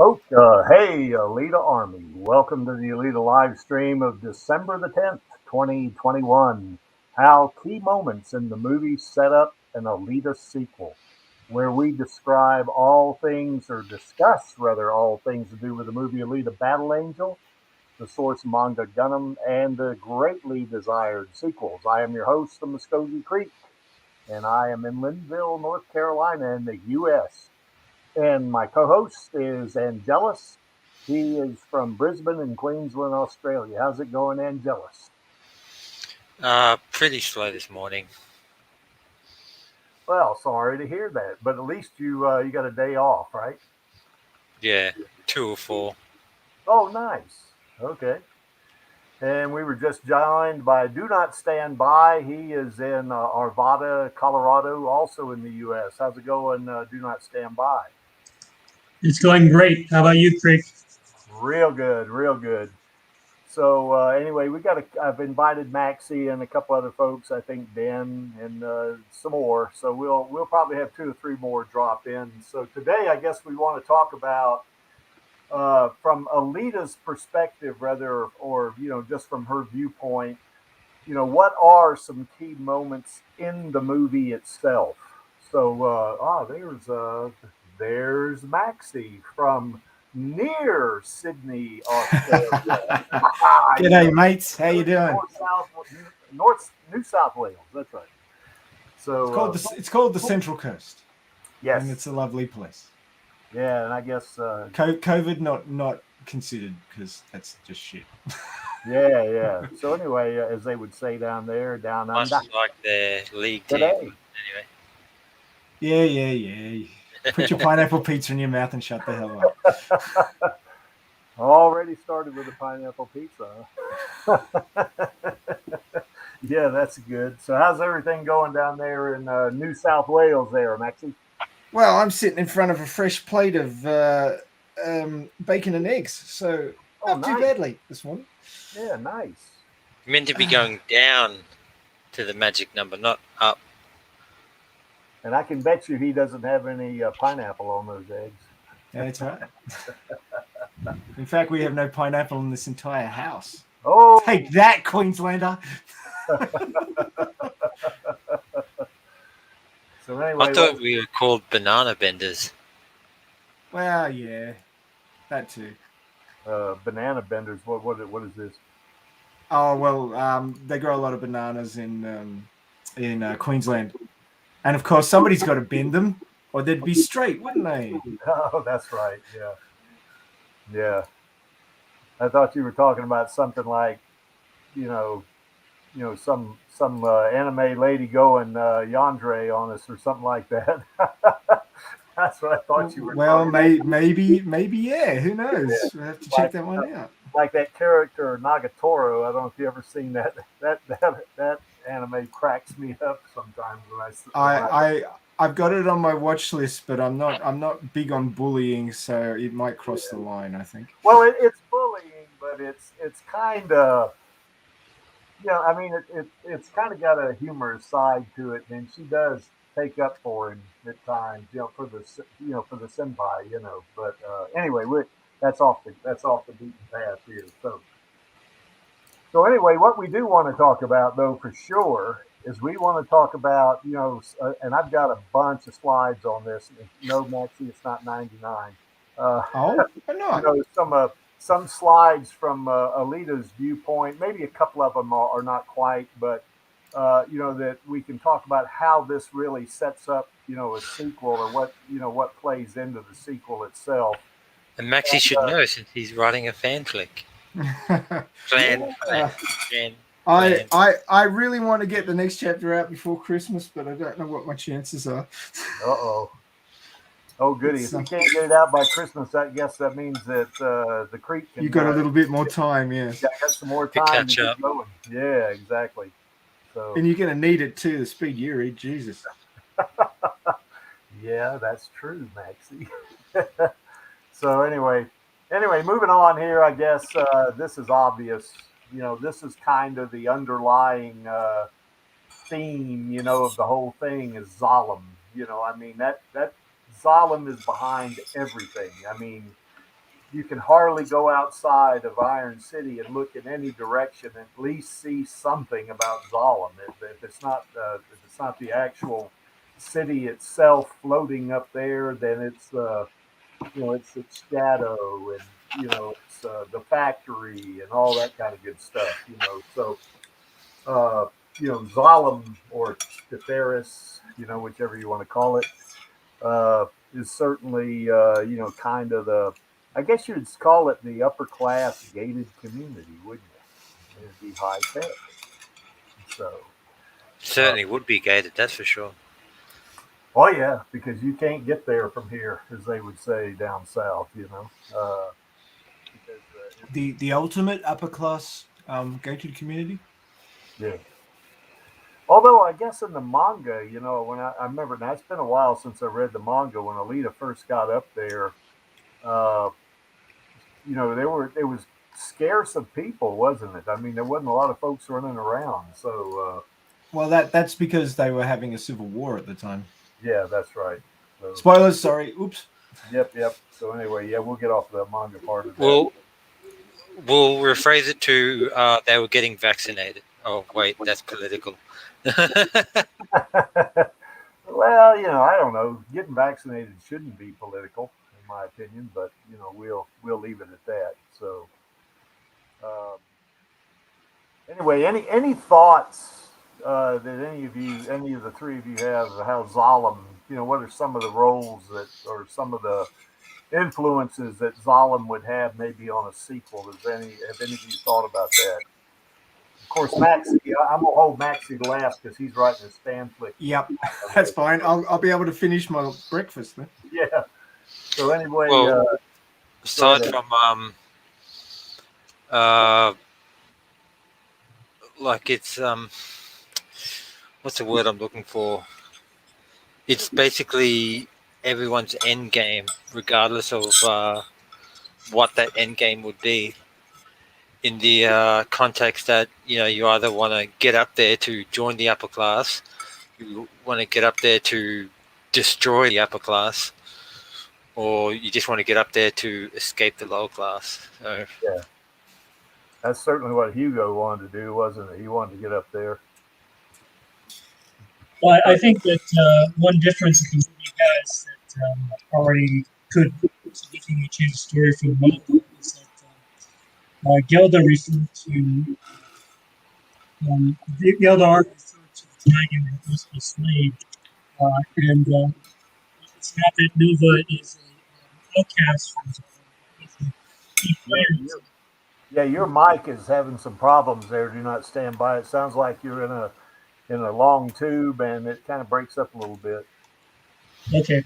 Hey, Alita Army. Welcome to the Alita Livestream of December the 10th, 2021. How key moments in the movie set up an Alita sequel, where we describe all things, or discuss rather, all things to do with the movie Alita Battle Angel, the source manga Gundam, and the greatly desired sequels. I am your host from Muskogee Creek, and I am in Linville, North Carolina, in the U.S. And my co host is Angelus. He is from Brisbane in Queensland, Australia. How's it going, Angelus? Pretty slow this morning. Well, sorry to hear that, but at least you got a day off, right? Yeah, 2 or 4. Oh, nice. Okay. And we were just joined by Do Not Stand By. He is in Arvada, Colorado, also in the U.S. How's it going, Do Not Stand By? It's going great. How about you, Craig? Real good, real good. So anyway, I've invited Maxie and a couple other folks. I think Ben and some more. So we'll probably have two or three more drop in. So today, I guess we want to talk about from Alita's perspective, rather, or just from her viewpoint. What are some key moments in the movie itself? So there's Maxie from near Sydney, Australia. G'day, mates. How you doing? New South Wales. That's right. So It's called the Central Coast. yes, and it's a lovely place. Yeah, and I guess COVID not considered because that's just shit. yeah. So anyway, as they would say down Much under. like their league team. Today. Anyway. Yeah. Put your pineapple pizza in your mouth and shut the hell up. Already started with a pineapple pizza. Yeah, that's good. So how's everything going down there in New South Wales there, Maxie? Well, I'm sitting in front of a fresh plate of bacon and eggs, so not too badly this morning. Yeah, nice. Meant to be going down to the magic number, not up. And I can bet you he doesn't have any pineapple on those eggs. Yeah, that's right. In fact, we have no pineapple in this entire house. Oh, take that, Queenslander! So anyway, I thought we were called banana benders. Well, yeah, that too. Banana benders. What is this? Oh well, they grow a lot of bananas in Queensland, and of course somebody's got to bend them, or they'd be straight, wouldn't they? Oh, that's right. Yeah. I thought you were talking about something like, some anime lady going yandere on us or something like that. That's what I thought you were. Well, maybe, yeah. Who knows? Yeah. We'll have to check that one out. Like that character Nagatoro. I don't know if you ever seen that. That anime cracks me up sometimes when I've got it on my watch list, but I'm not big on bullying, so it might cross the line, I think. Well, it's bullying, but it's kind of, I mean, it's kind of got a humorous side to it, and she does take up for him at times, for the senpai, But anyway, that's off the beaten path here. So anyway, what we do want to talk about, though, for sure, is we want to talk about, and I've got a bunch of slides on this. No, Maxie, it's not 99. Oh, not. Some slides from Alita's viewpoint. Maybe a couple of them are not quite, but that we can talk about how this really sets up, a sequel, or what plays into the sequel itself. And Maxie should know since he's writing a fan flick. I really want to get the next chapter out before Christmas, but I don't know what my chances are. Oh, goody. If you can't get it out by Christmas, I guess that means that the creek can... You got a little bit more time, yeah. Yeah, got some more time to catch up. Going. Yeah, exactly. So, and you're going to need it too, the speed you read, Jesus. Yeah, that's true, Maxie. So anyway, moving on here, I guess this is obvious. This is kind of the underlying theme, of the whole thing is Zalem. I mean, that Zalem is behind everything. I mean, you can hardly go outside of Iron City and look in any direction and at least see something about Zalem. If it's not the actual city itself floating up there, then it's it's its shadow, and it's the factory and all that kind of good stuff. So uh, Zalem or Tetheris, whichever you want to call it, is certainly kind of the, I guess you'd call it the upper class gated community, wouldn't you? It'd be high tech. So Certainly would be gated, that's for sure. oh yeah, because you can't get there from here, as they would say down south. Because The ultimate upper class gated community. yeah. Although I guess in the manga, when I remember now, it's been a while since I read the manga. When Alita first got up there, uh, there was scarce of people, wasn't it? I mean, there wasn't a lot of folks running around. So Well, that's because they were having a civil war at the time. yeah, that's right. So, Spoilers, sorry. Oops. Yep. So anyway, yeah, we'll get off the manga part of that. We'll rephrase it to they were getting vaccinated. Oh wait, that's political. Well, I don't know. Getting vaccinated shouldn't be political, in my opinion, but we'll leave it at that. So, um, anyway, any thoughts that any of the three of you have of how Zalem, what are some of the roles that, or some of the influences that Zalem would have maybe on a sequel? Have any of you thought about that? Of course, Maxie, I'm gonna hold Maxie to laugh because he's writing his fan flick. Yep, that's fine. I'll be able to finish my breakfast then. Yeah. So anyway, Well, aside from like it's what's the word I'm looking for? It's basically everyone's end game, regardless of what that end game would be. In the context that you either want to get up there to join the upper class, you want to get up there to destroy the upper class, or you just want to get up there to escape the lower class. So yeah, that's certainly what Hugo wanted to do, wasn't it? He wanted to get up there. Well, I think that one difference that the movie has that already could significantly change the story for the manga is that Gelda referred to Gelda art referred to the dragon that must be slain, and it's not that Nova is an outcast from Zalem. Key players. Yeah, your mic is having some problems there. Do not stand by. It sounds like you're in a long tube, and it kind of breaks up a little bit. Okay.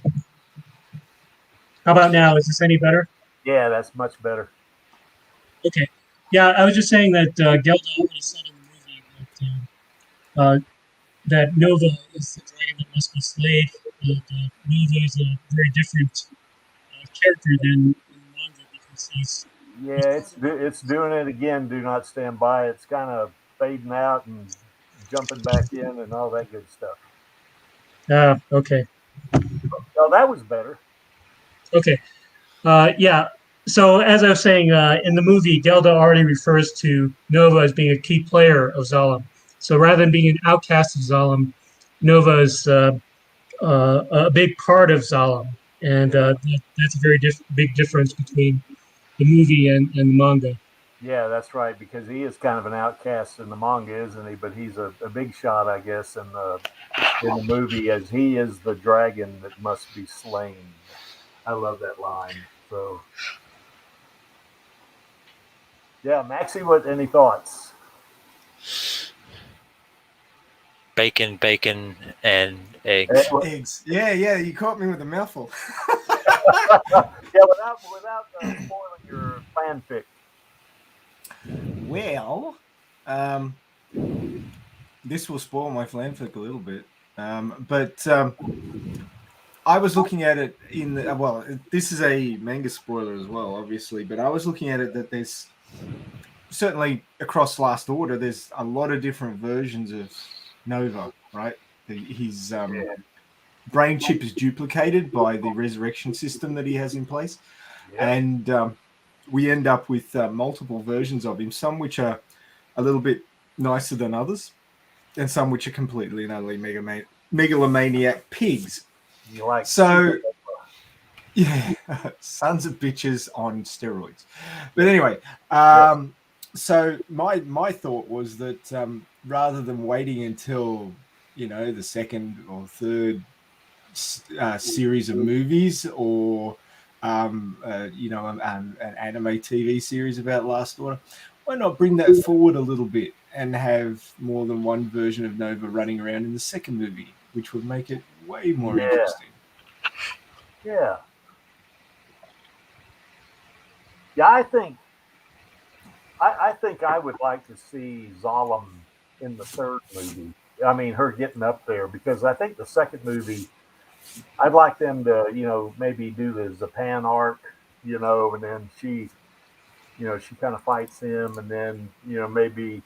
How about now? Is this any better? Yeah, that's much better. Okay. Yeah, I was just saying that Gelda already said in the movie that Nova is the dragon that must be slayed. Nova is a very different character than in the manga because he's. Yeah, it's doing it again. Do not stand by. It's kind of fading out and jumping back in and all that good stuff. Okay. Oh, that was better. Okay. Yeah. So as I was saying, in the movie, Gelda already refers to Nova as being a key player of Zalem. So rather than being an outcast of Zalem, Nova is a big part of Zalem, and that's a very big difference between the movie and the manga. Yeah, that's right, because he is kind of an outcast in the manga, isn't he? But he's a big shot, I guess, in the movie, as he is the dragon that must be slain. I love that line. So, yeah, Maxie, any thoughts? bacon, and eggs. Eggs. Yeah, you caught me with a mouthful. Yeah, without spoiling your fanfic. Well, this will spoil my fanfic a little bit, but I was looking at it in the, this is a manga spoiler as well, obviously, but I was looking at it that there's certainly across Last Order, there's a lot of different versions of Nova, right? His brain chip is duplicated by the resurrection system that he has in place. Yeah. And we end up with multiple versions of him, some which are a little bit nicer than others, and some which are completely and utterly megalomaniac pigs. You like So, yeah, sons of bitches on steroids. But anyway, so my thought was that rather than waiting until, the second or third series of movies or an anime TV series about Last Order, why not bring that forward a little bit and have more than one version of Nova running around in the second movie, which would make it way more interesting. Yeah. Yeah, I think I would like to see Zalem in the third movie. I mean, her getting up there, because I think the second movie, I'd like them to, maybe do the Zapan arc, and then she kind of fights him, and then, maybe.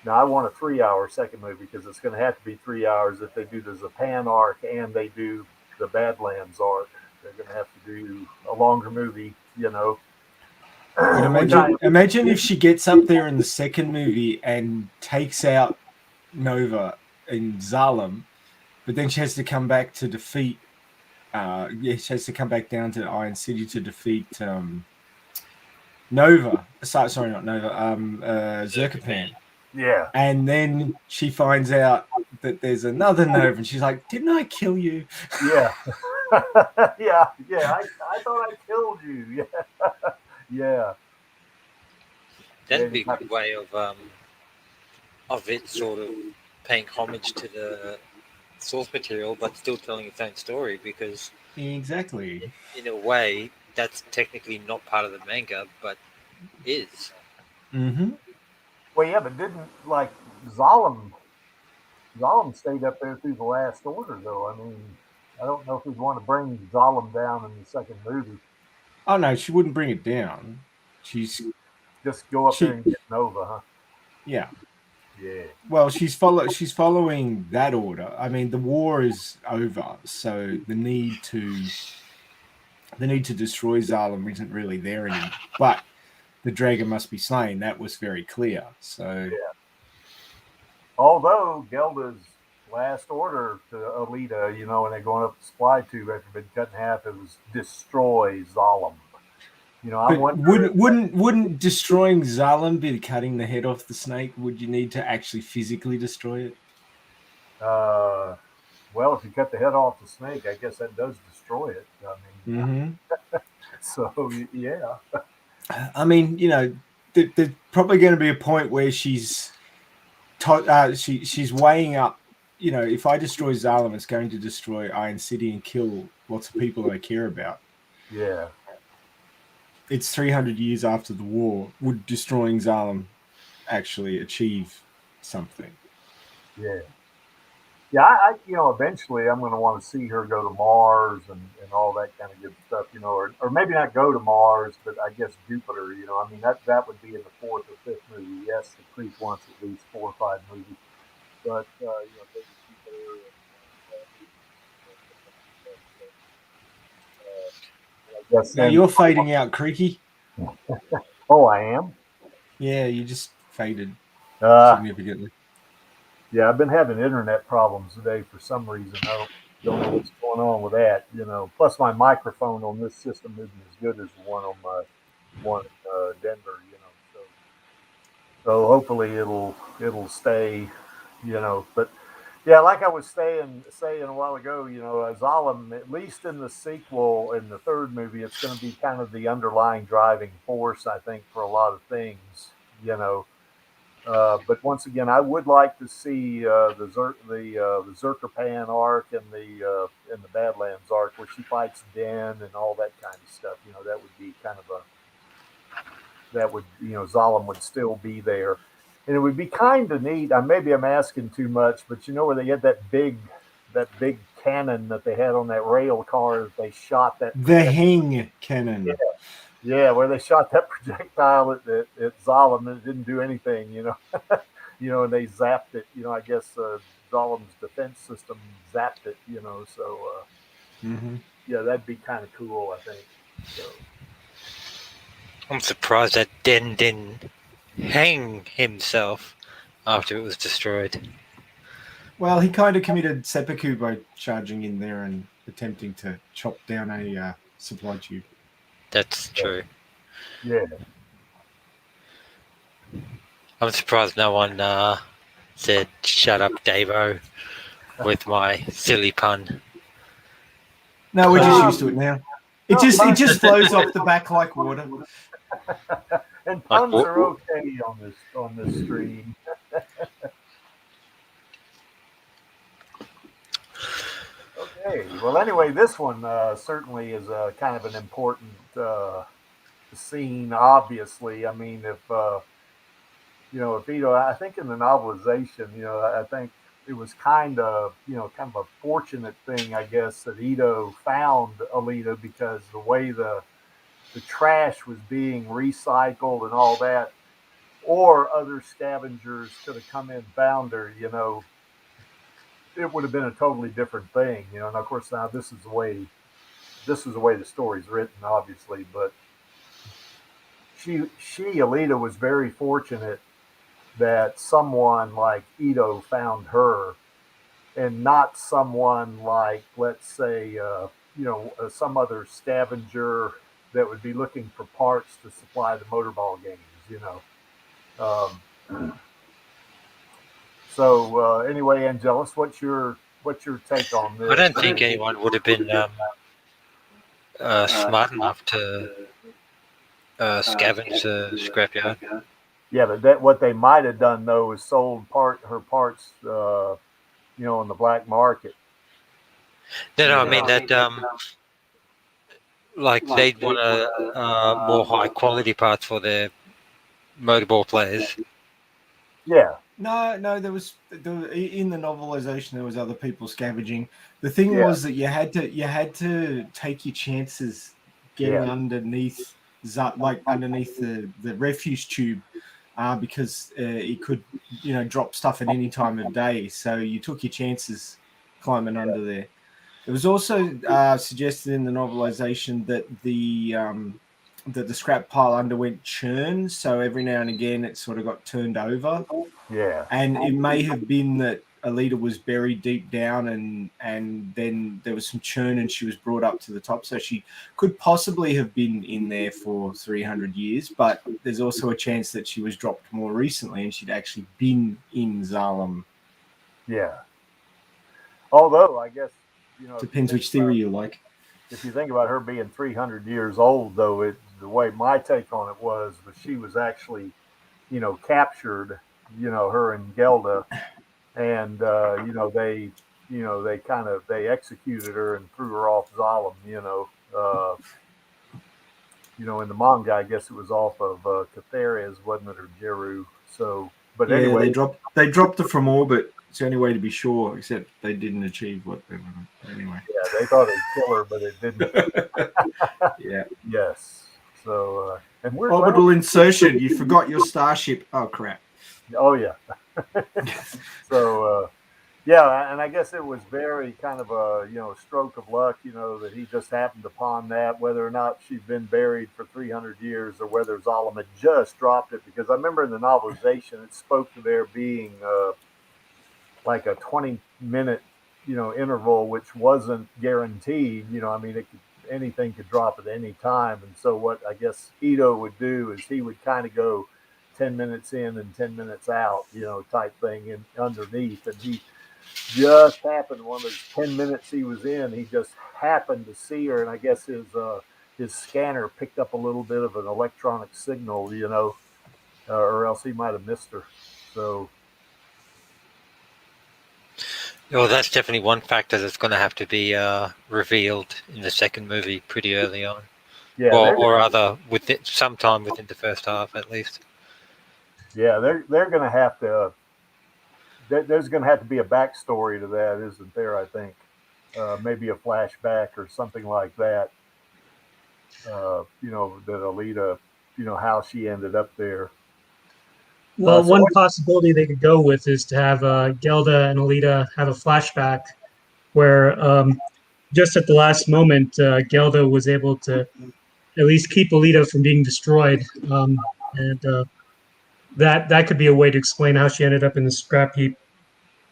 Now, I want a 3 hour second movie, because it's going to have to be 3 hours if they do the Zapan arc and they do the Badlands arc. They're going to have to do a longer movie. But imagine if she gets up there in the second movie and takes out Nova in Zalem, but then she has to come back to defeat. She has to come back down to Iron City to defeat Nova. Sorry, not Nova. Zerkapan. Yeah. And then she finds out that there's another Nova, and she's like, "Didn't I kill you?" Yeah. yeah. I thought I killed you. Yeah. Yeah. That'd be a good way of it sort of paying homage to the source material, but still telling its own story, because exactly, in a way, that's technically not part of the manga, but is. Mm-hmm. Well, yeah, but didn't like Zalem stayed up there through the last order, though. I mean, I don't know if we'd want to bring Zalem down in the second movie. Oh no, she wouldn't bring it down. She's just go up there and get Nova, huh? Yeah. Yeah. Well, she's following that order. I mean, the war is over, so the need to destroy Zalem isn't really there anymore. But the dragon must be slain. That was very clear. So, yeah. Although Gelda's last order to Alita, when they're going up the supply tube after being cut in half, it was destroy Zalem. Wouldn't destroying Zalem be cutting the head off the snake? Would you need to actually physically destroy it? Well, if you cut the head off the snake, I guess that does destroy it. I mean, so yeah. I mean, there's probably going to be a point where she's weighing up. If I destroy Zalem, it's going to destroy Iron City and kill lots of people that I care about. Yeah. It's 300 years after the war. Would destroying Zalem actually achieve something? Yeah. Yeah, I eventually I'm going to want to see her go to Mars and all that kind of good stuff, or maybe not go to Mars, but I guess Jupiter, I mean, that would be in the fourth or fifth movie. Yes, the Creek wants at least 4 or 5 movies, but, maybe Jupiter I guess now you're fading out, Creaky. Oh, I am? Yeah, you just faded significantly. Yeah, I've been having internet problems today for some reason. I don't know what's going on with that. Plus my microphone on this system isn't as good as the one on my one in Denver. So hopefully it'll stay. But yeah, like I was saying a while ago, Zalem, at least in the sequel, in the third movie, it's going to be kind of the underlying driving force, I think, for a lot of things. But once again, I would like to see the Zerkapan arc and the Badlands arc, where she fights Den and all that kind of stuff. That would be kind of Zalem would still be there, and it would be kind of neat. Maybe I'm asking too much, but where they had that big cannon that they had on that rail car that they shot the Hing cannon. Yeah. Yeah, where they shot that projectile at Zalem and it didn't do anything, and they zapped it. I guess Zalem's defense system zapped it, so mm-hmm. Yeah, that'd be kind of cool, I think. So. I'm surprised that Den didn't hang himself after it was destroyed. Well, he kind of committed seppuku by charging in there and attempting to chop down a supply tube. That's true. Yeah. I'm surprised no one said "Shut up, Davo" with my silly pun. No, we're just used to it now. It just flows off the back like water. And puns are okay on this stream. Okay. Well, anyway, this one certainly is kind of an important scene. Obviously, I mean, if if Ito, I think in the novelization, I think it was kind of a fortunate thing, I guess, that Ito found Alita, because the way the trash was being recycled and all that, or other scavengers could have come in and found her, it would have been a totally different thing, And of course, now this is the way the story's written, obviously, but she Alita was very fortunate that someone like Ito found her, and not someone like, let's say, some other scavenger that would be looking for parts to supply the motorball games, So anyway, Angelus, what's your take on this? I don't think anyone would have been smart enough to scavenge the scrapyard. Yeah, but what they might have done though is sold her parts, on the black market. No, I mean that like they'd want more high quality parts for their motorball players. Yeah. No, there was in the novelization there was other people scavenging. The thing was that you had to take your chances getting underneath the refuse tube, because it could drop stuff at any time of day. So you took your chances climbing under there. It was also suggested in the novelization that the scrap pile underwent churn, so every now and again it sort of got turned over. Yeah. And it may have been that Alita was buried deep down, and then there was some churn and she was brought up to the top. So she could possibly have been in there for 300 years, but there's also a chance that she was dropped more recently and she'd actually been in Zalem. Yeah. Although, I guess, depends which theory you like. If you think about her being 300 years old, though, the way my take on it was she was actually, captured, her and Gelda, and they executed her and threw her off Zalem, in the manga, I guess it was off of Catherias, wasn't it, or Jeru? So, but anyway, they dropped her from orbit. It's the only way to be sure, except they didn't achieve what they wanted. Anyway. Yeah, they thought it'd kill her, but it didn't. Yeah. Yes. So, and we're orbital insertion. You forgot your starship. Oh crap. Oh yeah. So, yeah, and I guess it was very kind of a stroke of luck, that he just happened upon that. Whether or not she'd been buried for 300 years, or whether Zalem had just dropped it, because I remember in the novelization it spoke to there being like a 20-minute interval, which wasn't guaranteed. I mean, anything could drop at any time. And so what I guess Ito would do is he would kind of go 10 minutes in and 10 minutes out, type thing in underneath. And he just happened, one of those 10 minutes he was in, he just happened to see her. And I guess his scanner picked up a little bit of an electronic signal, or else he might have missed her. So, well, that's definitely one factor that's going to have to be revealed in the second movie pretty early on. Yeah, or rather, sometime within the first half, at least. Yeah, they're going to have to. There's going to have to be a backstory to that, isn't there? I think maybe a flashback or something like that. That Alita, how she ended up there. Well, one possibility they could go with is to have Gelda and Alita have a flashback where just at the last moment, Gelda was able to at least keep Alita from being destroyed. And that could be a way to explain how she ended up in the scrap heap.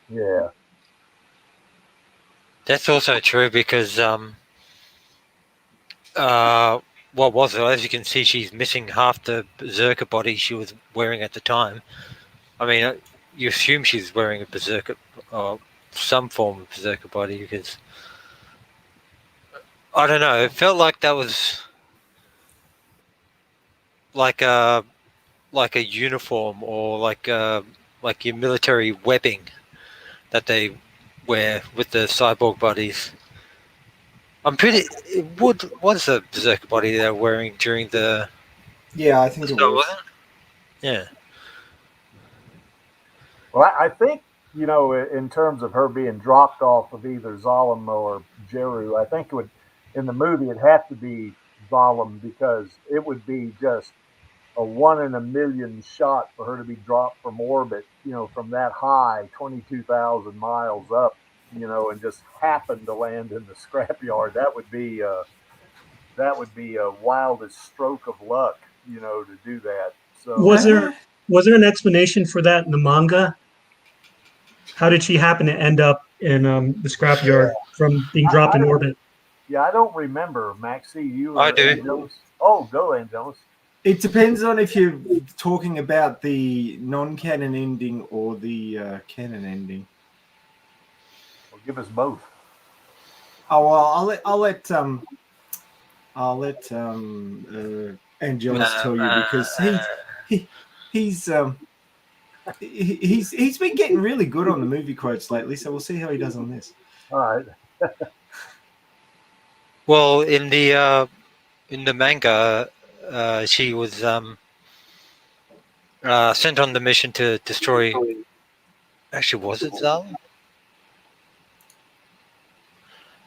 Yeah. That's also true because what was it? As you can see, she's missing half the berserker body she was wearing at the time. I mean, you assume she's wearing a berserker or some form of berserker body because I don't know. It felt like that was like a uniform or like your military webbing that they wear with the cyborg bodies. I'm pretty. What was the berserker body they were wearing during the? Yeah, I think it So was. yeah. Well, I think, in terms of her being dropped off of either Zalem or Jeru, I think it would, in the movie, it'd have to be Zalem because it would be just a 1 in a million shot for her to be dropped from orbit, from that high, 22,000 miles up, and just happen to land in the scrapyard. That would be a wildest stroke of luck, to do that. So Was there an explanation for that in the manga? How did she happen to end up in the scrapyard from being dropped I in don't, orbit? yeah, I don't remember, Maxie, you I or do. Angelus. Oh, go Angelus. It depends on if you're talking about the non-canon ending or the canon ending. Well, give us both. Oh well, I'll let Angelus tell you because he's been getting really good on the movie quotes lately. So we'll see how he does on this. All right. Well, in the manga, she was sent on the mission to destroy. Actually, was it Zal?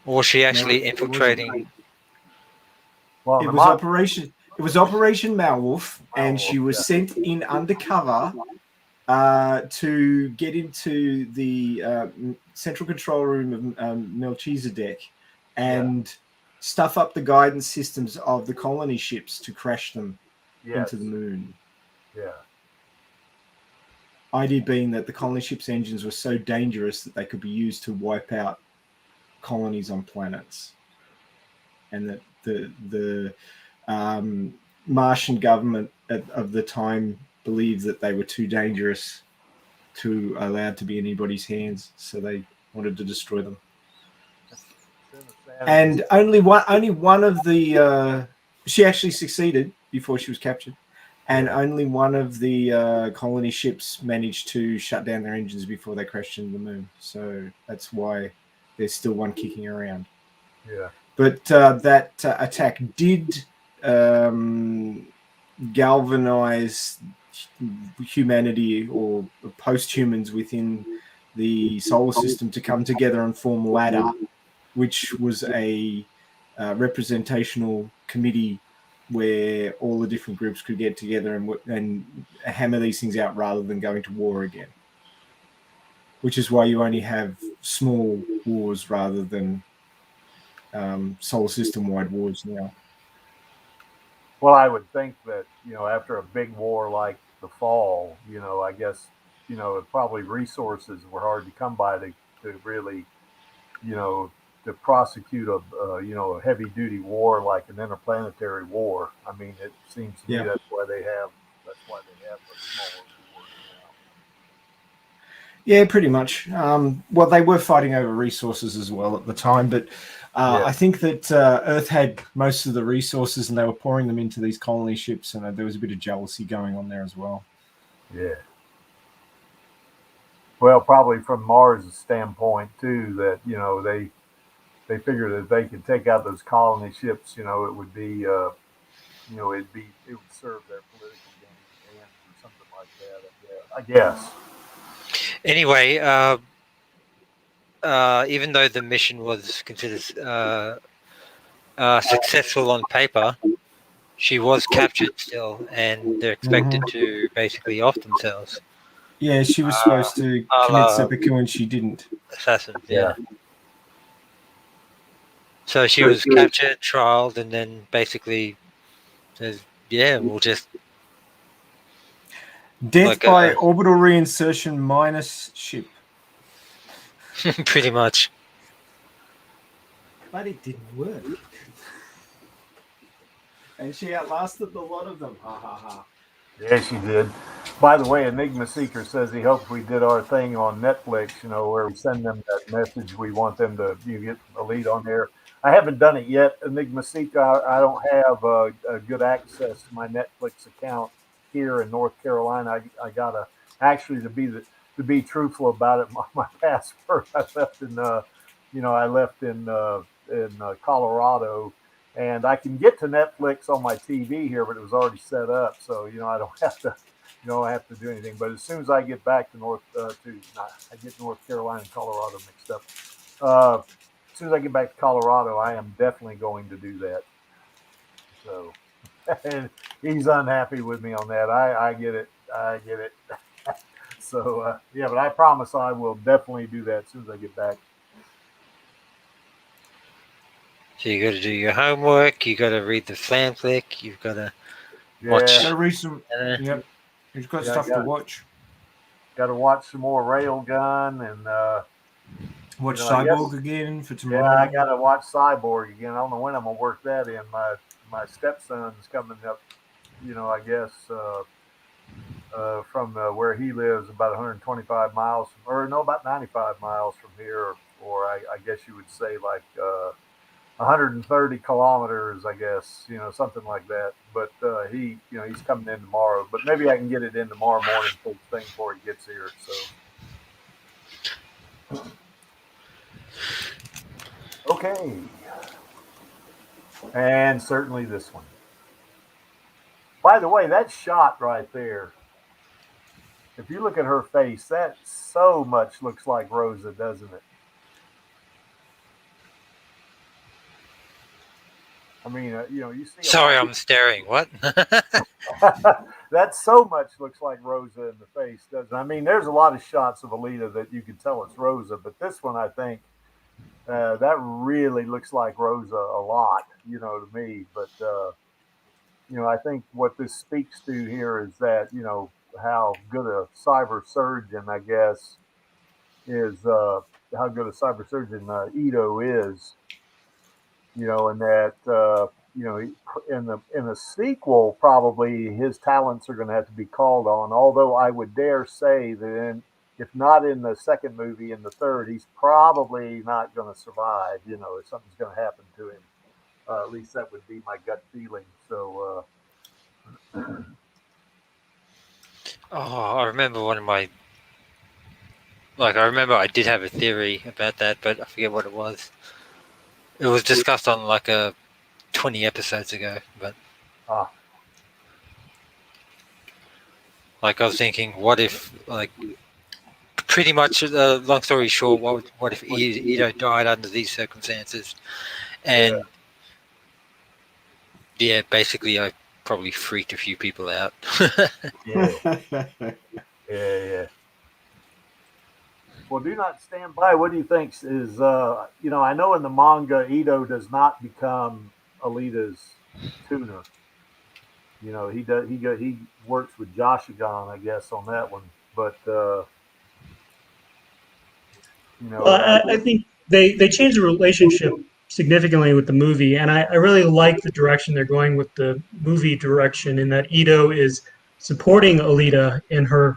Or was she actually infiltrating? Well, It the was Operation. It was Operation Malwolf, and she was yeah. sent in undercover to get into the central control room of Melchizedek and stuff up the guidance systems of the colony ships to crash them into the moon. Yeah. Idea being that the colony ships' engines were so dangerous that they could be used to wipe out colonies on planets, and that the Martian government of the time believed that they were too dangerous to allowed to be in anybody's hands, so they wanted to destroy them. And only one of the she actually succeeded before she was captured, and only one of the colony ships managed to shut down their engines before they crashed into the moon. So that's why there's still one kicking around. Yeah. But that attack did galvanize humanity or post-humans within the solar system to come together and form Ladder, which was a representational committee where all the different groups could get together and hammer these things out rather than going to war again. Which is why you only have small wars rather than solar system-wide wars now. Well, I would think that, after a big war like the Fall, I guess, probably resources were hard to come by to really, to prosecute a heavy duty war like an interplanetary war. I mean, it seems to me that's why they have the smaller wars now. Yeah, pretty much. Well, they were fighting over resources as well at the time, but I think that Earth had most of the resources and they were pouring them into these colony ships, and there was a bit of jealousy going on there as well. Yeah. Well, probably from Mars' standpoint too, that they figured that if they could take out those colony ships, it would be it would serve their political gain or something like that. I guess. Anyway, even though the mission was considered successful on paper, she was captured still, and they're expected to basically off themselves. Yeah, she was supposed to commit seppuku, and she didn't. Assassin, yeah. So she was captured, trialed, and then basically We'll just Death like by orbital reinsertion minus ship. pretty much. But it didn't work. And she outlasted a lot of them. Ha ha ha. Yeah, she did. By the way, Enigma Seeker says he hopes we did our thing on Netflix, where we send them that message. We want them to get a lead on there. I haven't done it yet, Enigma Seeker. I don't have a good access to my Netflix account here in North Carolina. I gotta actually to be truthful about it. My password I left in Colorado. And I can get to Netflix on my TV here, but it was already set up, so I don't have to do anything. But as soon as I get back to I get North Carolina and Colorado mixed up. As soon as I get back to Colorado, I am definitely going to do that. So and he's unhappy with me on that. I get it. I get it. So yeah, but I promise I will definitely do that as soon as I get back. So you got to do your homework. You got to read the fanfic. You've got to watch. Gotta read some. Yep, you've got stuff to watch. Got to watch some more Railgun and watch Cyborg again for tomorrow. Yeah, I got to watch Cyborg again. I don't know when I'm gonna work that in. My stepson's coming up. I guess from where he lives, about 125 miles, or no, about 95 miles from here, or I guess you would say like 130 kilometers, I guess, something like that. But he's coming in tomorrow. But maybe I can get it in tomorrow morning full thing before he gets here. So, okay, and certainly this one. By the way, that shot right there. If you look at her face, that so much looks like Rosa, doesn't it? I mean, you see. Sorry, I'm staring. What? That so much looks like Rosa in the face, doesn't it? I mean, there's a lot of shots of Alita that you can tell it's Rosa, but this one, I think, that really looks like Rosa a lot, to me. But I think what this speaks to here is that how good a cyber surgeon, I guess, is how good a cyber surgeon Ito is. And that in the sequel, probably his talents are going to have to be called on. Although I would dare say that if not in the second movie, in the third, he's probably not going to survive. If something's going to happen to him, at least that would be my gut feeling. So, I remember I remember I did have a theory about that, but I forget what it was. It was discussed on like 20 episodes ago, but like I was thinking, what if, like, pretty much, long story short, what if Ito died under these circumstances? And yeah, basically I probably freaked a few people out. yeah. Well, do not stand by. What do you think is, I know in the manga, Ito does not become Alita's tuner. He works with Joshigon, I guess, on that one. But, I think they changed the relationship significantly with the movie, and I really like the direction they're going with the movie direction, in that Ito is supporting Alita in her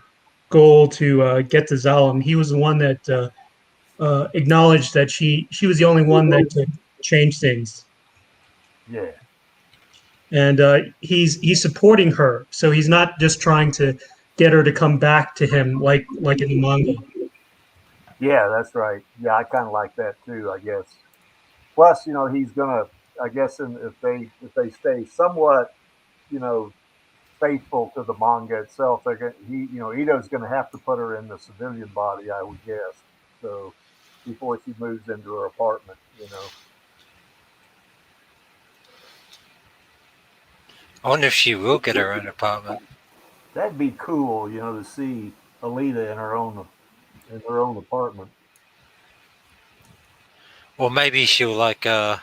goal to get to Zalem. He was the one that acknowledged that she was the only one that could change things. Yeah. And he's supporting her, so he's not just trying to get her to come back to him like in the manga. Yeah, that's right. Yeah, I kind of like that too, I guess. Plus, he's gonna, I guess, if they stay somewhat, faithful to the manga itself, Ito's gonna have to put her in the civilian body, I would guess. So before she moves into her apartment. I wonder if she will get her own apartment. That'd be cool, to see Alita in her own apartment. Or maybe she'll, like, I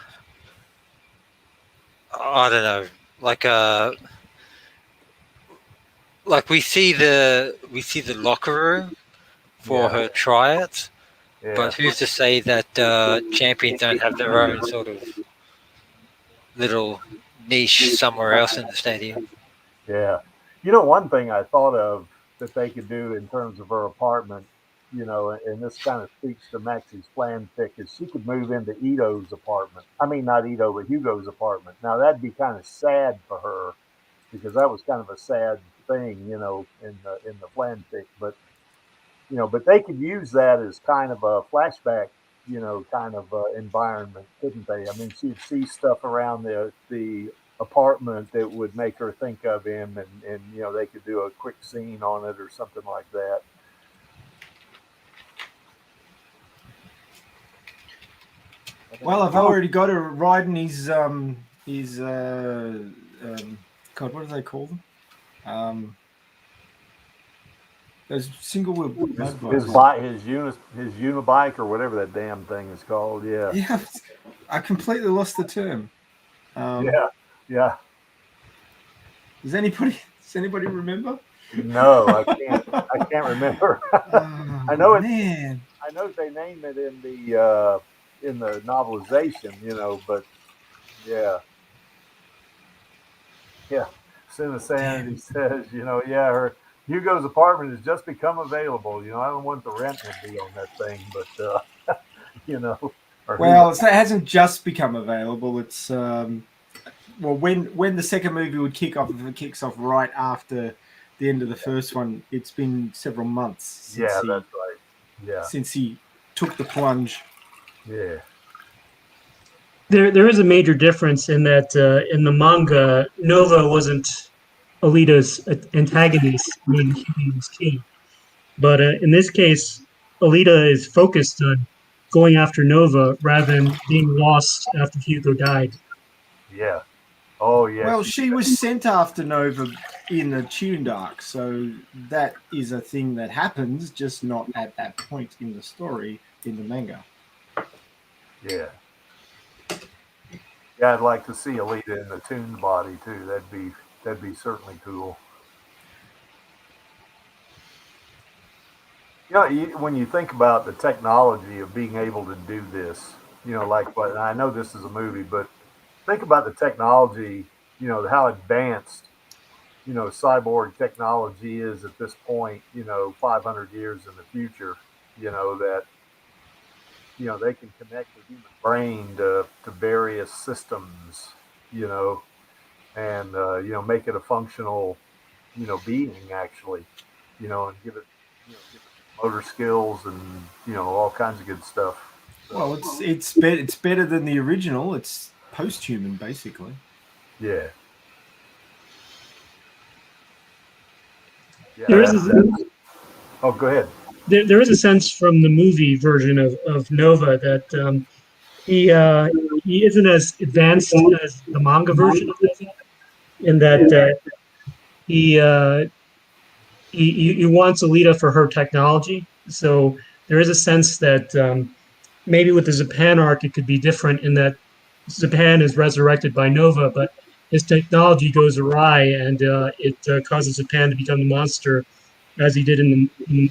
don't know, like like we see the locker room for Yeah. her tryouts, Yeah. but who's to say that champions don't have their own sort of little niche somewhere else in the stadium? Yeah. You know, one thing I thought of that they could do in terms of her apartment, you know, and this kind of speaks to Maxie's fanfic, is she could move into Ito's apartment. I mean, not Ito, but Hugo's apartment. Now, that'd be kind of sad for her because that was kind of a sad thing, you know, in the fanfic. But you know, but they could use that as kind of a flashback, you know, kind of environment, couldn't they? I mean, she'd see stuff around the apartment that would make her think of him, and you know, they could do a quick scene on it or something like that. Well, I've already got a ride in his God, what do they call them? Those single wheel motorbikes. His unibike or whatever that damn thing is called. Yeah. Yeah, I completely lost the term. Yeah. Yeah. Does anybody remember? No, I can't. I can't remember. Oh, I know man. I know they name it in the novelization, you know, but yeah, yeah. Sin of Sanity says, you know, yeah, her Hugo's apartment has just become available. You know, I don't know what the rent would be on that thing, but you know, or Well, it hasn't just become available. It's well, when the second movie would kick off, if it kicks off right after the end of the first one, it's been several months since that's right. Yeah, since he took the plunge. yeah, There is a major difference in that in the manga, Nova wasn't Alita's antagonist when he was king. But in this case, Alita is focused on going after Nova rather than being lost after Hugo died. yeah. Oh, yeah. Well, she was sent after Nova in the tuned arc, so that is a thing that happens, just not at that point in the story in the manga. Yeah. Yeah, I'd like to see Alita in the tuned body too. That'd be certainly cool. You know, when you think about the technology of being able to do this, you know, like what I know this is a movie, but think about the technology, you know, how advanced, you know, cyborg technology is at this point, you know, 500 years in the future, you know, that, you know, they can connect the human brain to various systems, you know, and, you know, make it a functional, you know, being actually, you know, and give it motor skills and, you know, all kinds of good stuff. So, Well, it's better than the original. It's post-human, basically. yeah. Yeah. There is a, Oh, go ahead. there is a sense from the movie version of Nova that he isn't as advanced as the manga version of Nova, in that he, uh, he wants Alita for her technology. So there is a sense that maybe with the Zapan arc it could be different in that Zapan is resurrected by Nova, but his technology goes awry and it causes Zapan to become the monster as he did in the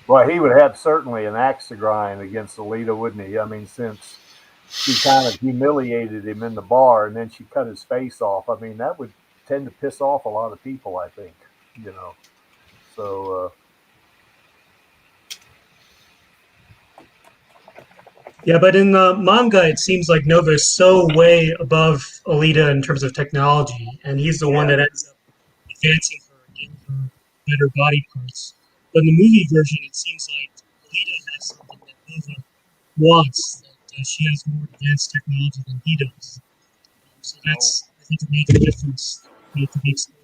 Well, he would have certainly an axe to grind against Alita, wouldn't he? I mean, since she kind of humiliated him in the bar and then she cut his face off. I mean, that would tend to piss off a lot of people, I think, you know. So, Yeah, but in the manga, it seems like Nova is so way above Alita in terms of technology, and he's the one that ends up advancing her, giving her better body parts. But in the movie version, it seems like Alita has something that Nova wants, that she has more advanced technology than he does. So that's, I think, a major difference with the big story.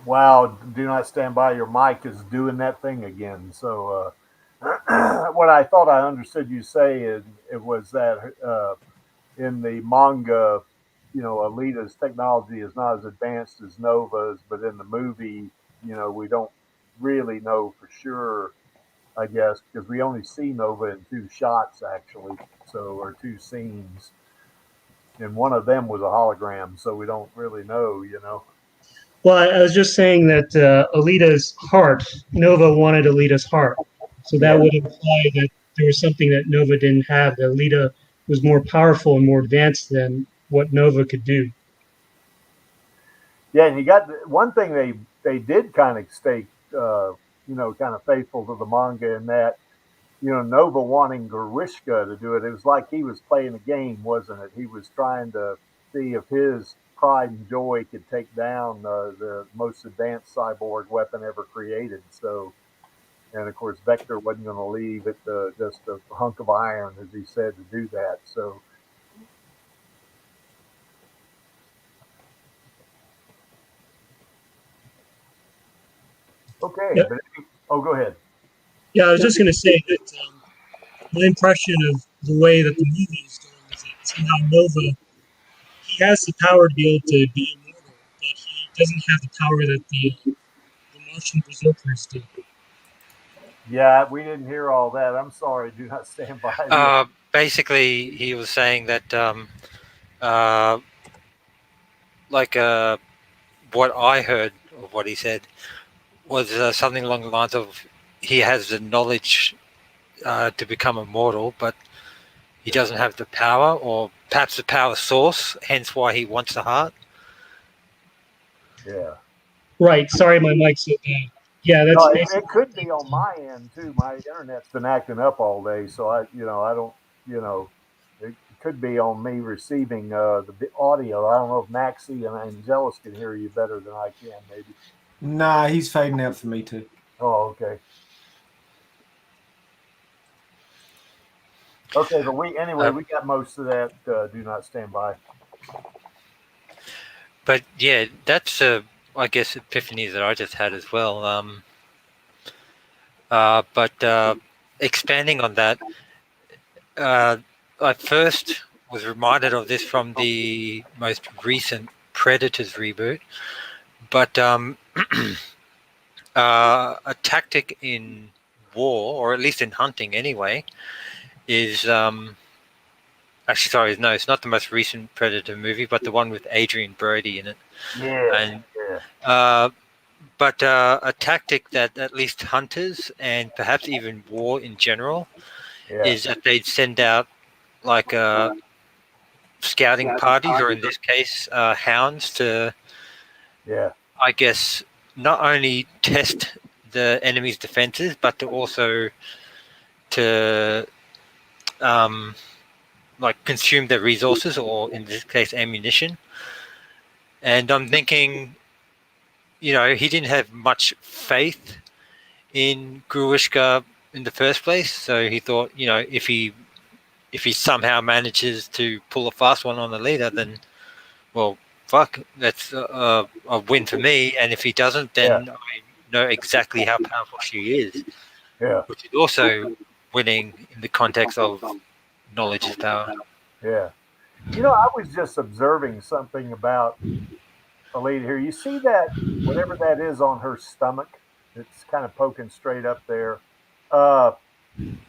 wow, do not stand by your mic is doing that thing again. So, what I thought I understood you say is it was that in the manga, you know, Alita's technology is not as advanced as Nova's, but in the movie, you know, we don't really know for sure, I guess, because we only see Nova in two shots actually, so or two scenes. and one of them was a hologram, so we don't really know, you know. Well, I was just saying that Alita's heart, Nova wanted Alita's heart. So that Yeah, would imply that there was something that Nova didn't have, that Alita was more powerful and more advanced than what Nova could do. yeah, and you got one thing they did kind of stay, kind of faithful to the manga in that, Nova wanting Grishka to do it. It was like he was playing a game, wasn't it? He was trying to see if his pride and joy could take down the most advanced cyborg weapon ever created. So, and of course, Vector wasn't going to leave it just a hunk of iron, as he said, to do that. So, okay, Yeah, but go ahead. yeah. I was just going to say that my impression of the way that the movie is going is that somehow Nova, he has the power to be able to be immortal, but he doesn't have the power that the Martian berserkers do. Yeah, we didn't hear all that. I'm sorry. Do not stand by the. Basically, he was saying that, uh, like, what I heard of what he said was something along the lines of he has the knowledge to become immortal, but he doesn't have the power, or perhaps the power source, hence why he wants the heart. Yeah. Right. Sorry, my mic's so bad. Yeah, No, that's it basically could be on my end too. My internet's been acting up all day, so I don't, it could be on me receiving the audio. I don't know if Maxie and Angelus can hear you better than I can, maybe. Nah, he's fading out for me too. Oh, okay. Okay, but Uh, we got most of that. Do not stand by. but yeah, that's I guess epiphany that I just had as well. But expanding on that, uh, I first was reminded of this from the most recent Predators reboot. But a tactic in war, or at least in hunting anyway, is actually, sorry, no, it's not the most recent Predator movie, but the one with Adrian Brody in it. Yeah, And yeah, but a tactic that at least hunters and perhaps even war in general yeah, is that they'd send out like scouting parties, or in this case, hounds, to, yeah, I guess, not only test the enemy's defenses, but to also to um, like consume their resources, or in this case, ammunition. And I'm thinking, he didn't have much faith in Gruishka in the first place, so he thought, if he somehow manages to pull a fast one on the leader, then, well, fuck, that's a win for me. And if he doesn't, yeah, then I know exactly how powerful she is, yeah, which is also winning in the context of knowledge is power. yeah. I was just observing something about Alita here. You see that whatever that is on her stomach, it's kind of poking straight up there. Uh,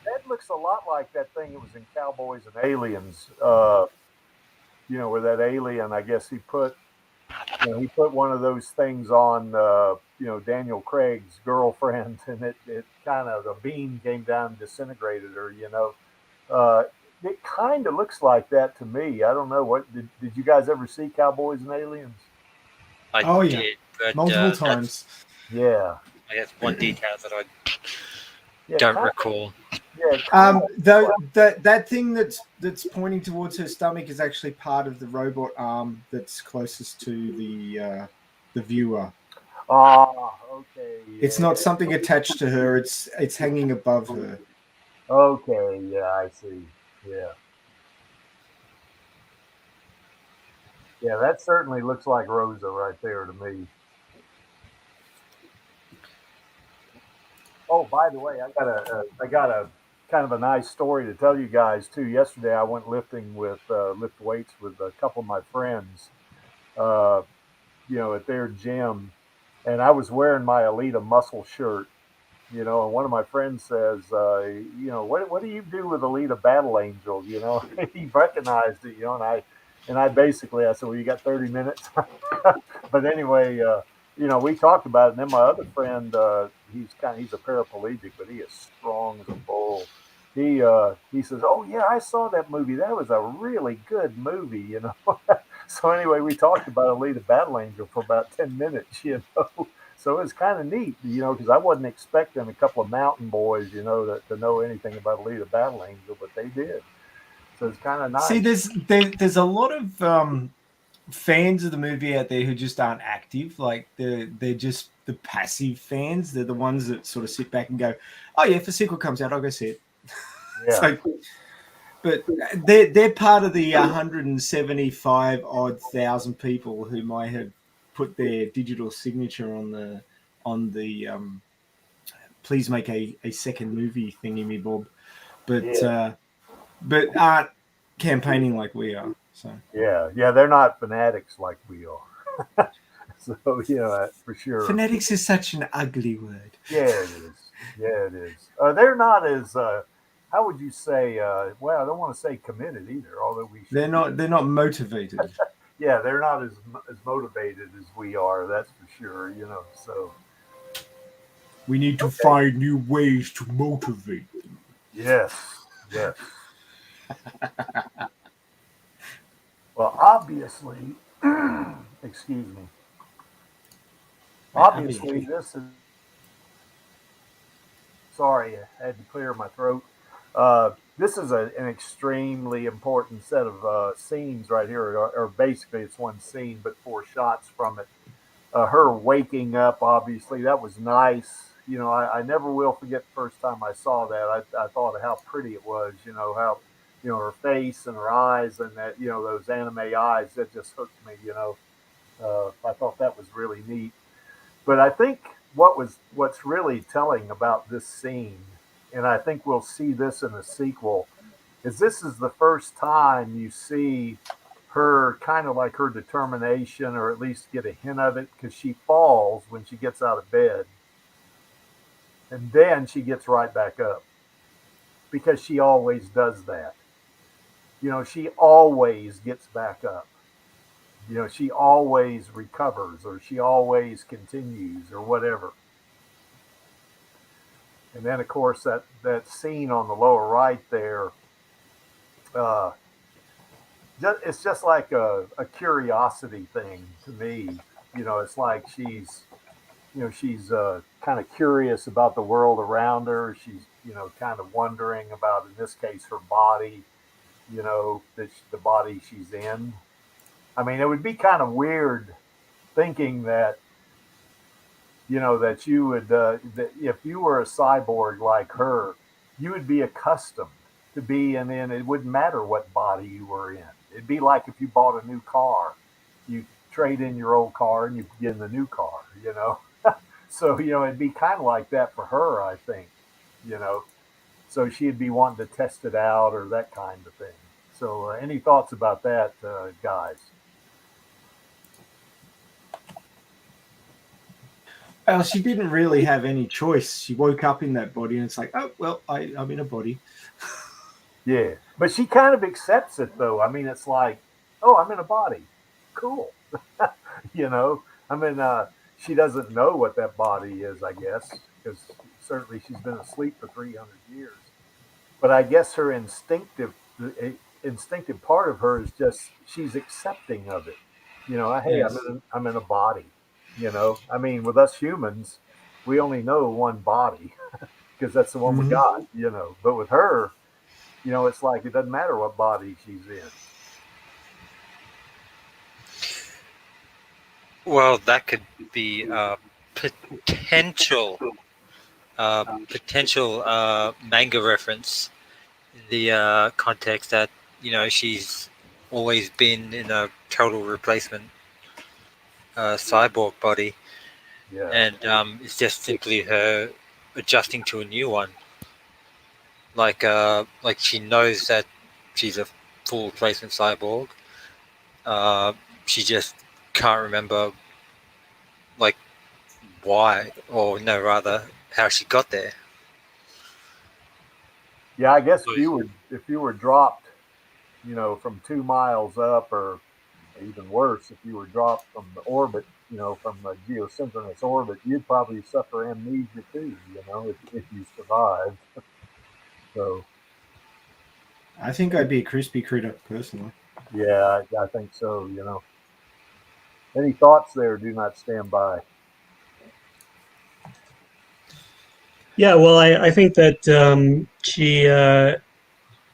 that looks a lot like that thing that was in Cowboys and Aliens. Where that alien, I guess he put one of those things on, Daniel Craig's girlfriend, and it kind of the beam came down and disintegrated her. Uh, it kind of looks like that to me. I don't know what did you guys ever see Cowboys and Aliens? I Oh yeah, did, but multiple that's, times. Yeah, I guess, one detail that I yeah, don't kind of, recall. yeah, kind of. Though that thing that's pointing towards her stomach is actually part of the robot arm that's closest to the viewer. Ah, okay, It's yeah, not something attached to her. It's hanging above her. okay, yeah, I see. Yeah, yeah, that certainly looks like Rosa right there to me. Oh, by the way, I got a kind of a nice story to tell you guys too. Yesterday, I went lifting with lift weights with a couple of my friends, uh, at their gym, and I was wearing my Alita muscle shirt. And one of my friends says, what do you do with Alita Battle Angel? He recognized it, and And I said, well, you got 30 minutes. But anyway, we talked about it. And then my other friend, he's a paraplegic, but he is strong as a bull. He says, "Oh yeah, I saw that movie. That was a really good movie." So anyway, we talked about Alita Battle Angel for about 10 minutes. So it was kind of neat, because I wasn't expecting a couple of mountain boys, to know anything about Alita Battle Angel, but they did. So it's kind of See, nice. there's a lot of fans of the movie out there who just aren't active. Like they're just the passive fans. They're the ones that sort of sit back and go, "Oh yeah, if a sequel comes out, I'll go see it." It's Yeah. like, but they're part of the 175 odd thousand people who might have put their digital signature on the please make a second movie thingy me bob, Yeah. but aren't campaigning like we are. So Yeah. They're not fanatics like we are. So for sure. phonetics is such an ugly word. Yeah, it is. Yeah, it is. They're not as how would you say? Well, I don't want to say committed either, although we They're should be. not motivated. Yeah, they're not as motivated as we are. That's for sure. So We need to okay. find new ways to motivate them. Yes. Yes. Well, obviously, excuse me. Obviously, this is. Sorry, I had to clear my throat. This is an extremely important set of scenes right here, or basically it's one scene, but 4 shots from it. Her waking up, obviously, that was nice. I never will forget the first time I saw that. I thought of how pretty it was. How her face and her eyes, and that those anime eyes that just hooked me. I thought that was really neat. But I think what's really telling about this scene, and I think we'll see this in the sequel, is this is the first time you see her kind of like her determination, or at least get a hint of it, because she falls when she gets out of bed, and then she gets right back up because she always does that. She always gets back up. She always recovers, or she always continues, or whatever. And then, of course, that scene on the lower right there, uh, it's just like a curiosity thing to me. It's like she's kind of curious about the world around her. She's kind of wondering about, in this case, her body. The body she's in. I mean, it would be kind of weird thinking that you would, that if you were a cyborg like her, you would be accustomed to be in. It wouldn't matter what body you were in. It'd be like if you bought a new car, you trade in your old car and you get in the new car. So it'd be kind of like that for her, I think. You know, so she'd be wanting to test it out, or that kind of thing. So, any thoughts about that, guys? Well, she didn't really have any choice. She woke up in that body, and it's like, oh well, I'm in a body. Yeah, but she kind of accepts it, though. I mean, it's like, oh, I'm in a body, cool. you know, I mean, she doesn't know what that body is, I guess, because certainly she's been asleep for 300 years. But I guess her instinctive part of her is just she's accepting of it. Hey, Yes. I'm in a body. I mean, with us humans, we only know one body because that's the one we Mm-hmm. got. But with her, it's like it doesn't matter what body she's in. Well, that could be a potential manga reference. The context that she's always been in a total replacement cyborg body, Yeah, and it's just simply her adjusting to a new one. Like she knows that she's a full replacement cyborg. Uh, she just can't remember like why, or no, rather how she got there. yeah. I guess So, if you were dropped, from 2 miles up, or even worse, if you were dropped from the orbit, from a geosynchronous orbit, you'd probably suffer amnesia too, if you survived. So, I think I'd be a crispy critter personally. yeah, I think so. Any thoughts there? Do not stand by. Yeah, well, I think that she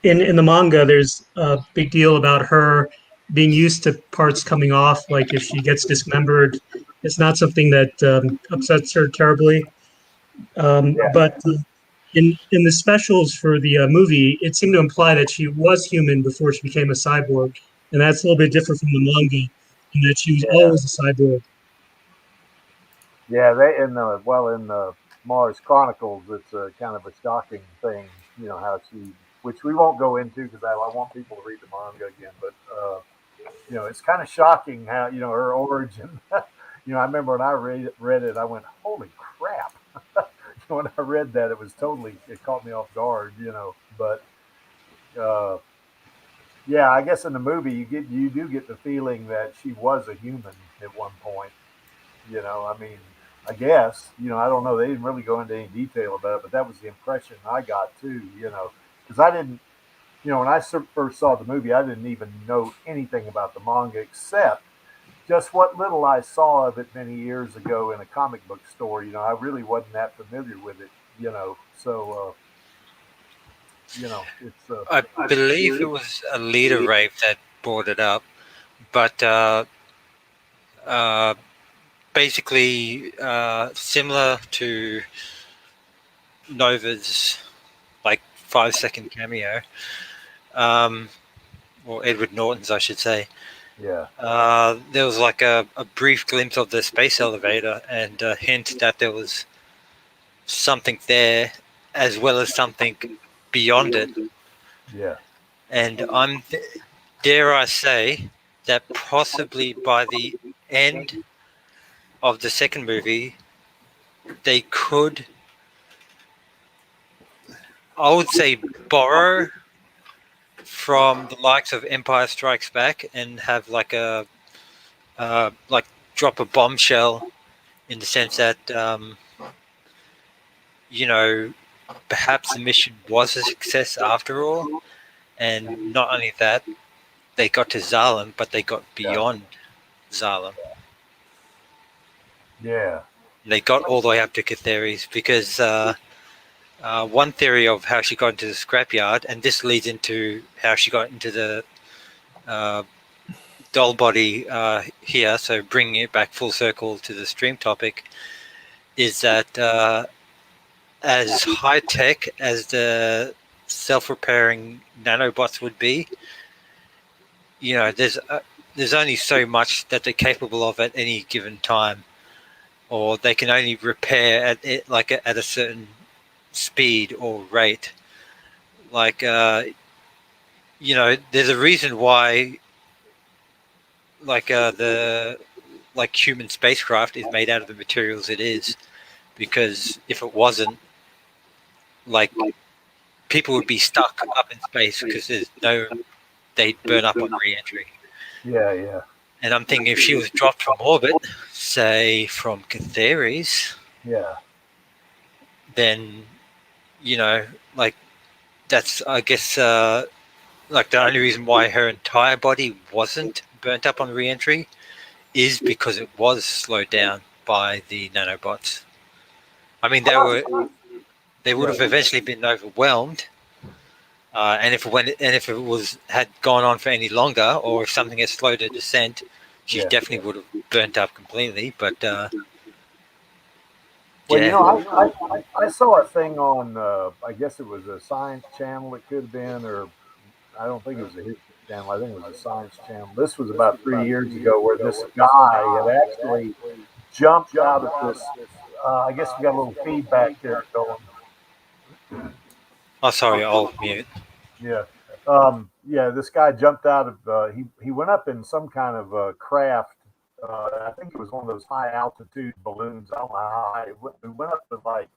in the manga, there's a big deal about her being used to parts coming off. Like if she gets dismembered, it's not something that upsets her terribly. Yeah, But in the specials for the movie, it seemed to imply that she was human before she became a cyborg, and that's a little bit different from the manga, in that she was yeah, always a cyborg. yeah. They in the Mars Chronicles, it's a kind of a shocking thing. How she, which we won't go into because I want people to read the manga again, but it's kind of shocking how her origin. I remember when I read it, I went, "Holy crap!" When I read that, it caught me off guard. But uh, yeah, I guess in the movie you do get the feeling that she was a human at one point. I mean, I guess I don't know. They didn't really go into any detail about it, but that was the impression I got too. Because I didn't. When I first saw the movie, I didn't even know anything about the manga except just what little I saw of it many years ago in a comic book store. I really wasn't that familiar with it. So it's I believe it was Alita Rave that brought it up, but uh, basically similar to Nova's like 5 second cameo, um, or Edward Norton's, I should say. yeah, There was like a brief glimpse of the space elevator and a hint that there was something there as well as something beyond it. yeah, And dare I say, that possibly by the end of the second movie, they could, I would say, borrow from the likes of Empire Strikes Back and have like like drop a bombshell in the sense that you know perhaps the mission was a success after all, and not only that, they got to Zalem, but they got yeah, beyond Zalem. yeah, They got all the way up to Catheres because one theory of how she got into the scrapyard, and this leads into how she got into the uh, doll body here, so bringing it back full circle to the stream topic, is that as high tech as the self-repairing nanobots would be, there's only so much that they're capable of at any given time, or they can only repair at it like at a certain speed or rate. Like there's a reason why the like human spacecraft is made out of the materials it is, because if it wasn't, like people would be stuck up in space because they'd burn up on re-entry. yeah, yeah, And I'm thinking if she was dropped from orbit, say from Catheres, yeah, then you know, like that's I guess like the only reason why her entire body wasn't burnt up on re-entry is because it was slowed down by the nanobots. I mean, they would yeah, have eventually been overwhelmed, and if it was had gone on for any longer, or if something had slowed her descent, she yeah. definitely would have burnt up completely. But Well, yeah, I saw a thing on, I guess it was a Science Channel. It could have been, or I don't think it was a History Channel. I think it was a Science Channel. This was about 3 years ago, where this guy had actually jumped out of this. I guess we got a little feedback here going. oh sorry, I'll mute. Yeah. Yeah, this guy jumped out of he went up in some kind of craft. I think it was one of those high altitude balloons. I don't know how high. It went up to like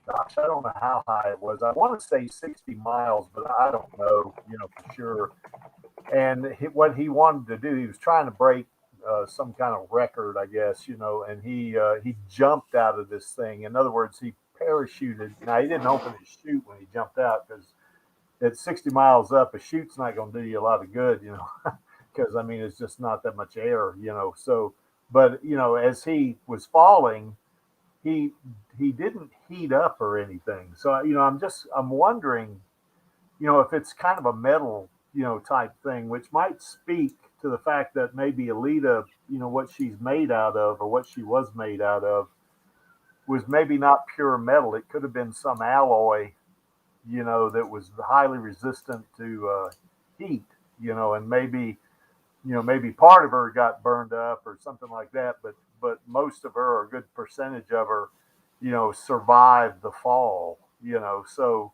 gosh, I don't know how high it was. I want to say 60 miles, but I don't know, for sure. And what he wanted to do, he was trying to break some kind of record, I guess, and he jumped out of this thing. In other words, he parachuted. Now, he didn't open his chute when he jumped out because at 60 miles up, a chute's not going to do you a lot of good, because I mean, it's just not that much air, So, but as he was falling, he didn't heat up or anything. So I'm wondering, if it's kind of a metal, type thing, which might speak to the fact that maybe Alita, what she's made out of or what she was made out of was maybe not pure metal. It could have been some alloy, that was highly resistant to heat, and maybe part of her got burned up or something like that, but most of her, or a good percentage of her, survived the fall, So,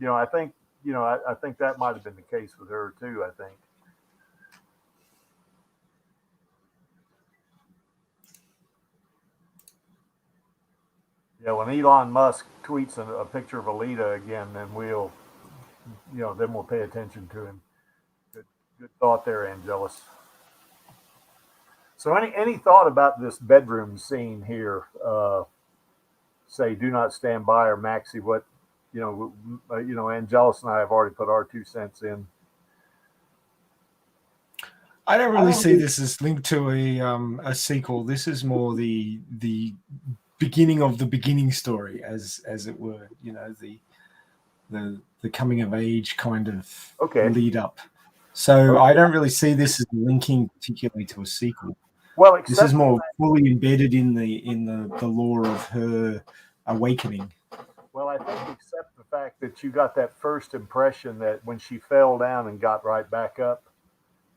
I think, I think that might have been the case with her too, I think. Yeah, when Elon Musk tweets a picture of Alita again, then then we'll pay attention to him. Good thought there, Angelus. So, any thought about this bedroom scene here? Say, do not stand by, or Maxie, what Angelus and I have already put our 2 cents in. I don't really see this as linked to a sequel. This is more the beginning of the beginning story, as it were. The coming of age kind of lead up. So I don't really see this as linking particularly to a sequel. Well, this is more fully embedded in the lore of her awakening. Well, I think except the fact that you got that first impression that when she fell down and got right back up,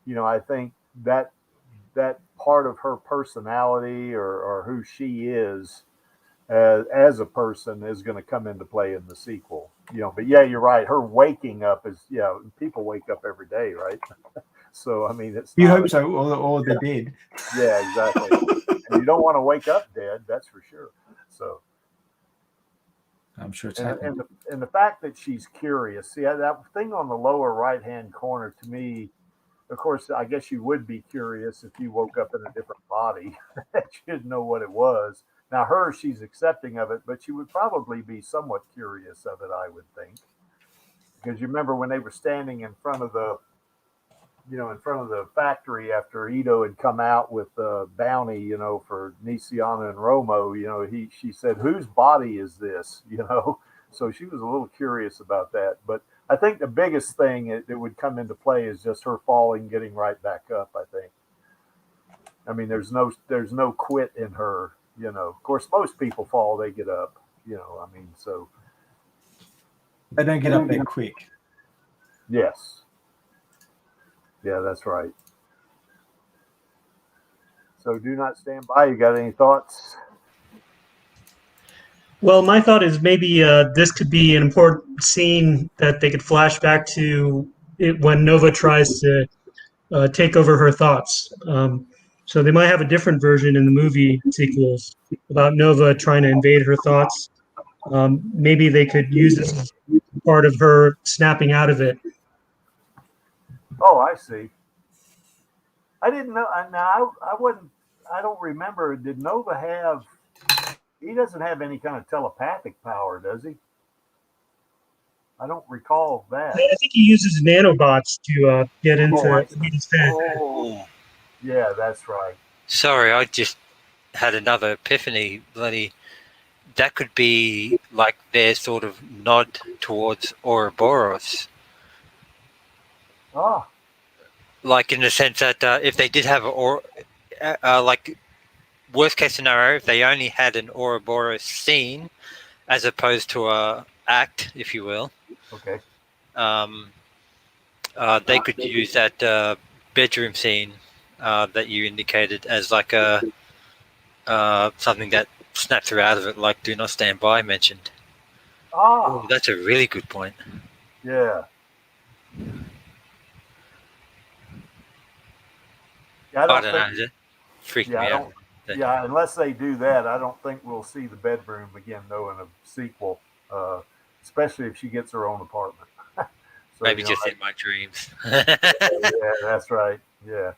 I think that part of her personality or who she is as a person is going to come into play in the sequel. But yeah, you're right. Her waking up is, people wake up every day, right? So, I mean, it's. You hope so, or they're dead. Yeah, exactly. And you don't want to wake up dead, that's for sure. So. I'm sure it's happening. And the fact that she's curious, see, that thing on the lower right-hand corner, to me, of course, I guess you would be curious if you woke up in a different body that you didn't know what it was. Now, she's accepting of it, but she would probably be somewhat curious of it, I would think. Because you remember when they were standing in front of the factory after Ito had come out with the bounty, for Nisiana and Romo, she said, whose body is this, So she was a little curious about that. But I think the biggest thing that would come into play is just her falling, getting right back up, I think. I mean, there's no quit in her, Of course, most people fall, they get up, I mean, so. They don't get up that quick. Yes. Yeah, that's right. So do not stand by. You got any thoughts? Well, my thought is maybe this could be an important scene that they could flash back to when Nova tries to take over her thoughts. So they might have a different version in the movie sequels about Nova trying to invade her thoughts. Maybe they could use this as part of her snapping out of it. Oh, I see. I didn't know. Now I wouldn't. I don't remember. Did Nova have? He doesn't have any kind of telepathic power, does he? I don't recall that. I think he uses nanobots to get into his head. Oh. Yeah, that's right. Sorry, I just had another epiphany. That could be like their sort of nod towards Ouroboros. Oh. Like in the sense that if they did have like worst case scenario, if they only had an Ouroboros scene as opposed to a act, if you will. Okay. They could use that bedroom scene that you indicated as like a something that snaps her out of it, like "Do Not Stand By" mentioned. Oh, that's a really good point. Yeah. I don't know. It freaked me out. Yeah, unless they do that, I don't think we'll see the bedroom again, though, in a sequel, especially if she gets her own apartment. So, Maybe just in my dreams. yeah, that's right. Yeah.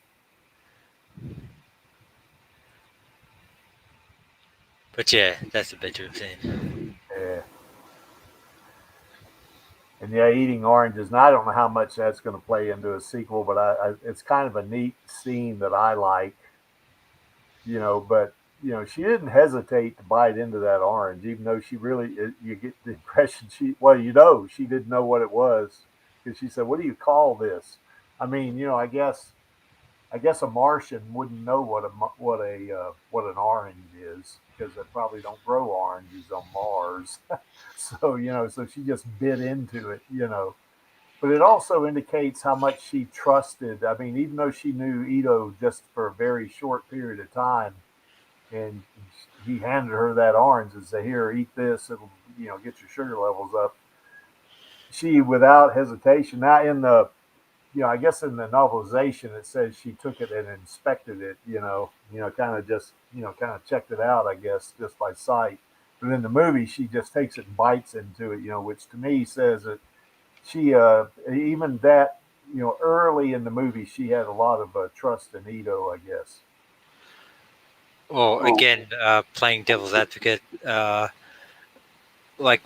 But yeah, that's the bedroom scene. Yeah. And yeah, eating oranges. And I don't know how much that's going to play into a sequel, but it's kind of a neat scene that I like, but she didn't hesitate to bite into that orange, even though she really, you get the impression she didn't know what it was, because she said, "What do you call this?" I mean, I guess a Martian wouldn't know what an orange is, because they probably don't grow oranges on Mars. So she just bit into it. But it also indicates how much she trusted. I mean, even though she knew Ito just for a very short period of time, and he handed her that orange and said, "Here, eat this. It'll get your sugar levels up." She, without hesitation, now in the I guess in the novelization it says she took it and inspected it. Kind of just kind of checked it out. I guess just by sight. But in the movie, she just takes it and bites into it. Which to me says that she even that early in the movie she had a lot of trust in Ito, I guess. Or again, playing devil's advocate, like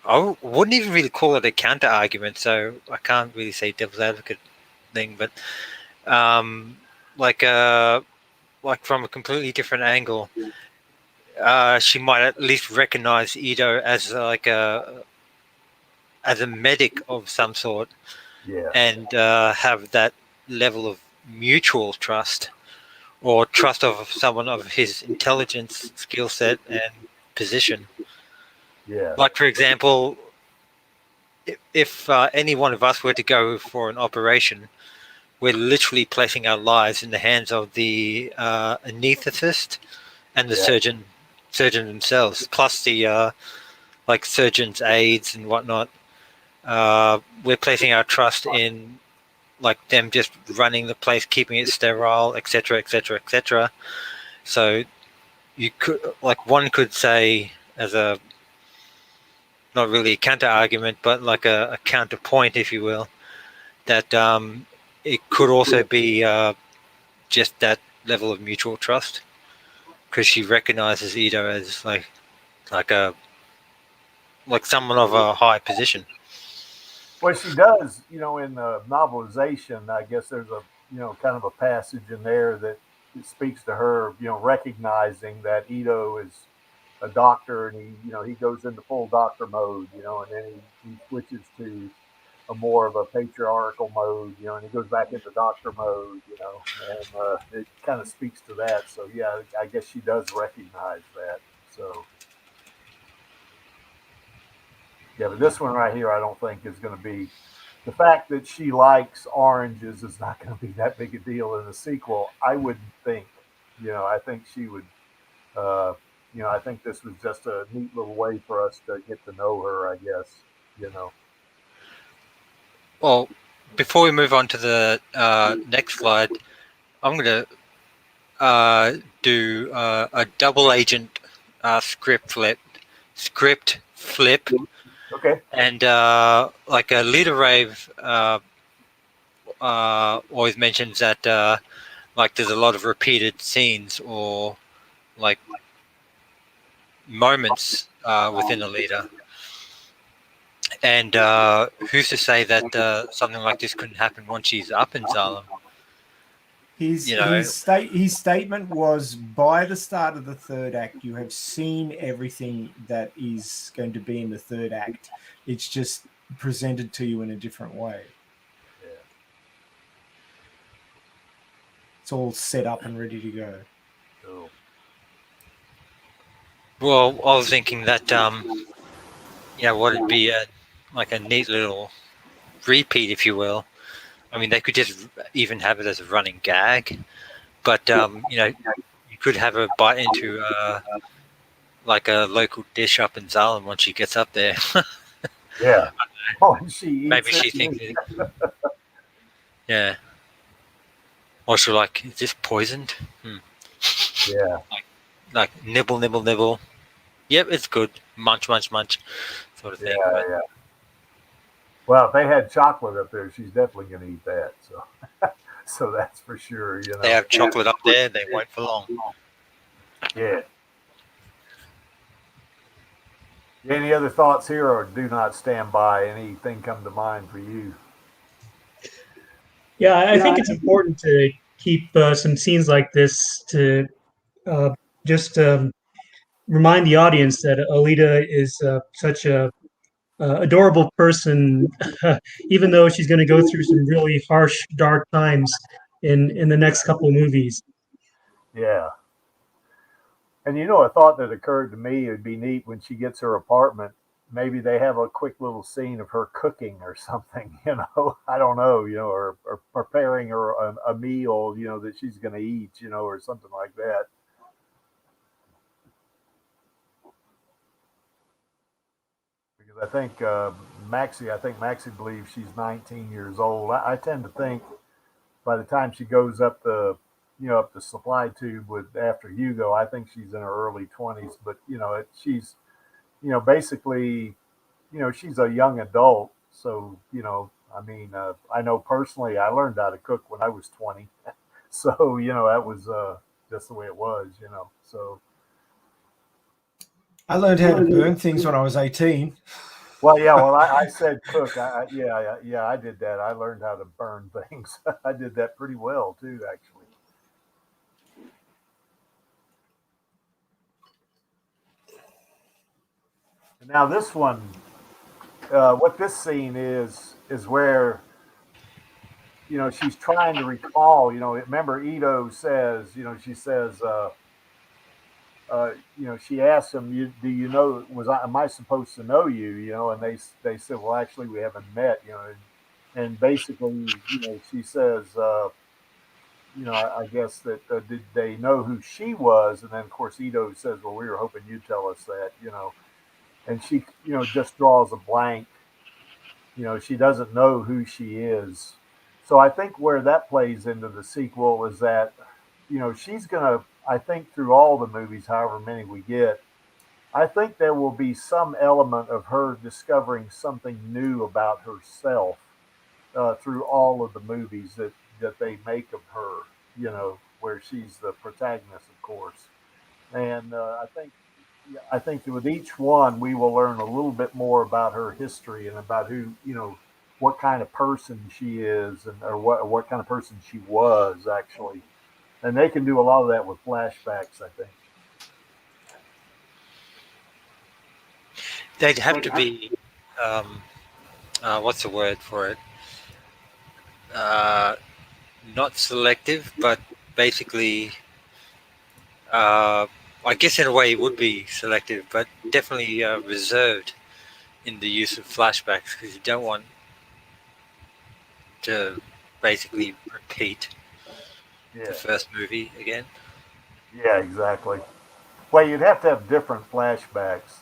I wouldn't even really call it a counter argument, so I can't really say devil's advocate thing, but like from a completely different angle, she might at least recognize Ito as as a medic of some sort, Yeah. and have that level of mutual trust, or trust of someone of his intelligence, skill set, and position. Yeah. Like, for example, if any one of us were to go for an operation, we're literally placing our lives in the hands of the anesthetist and the Yeah. surgeon themselves, plus the like surgeon's aides and whatnot. We're placing our trust in like them just running the place, keeping it sterile, etc., etc., etc. So you could, like, one could say, as a not really a counter argument, but like a counterpoint, if you will, that it could also be just that level of mutual trust, because she recognizes Ito as like a like someone of a high position. Well, she does, in the novelization. I guess there's a, kind of a passage in there that it speaks to her, recognizing that Ito is a doctor, and he goes into full doctor mode, and then he switches to a more of a patriarchal mode, and he goes back into doctor mode, and it kind of speaks to that. So yeah, I guess she does recognize that. So yeah, but this one right here, I don't think is going to be. The fact that she likes oranges is not going to be that big a deal in the sequel. I wouldn't think. I think she would. Uh, I think this was just a neat little way for us to get to know her. I guess. You know. Well, before we move on to the next slide, I'm going to do a double agent script flip, Okay. and like a leader rave always mentions that like there's a lot of repeated scenes or like moments within a leader, and who's to say that something like this couldn't happen once she's up in Zalem? His statement was, by the start of the third act, you have seen everything that is going to be in the third act. It's just presented to you in a different way. Yeah. It's all set up and ready to go. Cool. Well, I was thinking that what it'd be like a neat little repeat, if you will. I mean, they could just even have it as a running gag, but you could have her bite into like a local dish up in Zalem once she gets up there. Yeah. Oh, and she eats Maybe it. she thinks, yeah. Or she's like, is this poisoned? Yeah. Like nibble, nibble, nibble. Yep, it's good. Munch, munch, munch, sort of thing. Yeah. But Yeah. Well, if they had chocolate up there, she's definitely going to eat that. So, so that's for sure. they have chocolate up there, they won't for long. Yeah. Any other thoughts here, or do not stand by? Anything come to mind for you? Yeah, I think it's important to keep some scenes like this to uh, just remind the audience that Alita is such a adorable person, even though she's going to go through some really harsh, dark times in the next couple of movies. Yeah. And a thought that occurred to me, it'd be neat when she gets her apartment. Maybe they have a quick little scene of her cooking or something, I don't know, or preparing her a meal, that she's going to eat, or something like that. Because I think Maxie believes she's 19 years old. I tend to think by the time she goes up up the supply tube with after Hugo, I think she's in her early 20s. But she's basically she's a young adult. So I mean, I know personally, I learned how to cook when I was 20. So that was just the way it was. So. I learned how to burn things when I was 18. Well, yeah. Well, I said cook. Yeah, I did that. I learned how to burn things. I did that pretty well too, actually. Now this one, what this scene is where she's trying to recall. Remember Ito says, she says, she asks him, "Do you know? Am I supposed to know you?" And they said, "Well, actually, we haven't met." And basically, she says, I guess that did they know who she was? And then of course Ito says, "Well, we were hoping you'd tell us that." And she, just draws a blank. She doesn't know who she is. So I think where that plays into the sequel is that, she's gonna. I think through all the movies, however many we get, I think there will be some element of her discovering something new about herself through all of the movies that they make of her. Where she's the protagonist, of course. And I think that with each one, we will learn a little bit more about her history and about who, what kind of person she is, and or what kind of person she was actually. And they can do a lot of that with flashbacks, I think. They'd have to be, what's the word for it? Uh, Not selective, but basically, I guess in a way it would be selective, but definitely reserved in the use of flashbacks because you don't want to basically repeat the Yeah, first movie again. yeah, exactly. Well, you'd have to have different flashbacks.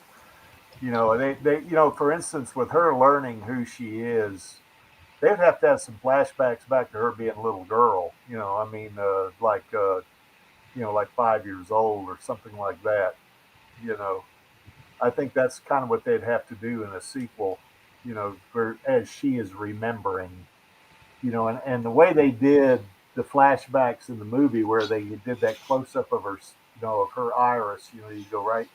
For instance, with her learning who she is, they'd have to have some flashbacks back to her being a little girl. I mean, like 5 years old or something like that. You know, I think that's kind of what they'd have to do in a sequel. For as she is remembering. And the way they did the flashbacks in the movie, where they did that close up of her, of her iris. You go right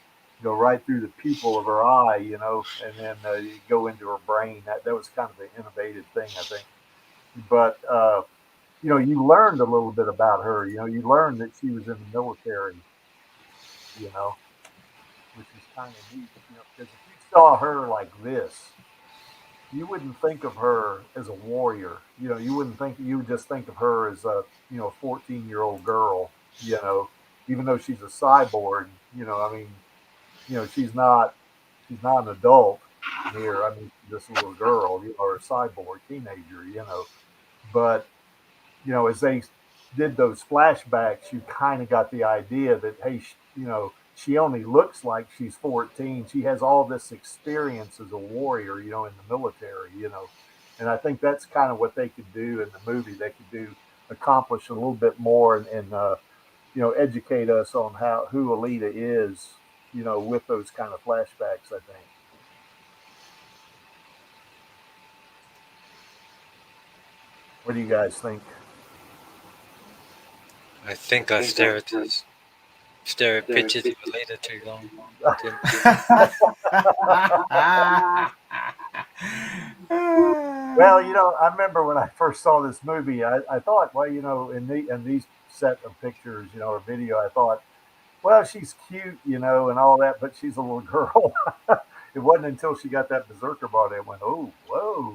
through the pupil of her eye. And then you go into her brain. That was kind of an innovative thing, I think. But you learned a little bit about her. You learned that she was in the military. You know, which is kind of neat. Because if you saw her like this, you wouldn't think of her as a warrior. You wouldn't think you would just think of her as a 14-year-old girl. Even though she's a cyborg. I mean, she's not an adult here. I mean, she's just a little girl, or a cyborg teenager. But as they did those flashbacks, you kind of got the idea that hey, she only looks like she's 14. She has all this experience as a warrior, in the military. And I think that's kind of what they could do in the movie. They could accomplish a little bit more, and educate us on who Alita is, with those kind of flashbacks. I think. What do you guys think? I think I stare at pictures of Alita too long. Tim. Well, I remember when I first saw this movie, I thought, well, in these set of pictures, or video, I thought, well, she's cute, and all that, but she's a little girl. It wasn't until she got that berserker body I went, oh, whoa,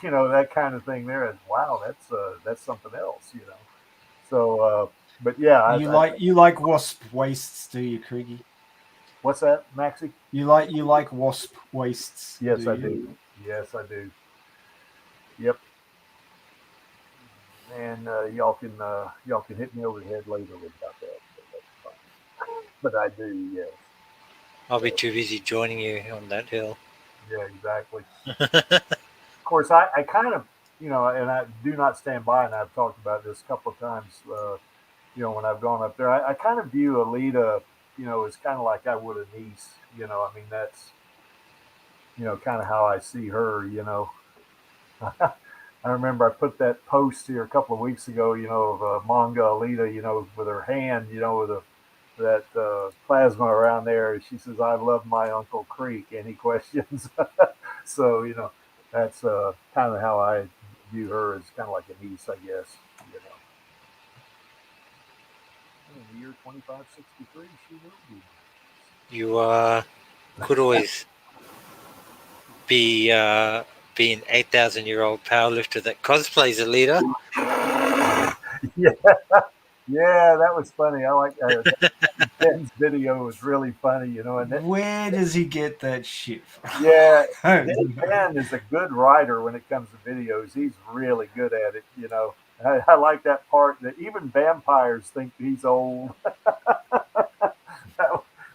that kind of thing. There, wow, that's something else. So, but yeah, you like wasp waists, do you, Kriggy? What's that, Maxie? You like wasp waists? Yes, I do. Yes, I do. Yep. And y'all can hit me over the head later about that. But that's fine. But I do, yes. I'll be too busy joining you on that hill. Yeah, exactly. Of course, I kind of, and I do not stand by, and I've talked about this a couple of times, when I've gone up there. I kind of view Alita, as kind of like I would a niece. I mean, that's, kind of how I see her, I remember I put that post here a couple of weeks ago, of manga Alita, with her hand, with that plasma around there. She says, "I love my Uncle Creek." Any questions? So, that's kind of how I view her, as kind of like a niece, I guess. In the year 2563, she will be. You could always be an 8,000-year-old powerlifter that cosplays Alita. Yeah, yeah, that was funny. I like Ben's video was really funny, and where does he get that shit from? Yeah, Ben is a good writer when it comes to videos. He's really good at it. I like that part that even vampires think he's old.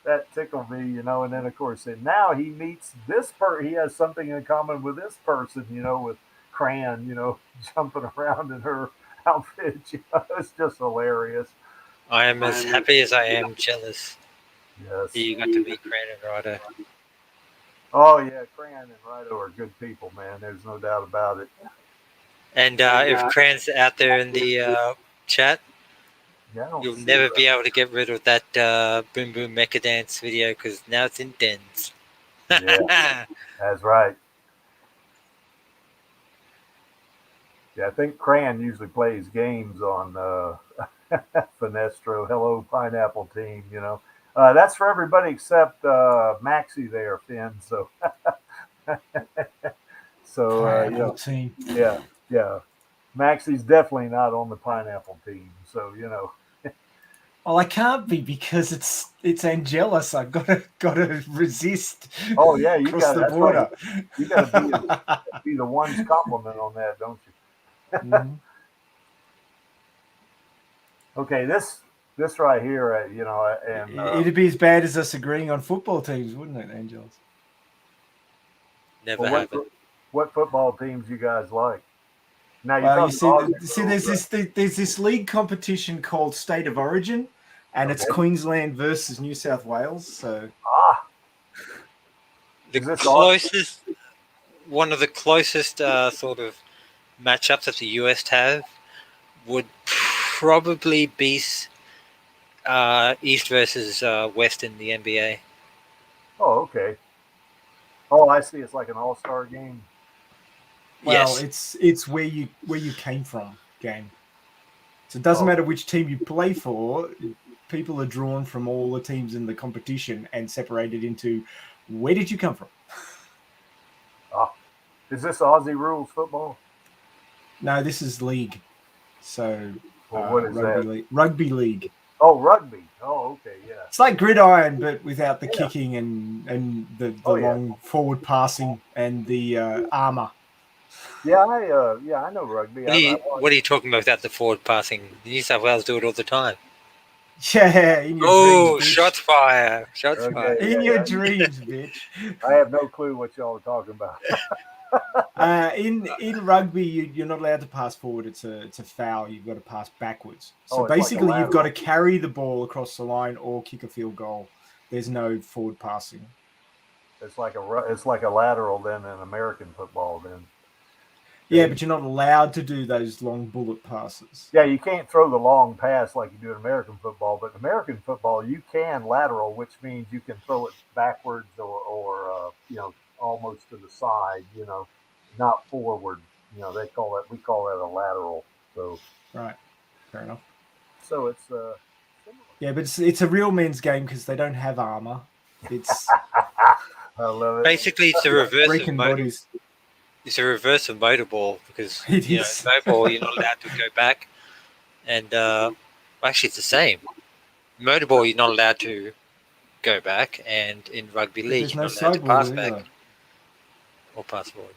that tickled me, And then of course, and now he meets this person. He has something in common with this person, with Cran, jumping around in her outfit. It's just hilarious. I am as happy as I am jealous. Yes. You got to meet Cran and Ryder. Oh yeah, Cran and Ryder are good people, man. There's no doubt about it. And if Cran's out there in the chat, you'll never be able to get rid of that Boom Boom Mecha Dance video because now it's in dens. Yeah, that's right. Yeah, I think Cran usually plays games on Finestro. Hello, Pineapple Team. That's for everybody except Maxie there, Finn. So, Team. Yeah. Maxie's definitely not on the Pineapple Team. So, Well, I can't be because it's Angelus. I've gotta resist. Oh yeah, you got the border. Right. You got to be the one's compliment on that, don't you? Mm-hmm. Okay, this right here, and it'd be as bad as us agreeing on football teams, wouldn't it, Angelus? Never happened. What football teams you guys like? Now you see, there's this league competition called State of Origin, and it's Queensland versus New South Wales. So one of the closest sort of matchups that the US have would probably be East versus West in the NBA. Oh, okay. Oh, I see. It's like an all-star game. Well, yes. It's where you came from game. So it doesn't matter which team you play for. People are drawn from all the teams in the competition and separated into where did you come from? Is this Aussie rules football? No, this is league. So what is rugby that? Rugby league. Oh, rugby. Oh, okay, yeah. It's like gridiron, but without the kicking and the long forward passing and the armor. Yeah, I know rugby. What are you talking about without the forward passing? New South Wales do it all the time. Yeah. In your dreams, shots fire! Shots fire! In your dreams, bitch. I have no clue what y'all are talking about. In rugby, you're not allowed to pass forward. It's a foul. You've got to pass backwards. So Oh, it's like a basically, you've got to lateral. carry the ball across the line or kick a field goal. There's no forward passing. It's like a lateral then in American football then. Yeah, but you're not allowed to do those long bullet passes. Yeah, you can't throw the long pass like you do in American football, but in American football you can lateral, which means you can throw it backwards or almost to the side, not forward. We call that a lateral. So Right, fair enough. So it's Yeah, but it's a real men's game because they don't have armor. It's I love it. Basically, it's the reverse of breaking motor. bodies. It's a reverse of motorball because It is. motorball you're not allowed to go back, and actually it's the same. Motorball you're not allowed to go back, and in rugby league There's you're no not allowed to pass sideboard back either. or pass forward.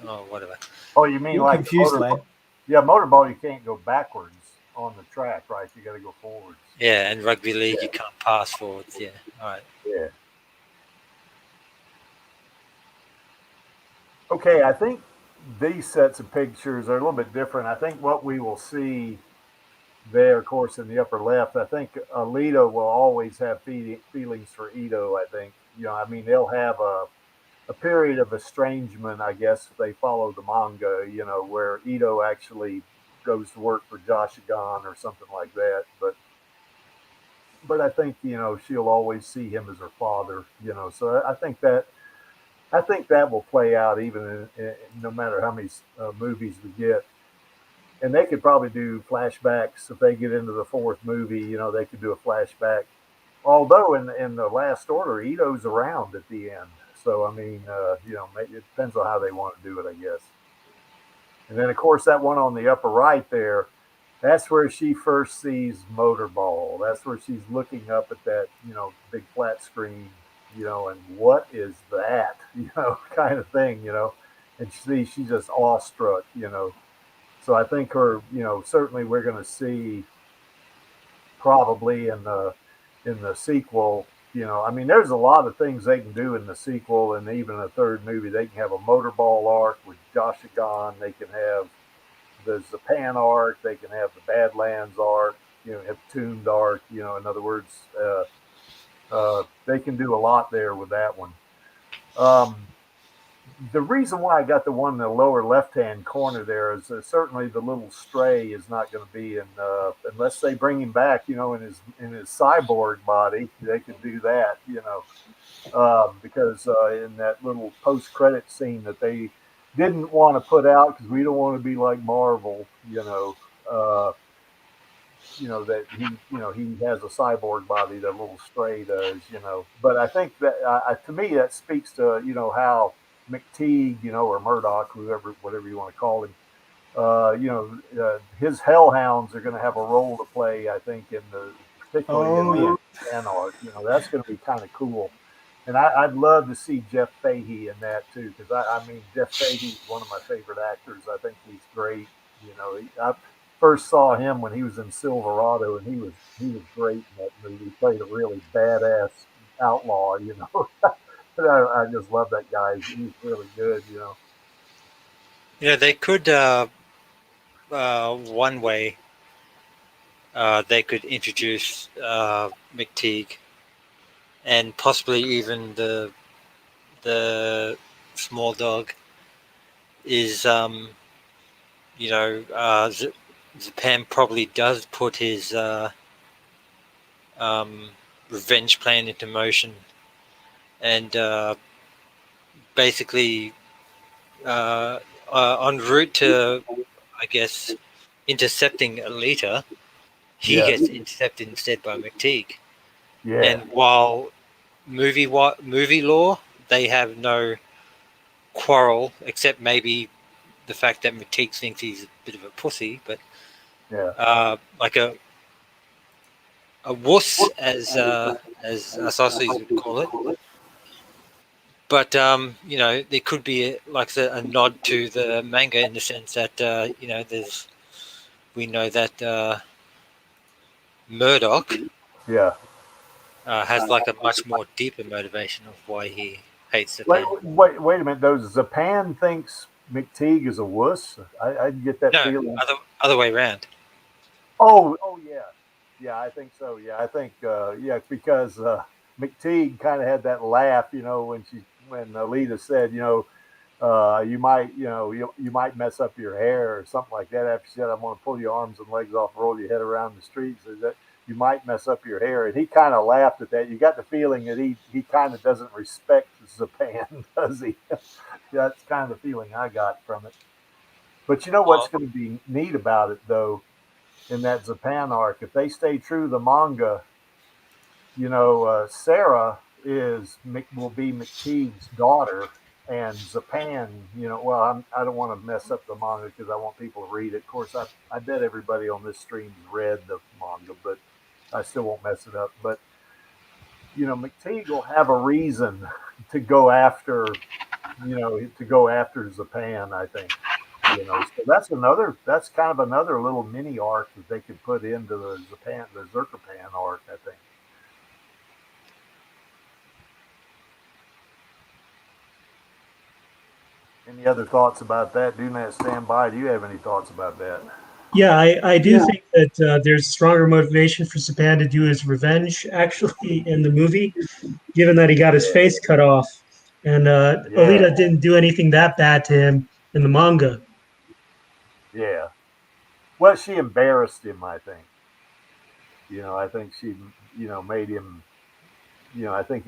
Oh, whatever. Oh, you mean You're like confused, motorball? lad. Yeah, motorball you can't go backwards on the track, right? You got to go forwards. Yeah, and rugby league you can't pass forwards. Yeah, all right. Yeah. Okay, I think these sets of pictures are a little bit different. I think what we will see there, of course, in the upper left, I think Alita will always have feelings for Ito. I think, I mean, they'll have a period of estrangement, I guess, if they follow the manga, where Ito actually goes to work for Joshigan or something like that. But I think, she'll always see him as her father, so I think that will play out even no matter how many movies we get. And they could probably do flashbacks if they get into the fourth movie. They could do a flashback. Although in the Last Order, Ito's around at the end, so I mean, maybe it depends on how they want to do it, I guess. And then of course that one on the upper right there, that's where she first sees Motorball. That's where she's looking up at that big flat screen, and what is that, kind of thing, and she's just awestruck. So I think her, certainly we're going to see probably in the sequel. I mean, there's a lot of things they can do in the sequel, and even in the third movie, they can have a motorball arc with Joshigan. They can have the Zapan arc. They can have the Badlands arc. Have Tuned arc. In other words, they can do a lot there with that one. The reason why I got the one in the lower left-hand corner there is certainly the little stray is not going to be in unless they bring him back, in his cyborg body. They could do that, because in that little post-credit scene that they didn't want to put out because we don't want to be like Marvel, that he has a cyborg body that little stray does. But I think that to me that speaks to how McTeague, or Murdoch, whatever you want to call him, his hellhounds are going to have a role to play. I think particularly in the fan art. That's going to be kind of cool. And I'd love to see Jeff Fahey in that too, because I mean Jeff Fahey is one of my favorite actors. I think he's great. I first saw him when he was in Silverado, and he was great in that movie. He played a really badass outlaw. I just love that guy. He's really good. They could one way they could introduce McTeague and possibly even the small dog is Zapan probably does put his revenge plan into motion, and basically en route to, I guess, intercepting Alita, he gets intercepted instead by McTeague. Yeah. And while movie lore, they have no quarrel except maybe the fact that McTeague thinks he's a bit of a pussy, but like a wuss, as Assassins would call it. But there could be like a nod to the manga in the sense that we know that Murdoch has like a much more deeper motivation of why he hates Wait, Japan. wait a minute. Though Zapan thinks McTeague is a wuss. I get that No, feeling. other way around. Oh yeah, yeah. I think so. Yeah, I think yeah because McTeague kind of had that laugh, when Alita said, you might, you might mess up your hair or something like that. After she said, I'm going to pull your arms and legs off, roll your head around the streets, so that you might mess up your hair. And he kind of laughed at that. You got the feeling that he kind of doesn't respect Japan, does he? That's kind of the feeling I got from it. But you know what's Well, going to be neat about it, though, in that Japan arc, if they stay true to the manga, Sarah will be McTeague's daughter, and Zapan, well, I don't want to mess up the manga because I want people to read it. Of course, I bet everybody on this stream's read the manga, but I still won't mess it up. But McTeague will have a reason to go after, Zapan. I think. So that's kind of another little mini arc that they could put into the Zerkapan arc. I think. Any other thoughts about that? Do not stand by. Do you have any thoughts about that? Yeah, I do think that there's stronger motivation for Sapan to do his revenge actually in the movie, given that he got his Yeah. face cut off. And Yeah. Alita didn't do anything that bad to him in the manga. Yeah. Well, she embarrassed him, I think. I think she, made him, I think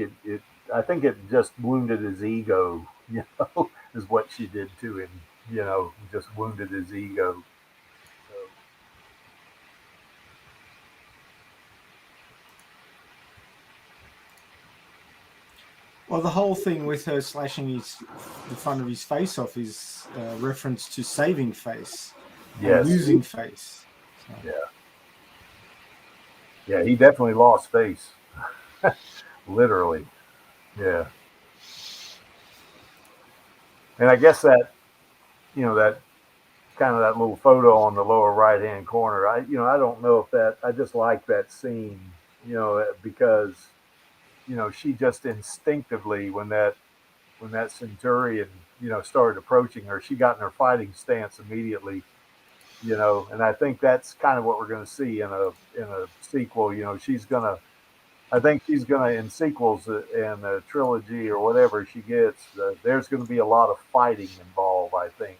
I think it just wounded his ego, is what she did to him, just wounded his ego. So, Well, the whole thing with her slashing the front of his face off is a reference to saving face and yes. losing face. So. Yeah. Yeah, he definitely lost face. Literally. Yeah. And I guess that kind of that little photo on the lower right hand corner. I don't know if I just like that scene, because, she just instinctively, when that centurion, started approaching her, she got in her fighting stance immediately, and I think that's kind of what we're going to see in a sequel. I think she's gonna in sequels and a trilogy or whatever she gets. There's going to be a lot of fighting involved. I think,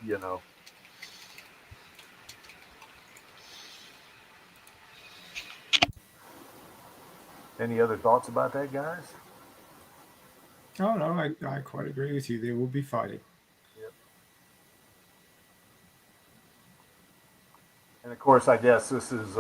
you know. Any other thoughts about that, guys? Oh no, I quite agree with you. There will be fighting. Yep. And of course, I guess this is,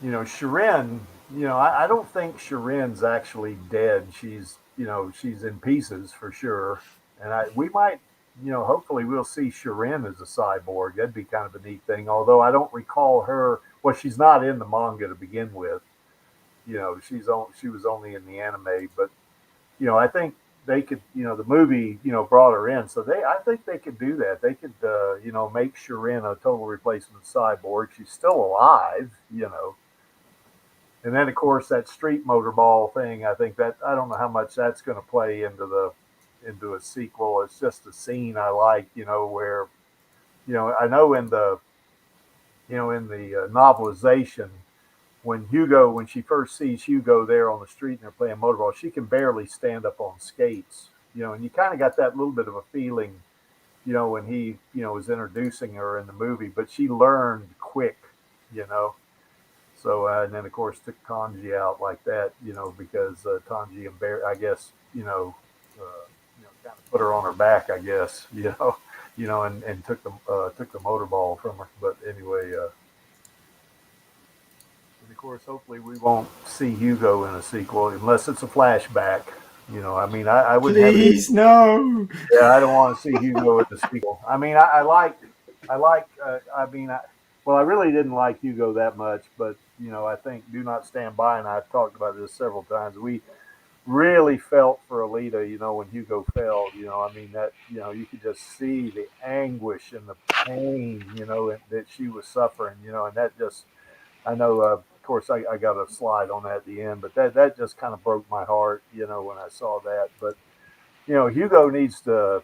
Shirin. I don't think Shirin's actually dead. She's in pieces for sure. And we might, hopefully we'll see Shirin as a cyborg. That'd be kind of a neat thing. Although I don't recall her. Well, she's not in the manga to begin with. She was only in the anime, but I think they could, the movie, brought her in, so I think they could do that. They could, make Shirin a total replacement cyborg. She's still alive, and then of course that street motor ball thing. I think that I don't know how much that's going to play into a sequel. It's just a scene I like, where I know in the novelization when she first sees Hugo there on the street and they're playing motorball, she can barely stand up on skates, and you kind of got that little bit of a feeling, when he, was introducing her in the movie, but she learned quick, you know. So, and then of course took Tanji out like that, because Tanji I guess, kind of put her on her back, I guess, and took the motorball from her. But anyway, and of course, hopefully, we won't see Hugo in a sequel unless it's a flashback. I mean, I wouldn't have any. Please no. Yeah, I don't want to see Hugo in the sequel. I mean, I like. I mean, well, I really didn't like Hugo that much, but I think Do Not Stand By, and I've talked about this several times. We really felt for Alita, when Hugo fell. I mean that. You could just see the anguish and the pain, that she was suffering. And that just I know course, I got a slide on that at the end, but that just kind of broke my heart, when I saw that. But Hugo needs to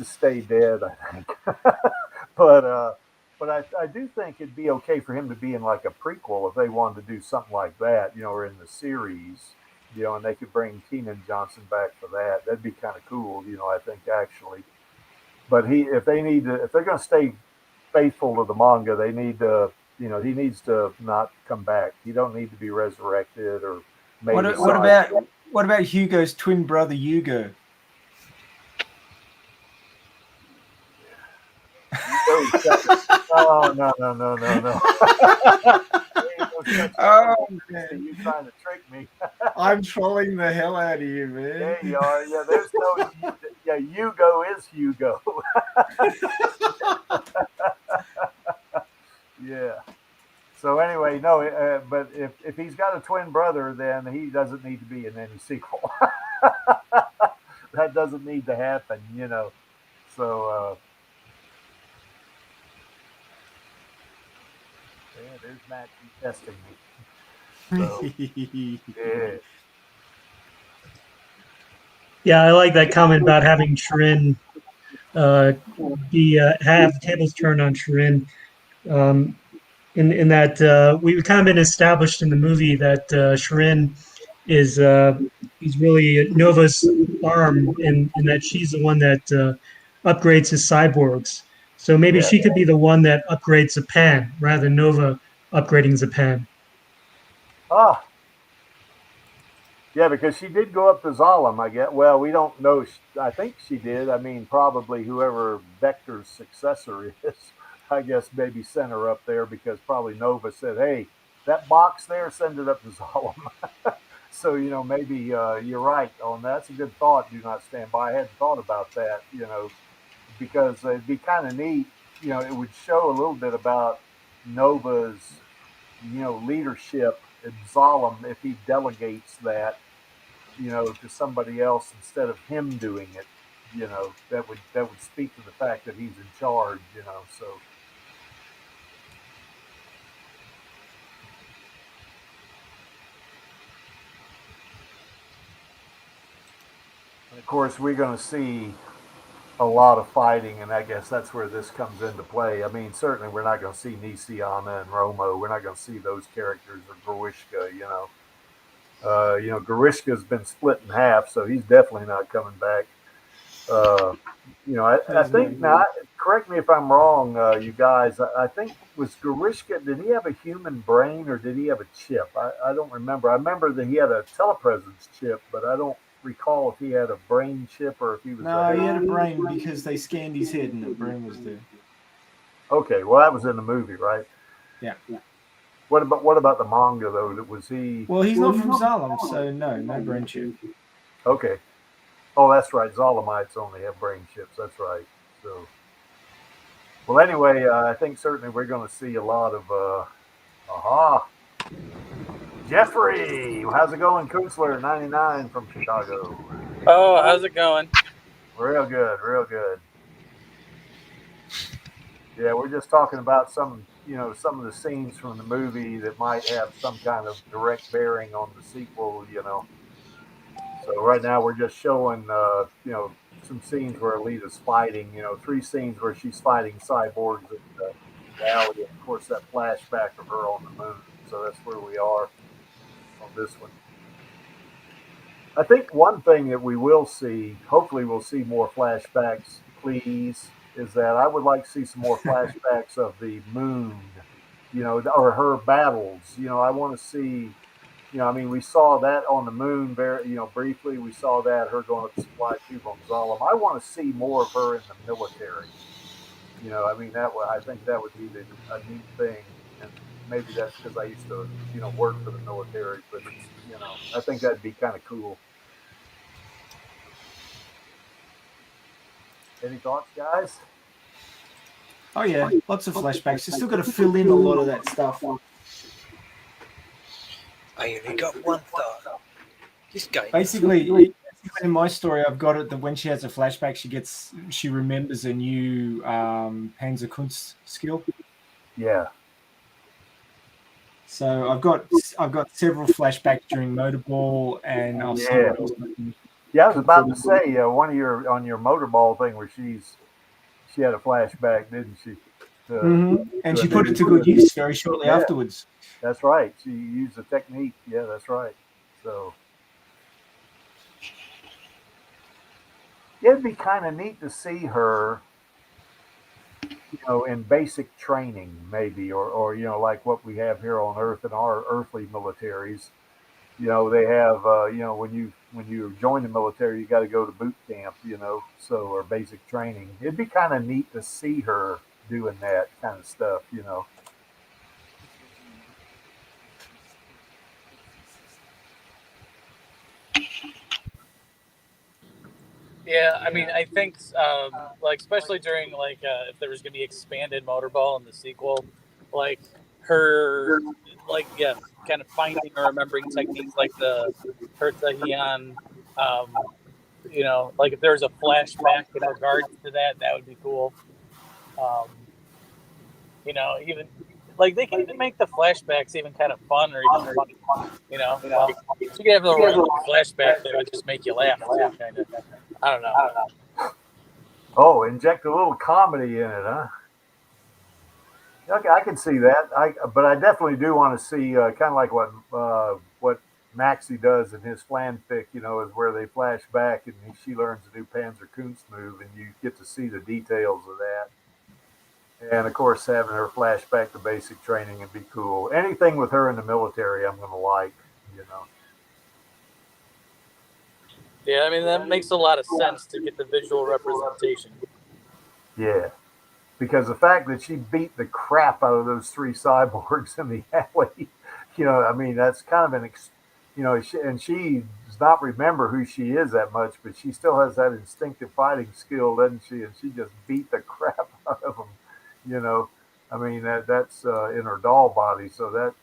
stay dead, I think. But I do think it'd be okay for him to be in like a prequel if they wanted to do something like that, or in the series, and they could bring Keenan Johnson back for that. That'd be kind of cool, I think actually. But if they're going to stay faithful to the manga, they need to, he needs to not come back. He don't need to be resurrected or maybe. What about Hugo's twin brother Hugo? Oh no. Oh man, you trying to trick me? I'm trolling the hell out of you, man. There you are. Yeah, there's no. Yeah, Hugo is Hugo. Yeah. So anyway, no, but if he's got a twin brother, then he doesn't need to be in any sequel. That doesn't need to happen, So yeah, there's Matt testing me. So, yeah. Yeah, I like that comment about having Shirin have the tables turned on Shirin. In that we've kind of been established in the movie that Shirin is really Nova's arm, in that she's the one that upgrades his cyborgs. So maybe she could be the one that upgrades Zapan rather than Nova upgrading Zapan. Ah, yeah, because she did go up to Zalem, I guess. Well, we don't know. I think she did. I mean, probably whoever Vector's successor is, I guess maybe sent her up there because probably Nova said, hey, that box there, send it up to Zalem. So, maybe you're right on that. That's a good thought. Do not stand by. I hadn't thought about that, because it'd be kind of neat. It would show a little bit about Nova's, leadership at Zalem if he delegates that, to somebody else instead of him doing it. That would speak to the fact that he's in charge. So. And of course, we're going to see a lot of fighting, and I guess that's where this comes into play. I mean, certainly we're not going to see Nisiana and Romo. We're not going to see those characters or Grishka. Grishka's been split in half, so he's definitely not coming back. I think now. Correct me if I'm wrong, you guys. I think was Grishka. Did he have a human brain or did he have a chip? I don't remember. I remember that he had a telepresence chip, but I don't recall if he had a brain chip or if he was. No, he had a brain because they scanned his head and the brain was there. Okay, well that was in the movie, right? Yeah. What about the manga though? Was he? Well, he's not from Zalem, so no brain chip. Okay. Oh, that's right. Zalemites only have brain chips. That's right. So. Well, anyway, I think certainly we're going to see a lot of. Jeffrey, how's it going, Kunstler 99 from Chicago? Oh, how's it going? Real good, real good. Yeah, we're just talking about some of the scenes from the movie that might have some kind of direct bearing on the sequel. So right now we're just showing, some scenes where Alita's fighting. 3 scenes where she's fighting cyborgs at the valley, and of course that flashback of her on the moon. So that's where we are on this one. I think one thing that we will see, hopefully we'll see more flashbacks, please, is that I would like to see some more flashbacks of the moon, or her battles. I want to see. We saw that on the moon very, briefly. We saw that her going up the supply tube on Zalem. I want to see more of her in the military. I think that would be a neat thing. And maybe that's because I used to, work for the military. But I think that'd be kind of cool. Any thoughts, guys? Oh yeah, lots of flashbacks. You still got to fill in a lot of that stuff. I only got one thought. This guy. Basically, in my story, I've got it that when she has a flashback, she remembers a new Panzerkunst skill. Yeah. So I've got several flashbacks during Motorball, and I'll see what else I can. Yeah, I was about to say one of your on your motorball thing where she had a flashback, didn't she? And she put it to good use very shortly afterwards. That's right. She used the technique. Yeah, that's right. So it'd be kind of neat to see her, in basic training, maybe, or like what we have here on Earth in our earthly militaries. They have, when you join the military, you got to go to boot camp, or basic training. It'd be kind of neat to see her doing that kind of stuff. Yeah, I mean, I think like especially during like if there was going to be expanded Motorball in the sequel, like her, like kind of finding or remembering techniques like the Hertzahian, like if there's a flashback in regards to that, that would be cool. Even like they can even make the flashbacks even kind of fun or even funny. Like you could have a random flashback that would just make you laugh too, kind of. I don't know. Oh, inject a little comedy in it, huh? Okay, I can see that. But I definitely do want to see kind of like what Maxie does in his fanfic. Is where they flash back and she learns to do Panzer Kunst move, and you get to see the details of that. And of course, having her flashback to basic training would be cool. Anything with her in the military, I'm going to like. Yeah, I mean that makes a lot of sense to get the visual representation. Yeah. Because the fact that she beat the crap out of those three cyborgs in the alley, I mean, that's kind of and she does not remember who she is that much, but she still has that instinctive fighting skill, doesn't she? And she just beat the crap out of them. I mean, that's in her doll body, so that.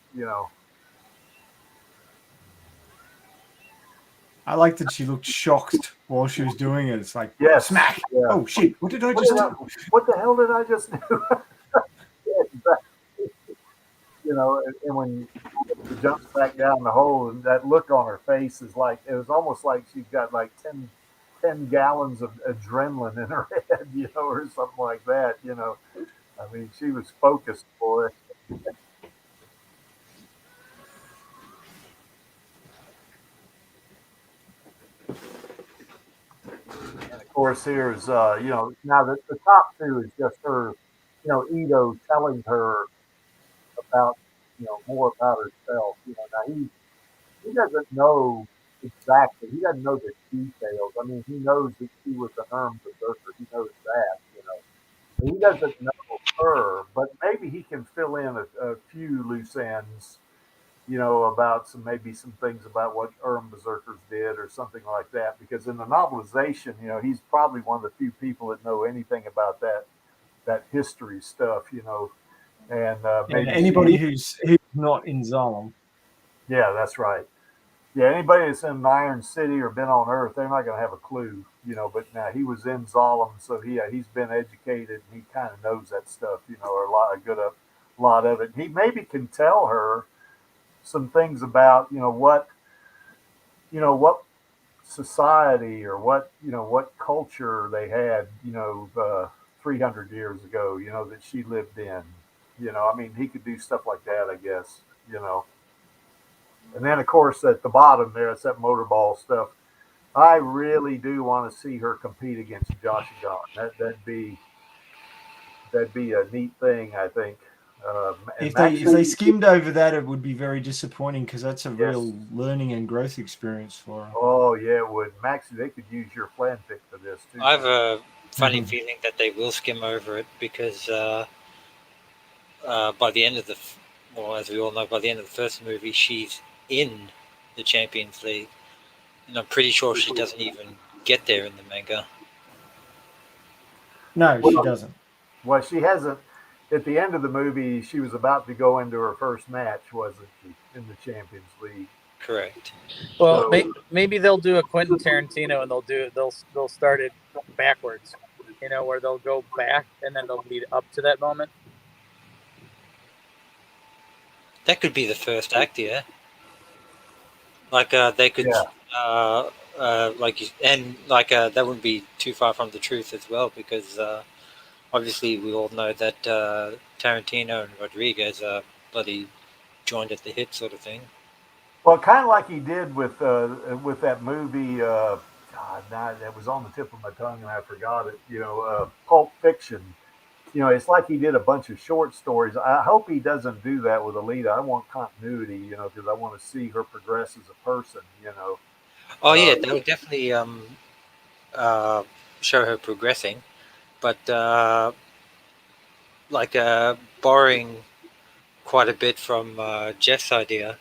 I like that she looked shocked while she was doing it. It's like, yes, smack! Yeah. Oh shit! What did I just do? What the hell did I just do? And when she jumps back down the hole, and that look on her face is like it was almost like she's got like 10 gallons of adrenaline in her head, or something like that. I mean, she was focused for it. And of course, here's now the top two is just her, Ito telling her about more about herself. Now he doesn't know exactly. He doesn't know the details. I mean, he knows that she was an armed berserker. He knows that. But he doesn't know her, but maybe he can fill in a few loose ends, about maybe some things about what berserkers did or something like that. Because in the novelization, he's probably one of the few people that know anything about that history stuff. And maybe anybody who's not in Zalem. Yeah, that's right. Yeah, anybody that's in Iron City or been on Earth, they're not going to have a clue. But now he was in Zalem, so he's been educated and he kind of knows that stuff, or a lot of it. He maybe can tell her some things about, what society or what culture they had, 300 years ago, that she lived in. I mean, he could do stuff like that, I guess. And then, of course, at the bottom there, it's that motorball stuff. I really do want to see her compete against Josh Gunn. That'd be a neat thing, I think. If they skimmed over that, it would be very disappointing because that's a real learning and growth experience for her. Oh yeah, it would. Maxie, they could use your fanfic for this too. I have a funny feeling that they will skim over it because by the end of as we all know, by the end of the first movie, she's in the Champions League, and I'm pretty sure she doesn't even get there in the manga. No, she doesn't. Well, she hasn't. At the end of the movie, she was about to go into her first match, wasn't she, in the Champions League? Correct. Well, maybe they'll do a Quentin Tarantino and they'll start it backwards, where they'll go back and then they'll lead up to that moment. That could be the first act, yeah. Like they could, Yeah. that wouldn't be too far from the truth as well, because obviously we all know that Tarantino and Rodriguez are bloody joined at the hip sort of thing. Well, kind of like he did with that movie. God, that was on the tip of my tongue and I forgot it. Pulp Fiction. It's like he did a bunch of short stories. I hope he doesn't do that with Alita. I want continuity, because I want to see her progress as a person. Oh yeah, that would definitely uh, show her progressing, but borrowing quite a bit from Jeff's idea,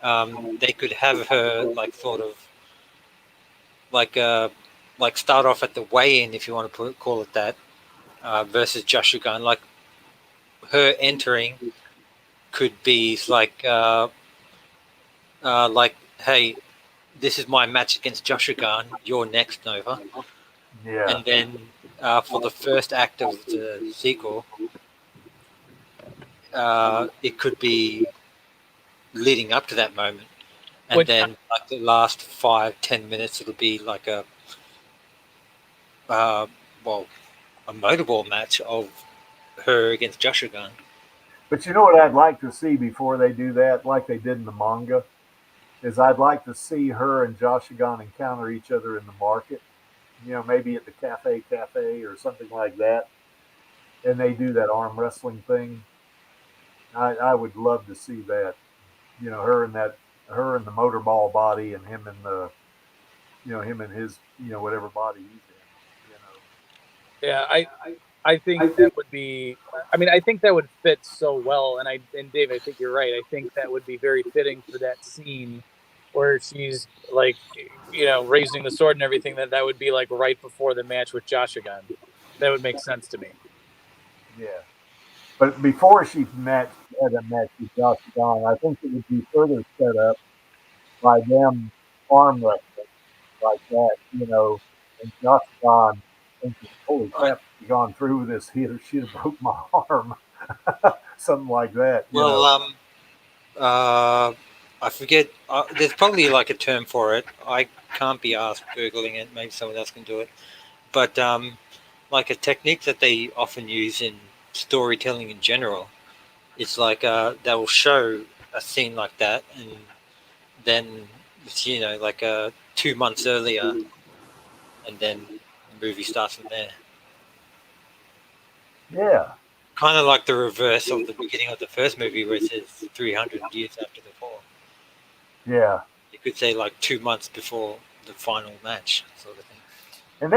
they could have her like sort of like start off at the weigh-in, if you want to call it that, versus Joshua Gunn. Like her entering could be like, hey, this is my match against Joshua Gunn. You're next, Nova. Yeah. And then for the first act of the sequel, it could be leading up to that moment, and then like the last 5-10 minutes, it'll be like a uh, a motorball match of her against Joshua Gunn. But you know what I'd like to see before they do that, like they did in the manga, is I'd like to see her and Joshua encounter each other in the market. Maybe at the cafe or something like that, and they do that arm wrestling thing. I would love to see that. Her in the motorball body, and him in the, him in his, whatever body he's in. Yeah, I think that would be. I mean, I think that would fit so well, and Dave, I think you're right. I think that would be very fitting for that scene where she's like, raising the sword and everything. That would be like right before the match with Joshua Gunn. That would make sense to me. Yeah. But before she had a match with Joshua, I think it would be further set up by them arm wrestling like that, and Joshua thinking, holy crap, if gone through with this, she'd have broke my arm. Something like that. Well, I forget. There's probably like a term for it. I can't be asked googling it. Maybe someone else can do it. But like a technique that they often use in storytelling in general, it's like they will show a scene like that, and then it's, like 2 months earlier, and then the movie starts from there. Yeah. Kind of like the reverse of the beginning of the first movie, where it says 300 years after the fall. Yeah. You could say like 2 months before the final match, sort of thing. And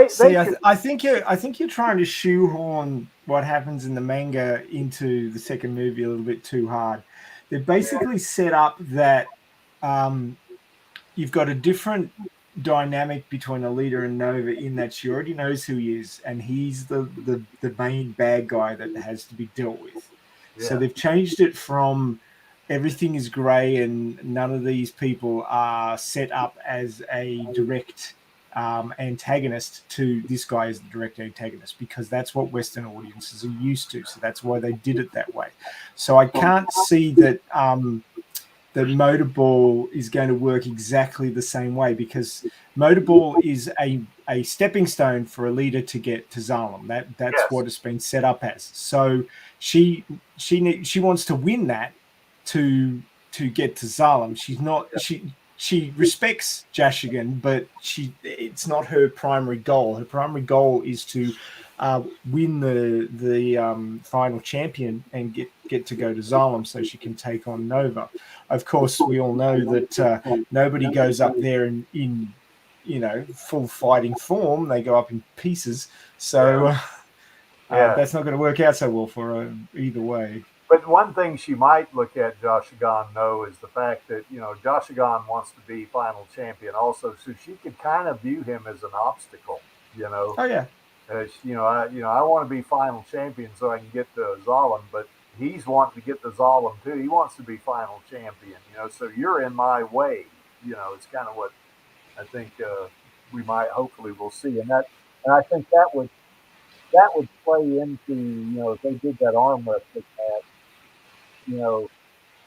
I think you're trying to shoehorn what happens in the manga into the second movie a little bit too hard. They've basically set up that you've got a different dynamic between Alita and Nova in that she already knows who he is, and he's the main bad guy that has to be dealt with. Yeah. So they've changed it from everything is grey and none of these people are set up as a direct antagonist to this guy as the direct antagonist, because that's what Western audiences are used to. So that's why they did it that way. So I can't see that that Motorball is going to work exactly the same way, because Motorball is a stepping stone for Alita to get to Zalem. That's what it's been set up as. So she wants to win that to get to Zalem. She's not she respects Jashigan, but it's not her primary goal. Her primary goal is to win the final champion and get to go to Zalem so she can take on Nova. Of course, we all know that nobody goes up there in full fighting form. They go up in pieces. So that's not going to work out so well for her either way. But one thing she might look at Joshua know is the fact that, Joshua wants to be final champion also. So she could kind of view him as an obstacle, Oh, yeah. I want to be final champion so I can get to Zalem, but he's wanting to get to Zalem too. He wants to be final champion, so you're in my way. It's kind of what I think we might hopefully will see. And I think that would play into, if they did that arm wrestling match,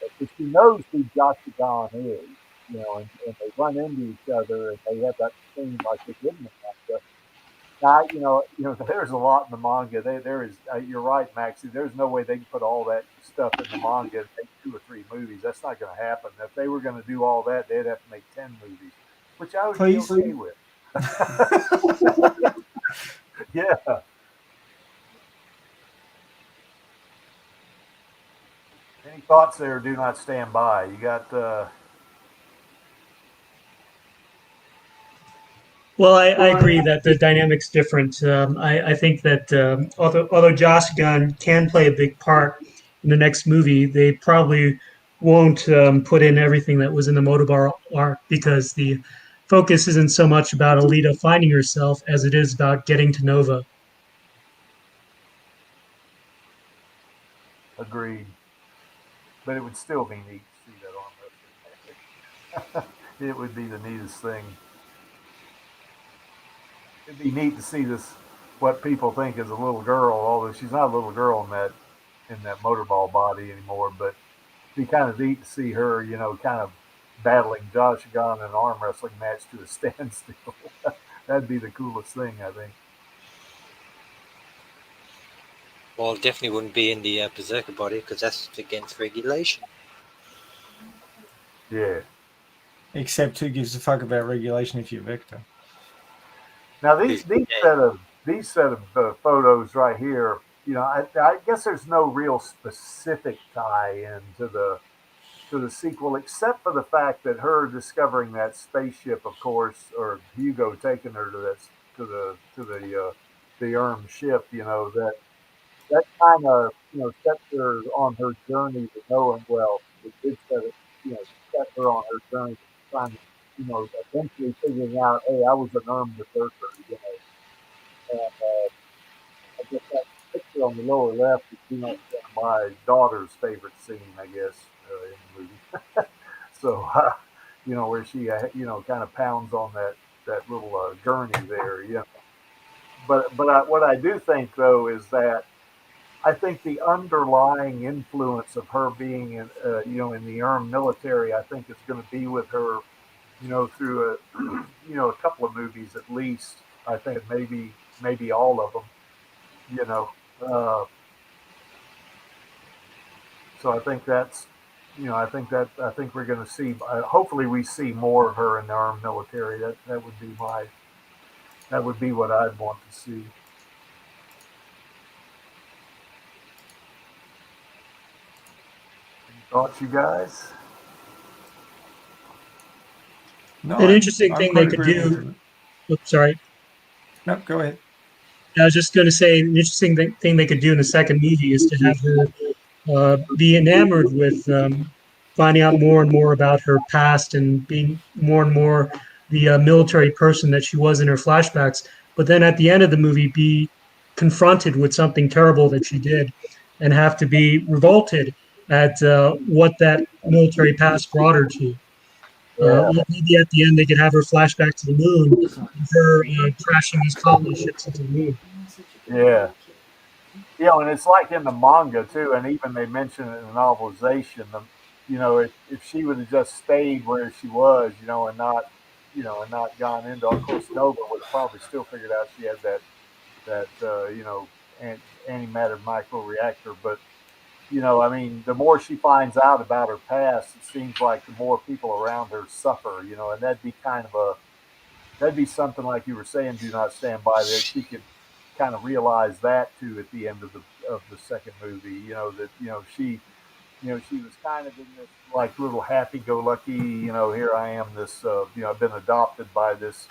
But she knows who Joshua Don is, and they run into each other and they have that scene like they did in the manga. Now, there's a lot in the manga. There is, you're right, Maxie. There's no way they can put all that stuff in the manga and make 2 or 3 movies. That's not going to happen. If they were going to do all that, they'd have to make 10 movies, which I would Please. be okay with. Yeah. Any thoughts there? Do not stand by. You got. Well, I agree that the dynamic's different. I think that although Joss Gunn can play a big part in the next movie, they probably won't put in everything that was in the Motobar arc because the focus isn't so much about Alita finding herself as it is about getting to Nova. Agreed. But it would still be neat to see that arm wrestling. It would be the neatest thing. It'd be neat to see this, what people think is a little girl, although she's not a little girl in that motorball body anymore. But it'd be kind of neat to see her, kind of battling Josh Gunn in an arm wrestling match to a standstill. That'd be the coolest thing, I think. Well, it definitely wouldn't be in the Berserker body because that's against regulation. Yeah. Except who gives a fuck about regulation if you're Vector? Now these set of photos right here, I guess there's no real specific tie-in to the sequel, except for the fact that her discovering that spaceship, of course, or Hugo taking her to the ship, that kind of set her on her journey to knowing. Well, it did set her on her journey to trying to eventually figuring out, hey, I was an berserker, and I guess that picture on the lower left is my daughter's favorite scene, I guess, in the movie. So, where she, kind of pounds on that little gurney there, But what I do think though is that I think the underlying influence of her being in the military, I think is going to be with her, through a couple of movies at least. I think maybe all of them, you know. Uh, so I think that's, I think we're going to see. Hopefully, we see more of her in the armed military. That would be what I'd want to see. Any thoughts, you guys? No, An interesting thing they could do. Oops, sorry. No, go ahead. I was just going to say an interesting thing they could do in the second movie is to have her be enamored with finding out more and more about her past and being more and more the military person that she was in her flashbacks. But then at the end of the movie, be confronted with something terrible that she did and have to be revolted at what that military past brought her to. Maybe at the end they could have her flashback to the moon, her crashing these colony ships into the moon. Yeah. And it's like in the manga too, and even they mention it in the novelization. If she would have just stayed where she was, and not gone into. Of course, Nova would have probably still figured out she had that antimatter microreactor. But I mean, the more she finds out about her past, it seems like the more people around her suffer. And that'd be something like you were saying. Do not stand by that she could kind of realize that too at the end of the second movie. She was kind of in this like little happy-go-lucky. Here I am. This I've been adopted by this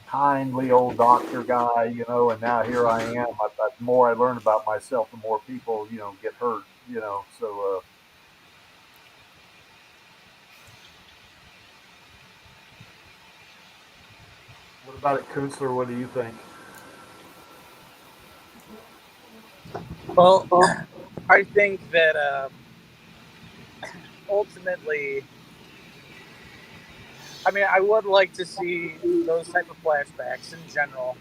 kindly old doctor guy. And now here I am. The more I learn about myself, the more people get hurt. So. What about it, Kunstler? What do you think? Well, I think that ultimately, I mean, I would like to see those type of flashbacks in general,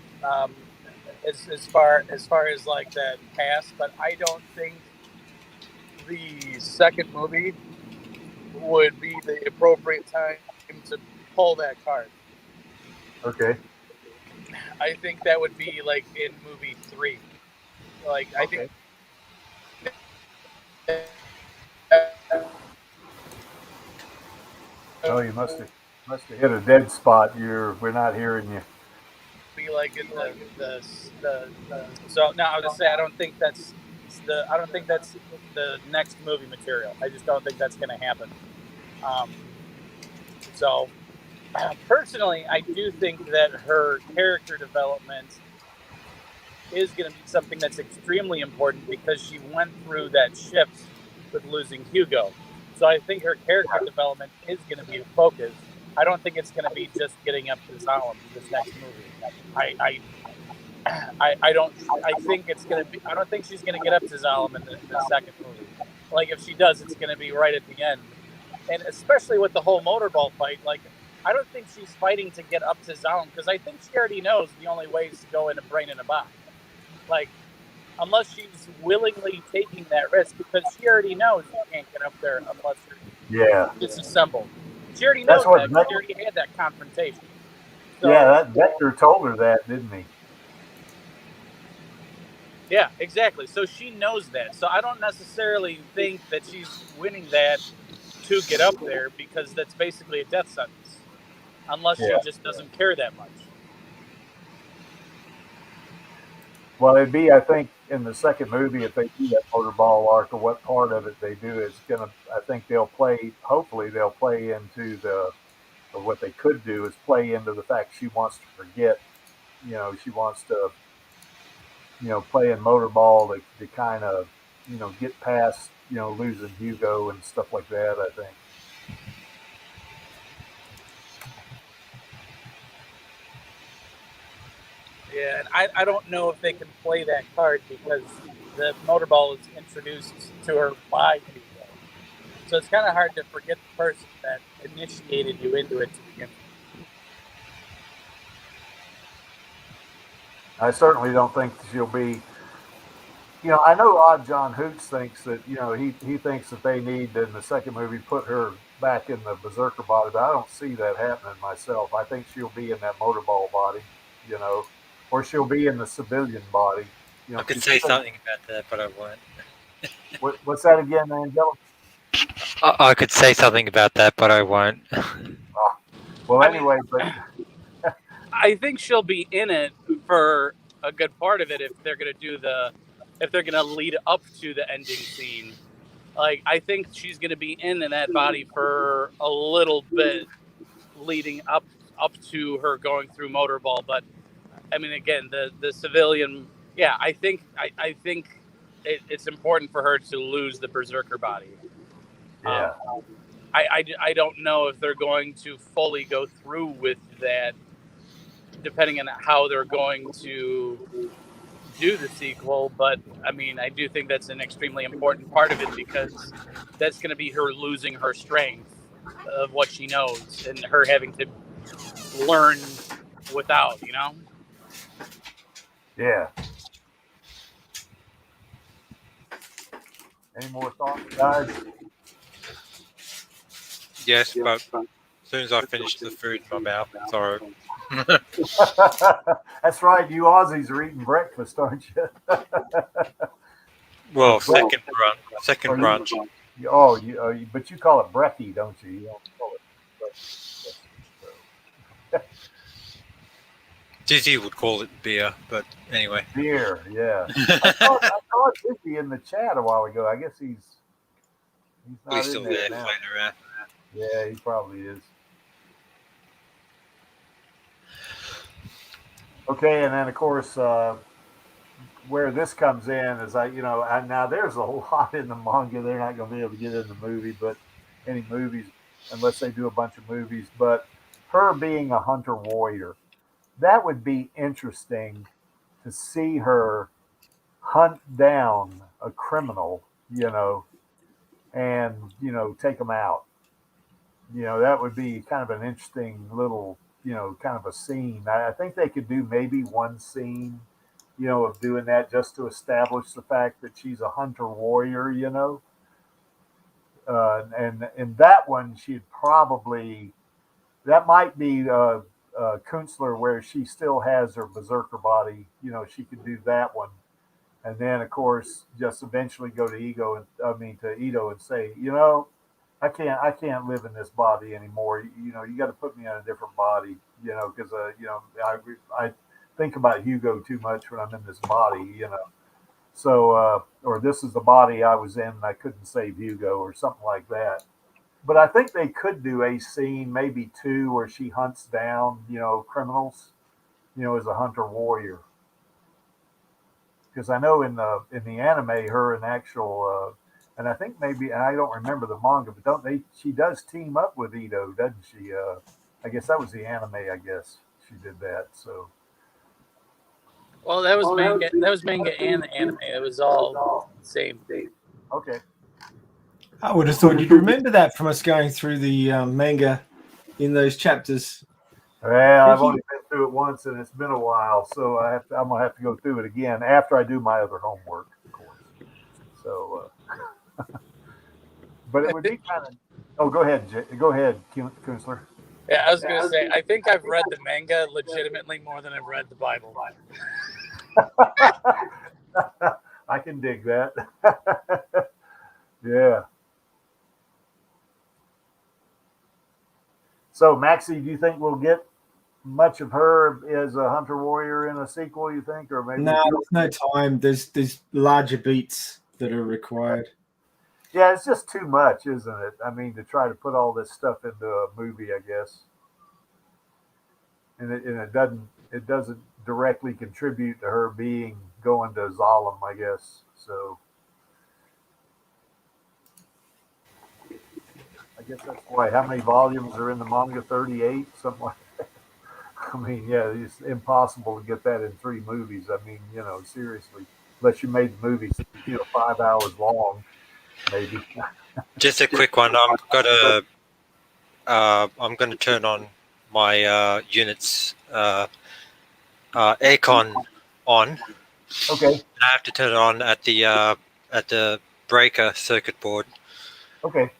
as far as like that past. But I don't think the second movie would be the appropriate time to pull that card. Okay. I think that would be like in movie 3. Like I think. Oh, you must have hit a dead spot. We're not hearing you. Be like in the so now I would say I don't think that's the next movie material. I just don't think that's going to happen. So personally, I do think that her character development is going to be something that's extremely important because she went through that shift with losing Hugo. So I think her character development is going to be the focus. I don't think it's going to be just getting up to Zalem in this next movie. I don't. I think it's gonna be. I don't think she's gonna get up to Zalem in the second movie. Like if she does, it's gonna be right at the end, and especially with the whole motorball fight. Like I don't think she's fighting to get up to Zalem because I think she already knows the only way is to go in a brain in a box. Like unless she's willingly taking that risk because she already knows you can't get up there unless you're disassembled. She already knows that. She already had that confrontation. So, that Vector told her that, didn't he? Yeah, exactly. So she knows that. So I don't necessarily think that she's winning that to get up there because that's basically a death sentence. Unless she just doesn't care that much. Well, it'd be, I think, in the second movie, if they do that motorball arc or what part of it they do, it's going to, I think hopefully they'll play into or what they could do is play into the fact she wants to forget, she wants to, play in motorball to kind of, get past, losing Hugo and stuff like that, I think. Yeah, and I don't know if they can play that card because the motorball is introduced to her by Hugo. So it's kind of hard to forget the person that initiated you into it to begin with. I certainly don't think she'll be. I know Odd John Hoots thinks that, he thinks that they need in the second movie put her back in the Berserker body, but I don't see that happening myself. I think she'll be in that motorball body, or she'll be in the civilian body. I could say something about that, but I won't. What's that again, Angela? I could say something about that, but I won't. Well, anyway, but I think she'll be in it for a good part of it if they're going to lead up to the ending scene. Like I think she's going to be in that body for a little bit leading up to her going through motorball. But I mean, again, the civilian, yeah, I think it's important for her to lose the Berserker body. Yeah. I don't know if they're going to fully go through with that, depending on how they're going to do the sequel. But I mean, I do think that's an extremely important part of it because that's going to be her losing her strength of what she knows and her having to learn without, Yeah. Any more thoughts, guys? Yes, but as soon as I finish the food in my mouth, sorry. That's right. You Aussies are eating breakfast, aren't you? Well, second brunch. But you call it brekkie, don't you? You don't call it breakfast. Dizzy would call it beer, but anyway. Beer, yeah. I saw Dizzy in the chat a while ago. I guess he's not still in there there now. floating around. Yeah, he probably is. Okay, and then of course, where this comes in is now there's a lot in the manga they're not going to be able to get in the movie, but any movies unless they do a bunch of movies. But her being a hunter warrior, that would be interesting to see her hunt down a criminal, and take them out. That would be kind of an interesting little, kind of a scene. I think they could do maybe one scene, of doing that just to establish the fact that she's a hunter warrior, and in that one, that might be Kunstler, where she still has her berserker body. She could do that one, and then of course just eventually go to to Ito and say, I can't live in this body anymore. You got to put me in a different body. Because I think about Hugo too much when I'm in this body. So or this is the body I was in, and I couldn't save Hugo, or something like that. But I think they could do a scene, maybe two, where she hunts down, criminals, as a hunter warrior. Because I know in the anime, her and and I think maybe, and I don't remember the manga, but don't they? She does team up with Ito, doesn't she? I guess that was the anime. I guess she did that. So Well, that was manga. That was manga and the anime. It was all the same. okay. I would have thought you'd remember that from us going through the manga in those chapters. Well, I've only been through it once, and it's been a while, so I'm gonna have to go through it again after I do my other homework, of course. So, but it would be kind of. Oh, go ahead, Kunstler. Yeah, I was going to say, I think I've read the manga legitimately more than I've read the Bible. I can dig that. Yeah. So, Maxie, do you think we'll get much of her as a hunter warrior in a sequel? You think, or maybe? No, there's no time. There's larger beats that are required. Yeah, it's just too much, isn't it? I mean, to try to put all this stuff into a movie, I guess, and it doesn't directly contribute to her going to Zalem, I guess. So, I guess that's why. How many volumes are in the manga? 38, something like that. I mean, yeah, it's impossible to get that in 3 movies. I mean, seriously, unless you made the movies, 5 hours long, maybe. Just a quick one. I'm gonna turn on my unit's aircon on. Okay. I have to turn it on at the breaker circuit board. Okay.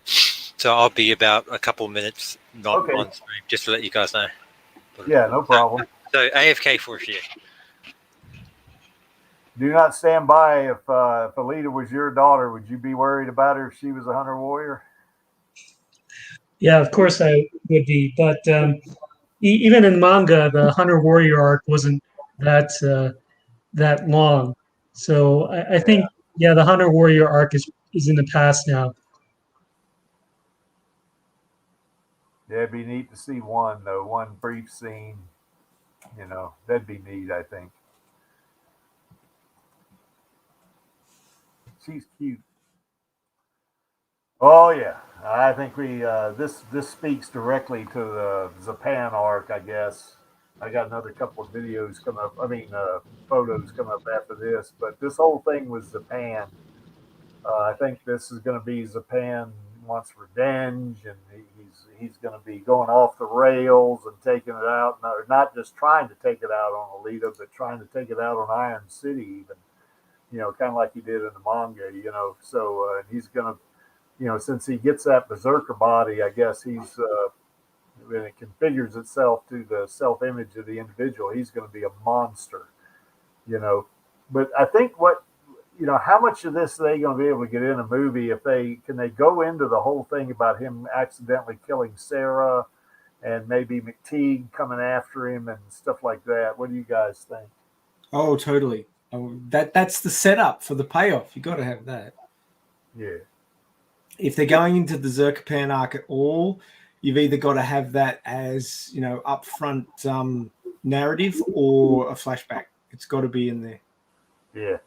So I'll be about a couple minutes not Okay. on stream, just to let you guys know. Yeah, no problem. So AFK for a few. Do not stand by. If Alita was your daughter, would you be worried about her if she was a hunter warrior? Yeah, of course I would be. But even in manga, the hunter warrior arc wasn't that long. So I think the hunter warrior arc is in the past now. Yeah, it'd be neat to see one brief scene. That'd be neat, I think. She's cute. Oh yeah, I think this speaks directly to the Japan arc, I guess. I got another couple of videos coming up. I mean, photos coming up after this, but this whole thing was Japan. I think this is going to be Japan wants revenge, and he's going to be going off the rails and taking it out. Not just trying to take it out on Alita, but trying to take it out on Iron City, even. Kind of like he did in the manga. So he's going to, since he gets that berserker body, I guess when it configures itself to the self-image of the individual, he's going to be a monster. But I think how much of this are they going to be able to get in a movie? Can they go into the whole thing about him accidentally killing Sarah, and maybe McTeague coming after him and stuff like that? What do you guys think? Oh, totally. That's the setup for the payoff. You got to have that. Yeah. If they're going into the Zerkapan arc at all, you've either got to have that as upfront narrative or a flashback. It's got to be in there. Yeah.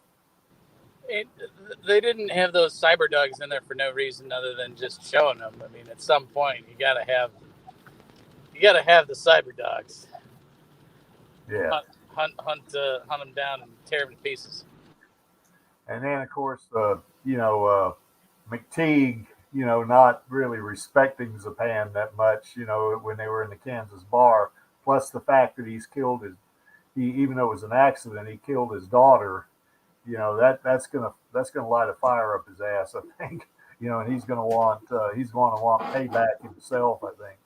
They didn't have those cyber dogs in there for no reason other than just showing them. I mean, at some point, you gotta have the cyber dogs. Yeah. Hunt them down and tear them to pieces. And then, of course, McTeague, not really respecting Japan that much, when they were in the Kansas bar. Plus the fact that even though it was an accident, he killed his daughter. That's gonna light a fire up his ass, I think. And he's going to want payback himself, I think.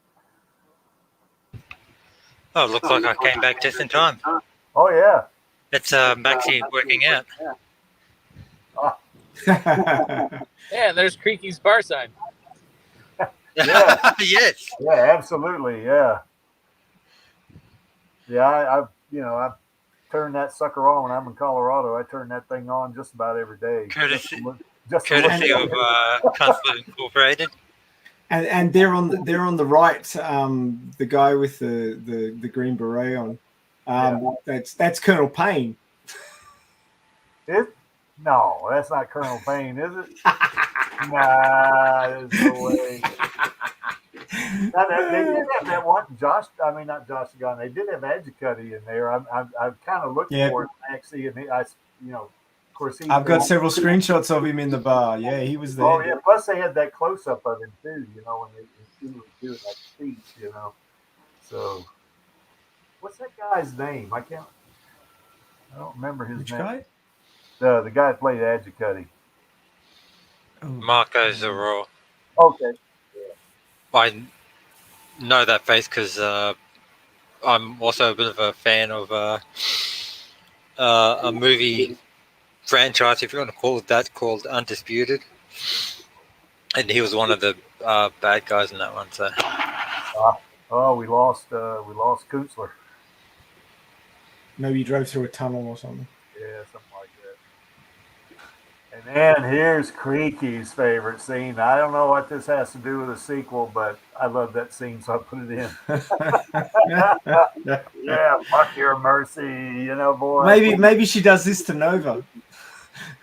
Oh, looks like I came back just in time. Oh yeah, It's Maxie working out. Yeah, there's Creaky's bar sign. Yeah. Yes. Yeah, absolutely. Yeah. Yeah, I've turned that sucker on when I'm in Colorado. I turn that thing on just about every day. Courtesy Courtesy of Consulate Incorporated. And they're on the right. The guy with the green beret on. That's Colonel Payne. No, that's not Colonel Payne, is it? Nah, there's no way. They did have that one, not Josh Gunn. They did have Adjicutty in there. I've kind of looked for it, actually, and of course, I've got several screenshots of him in the bar. Yeah, he was there. Oh yeah, plus they had that close up of him too. When he was doing that speech. So, what's that guy's name? I don't remember his Which name. guy? The guy that played Adjicutty. Oh. Marco Zaror. Okay. I know that face because I'm also a bit of a fan of a movie franchise, if you want to call it that, called Undisputed, and he was one of the bad guys in that one. So. We lost Kunstler. Maybe he drove through a tunnel or something. Yeah, something like that. And then here's Creaky's favorite scene. I don't know what this has to do with a sequel, but I love that scene, so I put it in. Yeah, fuck your mercy, boy. Maybe she does this to Nova.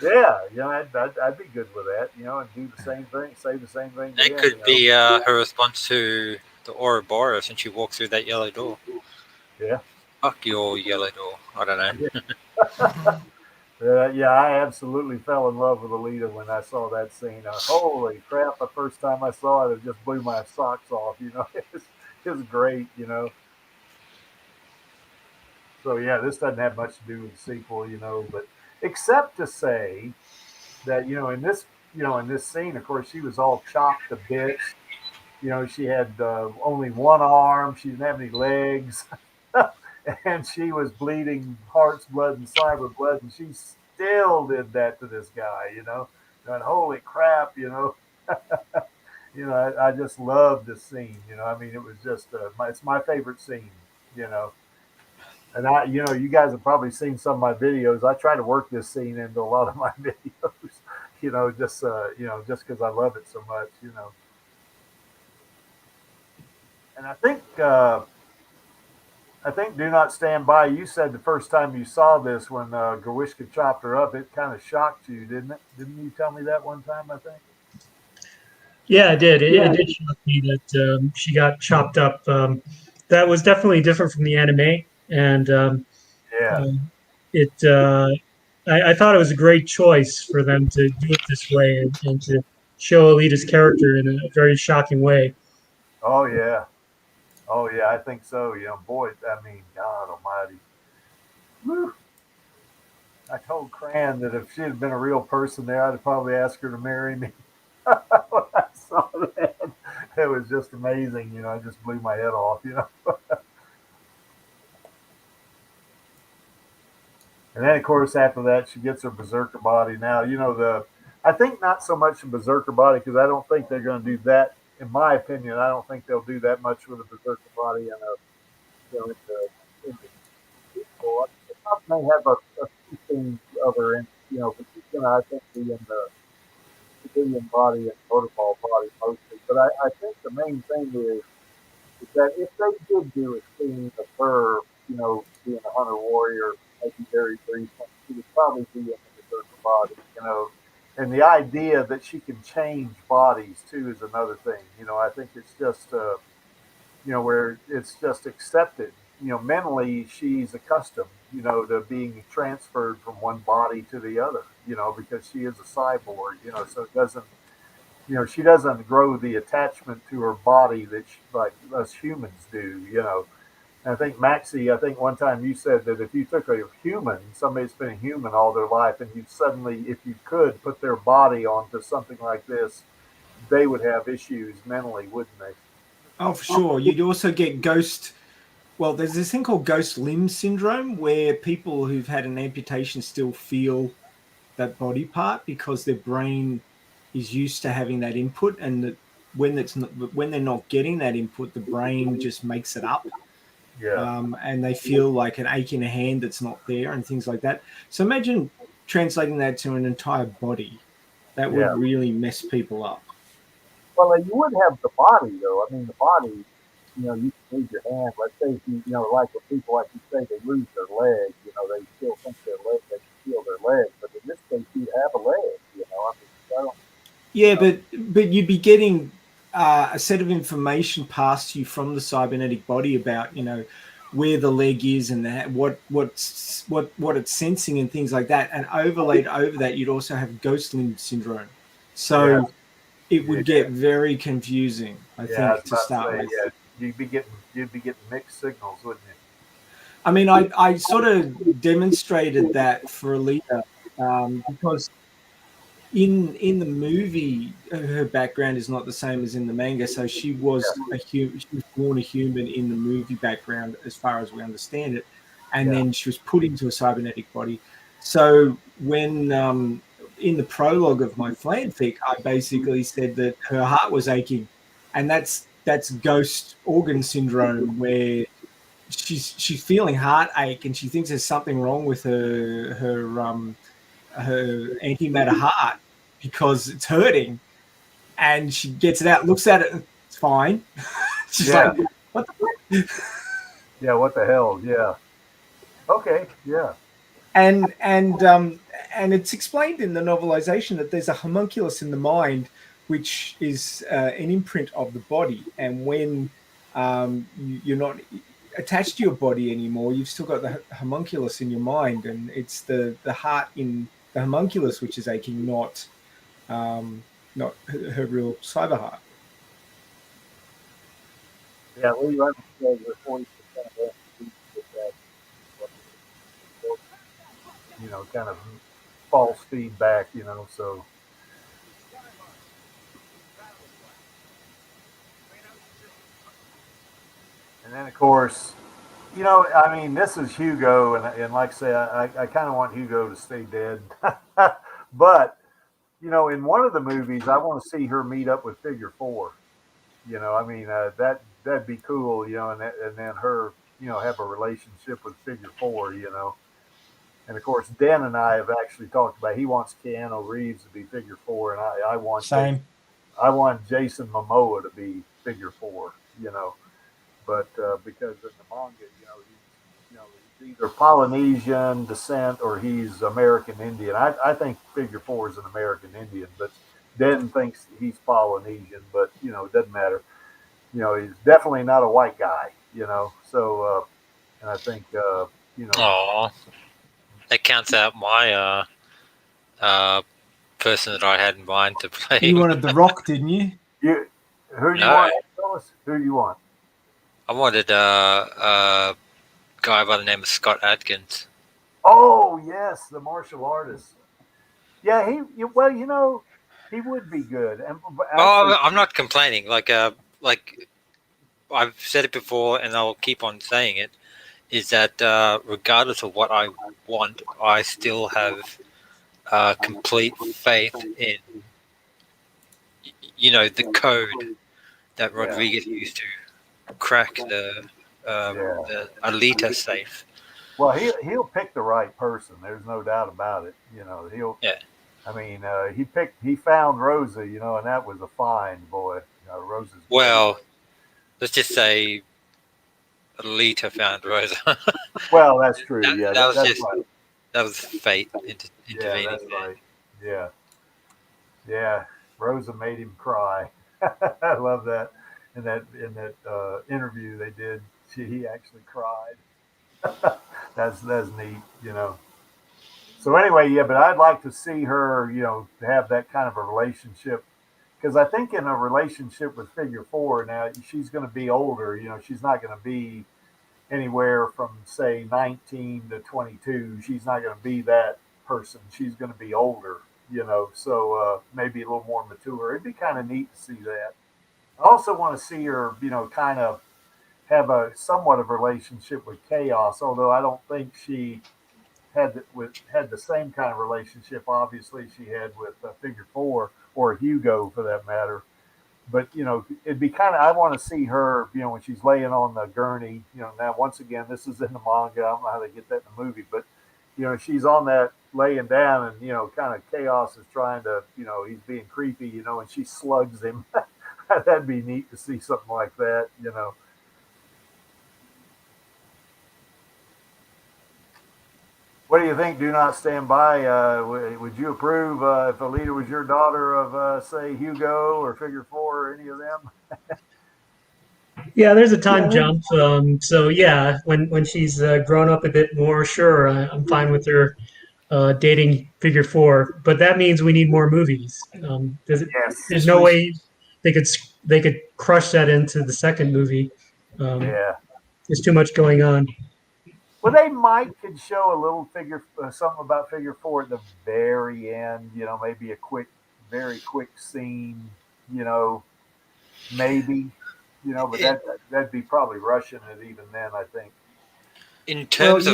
Yeah, I'd be good with that, and do the same thing, say the same thing. It could be her response to the Ouroboros, and she walks through that yellow door. Yeah. Fuck your yellow door. I don't know. Yeah, I absolutely fell in love with Alita when I saw that scene. Holy crap, the first time I saw it just blew my socks off, It was great, So, yeah, this doesn't have much to do with the sequel, but except to say that, in this scene, of course, she was all chopped to bits. She had only one arm. She didn't have any legs. And she was bleeding heart's blood and cyber blood, and she still did that to this guy, And holy crap, I just love this scene, it was just it's my favorite scene, And you guys have probably seen some of my videos. I try to work this scene into a lot of my videos, just because I love it so much, And I think Do Not Stand By, you said the first time you saw this when Gawishka chopped her up, it kind of shocked you, didn't it? Didn't you tell me that one time, I think? Yeah, it did. It did shock me that she got chopped up. That was definitely different from the anime. And I thought it was a great choice for them to do it this way and to show Alita's character in a very shocking way. Oh, yeah. Oh, yeah, I think so. Boy, God almighty. Whew. I told Cran that if she had been a real person there, I'd have probably asked her to marry me. When I saw that, it was just amazing. It just blew my head off, And then, of course, after that, she gets her berserker body. Now, I think not so much a berserker body because I don't think they're going to do that. In my opinion, I don't think they'll do that much with a berserker body in the sequel. They may have a few things of her in, but she's going to, I think, be in the civilian body and protocol body mostly. But I think the main thing is that if they did do a scene of her, being a hunter warrior, maybe very brief, she would probably be in the berserker body, And the idea that she can change bodies too is another thing. I think it's just, where it's just accepted. Mentally she's accustomed, to being transferred from one body to the other, because she is a cyborg, so it doesn't, she doesn't grow the attachment to her body that like us humans do, And I think Maxie, one time you said that if you took a human, somebody that's been a human all their life, and you suddenly, if you could, put their body onto something like this, they would have issues mentally, wouldn't they? Oh, for sure. You'd also get ghost. Well, there's this thing called ghost limb syndrome where people who've had an amputation still feel that body part because their brain is used to having that input, and that when they're not getting that input, the brain just makes it up, Yeah, and they feel like an ache in a hand that's not there and things like that. So imagine translating that to an entire body. That yeah. would really mess people up. Well, you would have the body, though. I mean, the body, you can lose your hand. Let's say if like with people, like you say, they lose their leg, they still think their leg, they can feel their leg. But in this case, you have a leg, I mean, I don't, Yeah, but you'd be getting a set of information passed to you from the cybernetic body about where the leg is and what it's sensing and things like that. And overlaid over that, you'd also have ghost limb syndrome. yeah, So it would yeah, get very confusing, I yeah. I was think, to about to start say, with. yeah, you'd be getting mixed signals, wouldn't you? I mean, I sort of demonstrated that for Alita because in the movie her background is not the same as in the manga, so she was she was born a human in the movie background as far as we understand it, and Yeah, then she was put into a cybernetic body. So when in the prologue of my fanfic I basically said that her heart was aching, and that's ghost organ syndrome, where she's feeling heartache and she thinks there's something wrong with her antimatter heart because it's hurting, and she gets it out, looks at it, and it's fine. She's yeah, like, what the yeah. What the hell? Yeah. Okay. Yeah. and it's explained in the novelization that there's a homunculus in the mind, which is an imprint of the body, and when you're not attached to your body anymore, you've still got the homunculus in your mind, and it's the heart in the homunculus which is aching, um, not her real cyber heart. Yeah. Lee Evans says that 40% of them get that, kind of false feedback, so. And then, of course, I mean, this is Hugo, and like I say, I kind of want Hugo to stay dead. But, in one of the movies, I want to see her meet up with Figure Four. I mean, that'd be cool, and then her, have a relationship with Figure Four. And of course, Dan and I have actually talked about he wants Keanu Reeves to be Figure Four, and Same. I want Jason Momoa to be Figure Four. But because in the manga, he's either Polynesian descent or he's American Indian. I think Figure Four is an American Indian, but Den thinks he's Polynesian. But it doesn't matter. He's definitely not a white guy. So and I think Oh, that counts out my uh, person that I had in mind to play. You wanted The Rock, didn't you? who do you No. want, Phyllis? Who do you want? I wanted a guy by the name of Scott Adkins. Oh yes, the martial artist. Yeah, well, he would be good. And actually, Oh, I'm not complaining. Like I've said it before, and I'll keep on saying it. Is that regardless of what I want, I still have complete faith in the code that Rodriguez used to crack yeah. the Alita safe. Well, he'll pick the right person. There's no doubt about it. He'll. Yeah. I mean, he found Rosa. And that was a find, boy. Rosa's. Well, let's just say Alita found Rosa. Well, that's true. Yeah, that was that's just right. that was fate Yeah, intervening that's there. right. Yeah, yeah. Rosa made him cry. I love that. In that interview they did, he actually cried. That's neat. So anyway, yeah, but I'd like to see her, have that kind of a relationship because I think in a relationship with Figure Four now, she's going to be older. She's not going to be anywhere from say 19 to 22. She's not going to be that person. She's going to be older. So maybe a little more mature. It'd be kind of neat to see that. I also want to see her, kind of have a somewhat of a relationship with Chaos, although I don't think she had the same kind of relationship, obviously, she had with Figure Four or Hugo for that matter. But it'd be kind of I want to see her, when she's laying on the gurney. Now once again, this is in the manga. I don't know how they get that in the movie, but she's on that laying down, and kind of Chaos is trying to, he's being creepy, and she slugs him. That'd be neat to see something like that. What do you think? Do not stand by. Would you approve if Alita was your daughter of, say, Hugo or Figure Four or any of them? Yeah, there's a time jump. So yeah, when she's grown up a bit more, sure, I'm fine with her dating Figure Four. But that means we need more movies. Yes. There's no way they could they could crush that into the second movie. Yeah. There's too much going on. Well, they might could show a little something about Figure Four at the very end. Maybe a very quick scene. You know, maybe. But that'd be probably rushing it even then. I think. In terms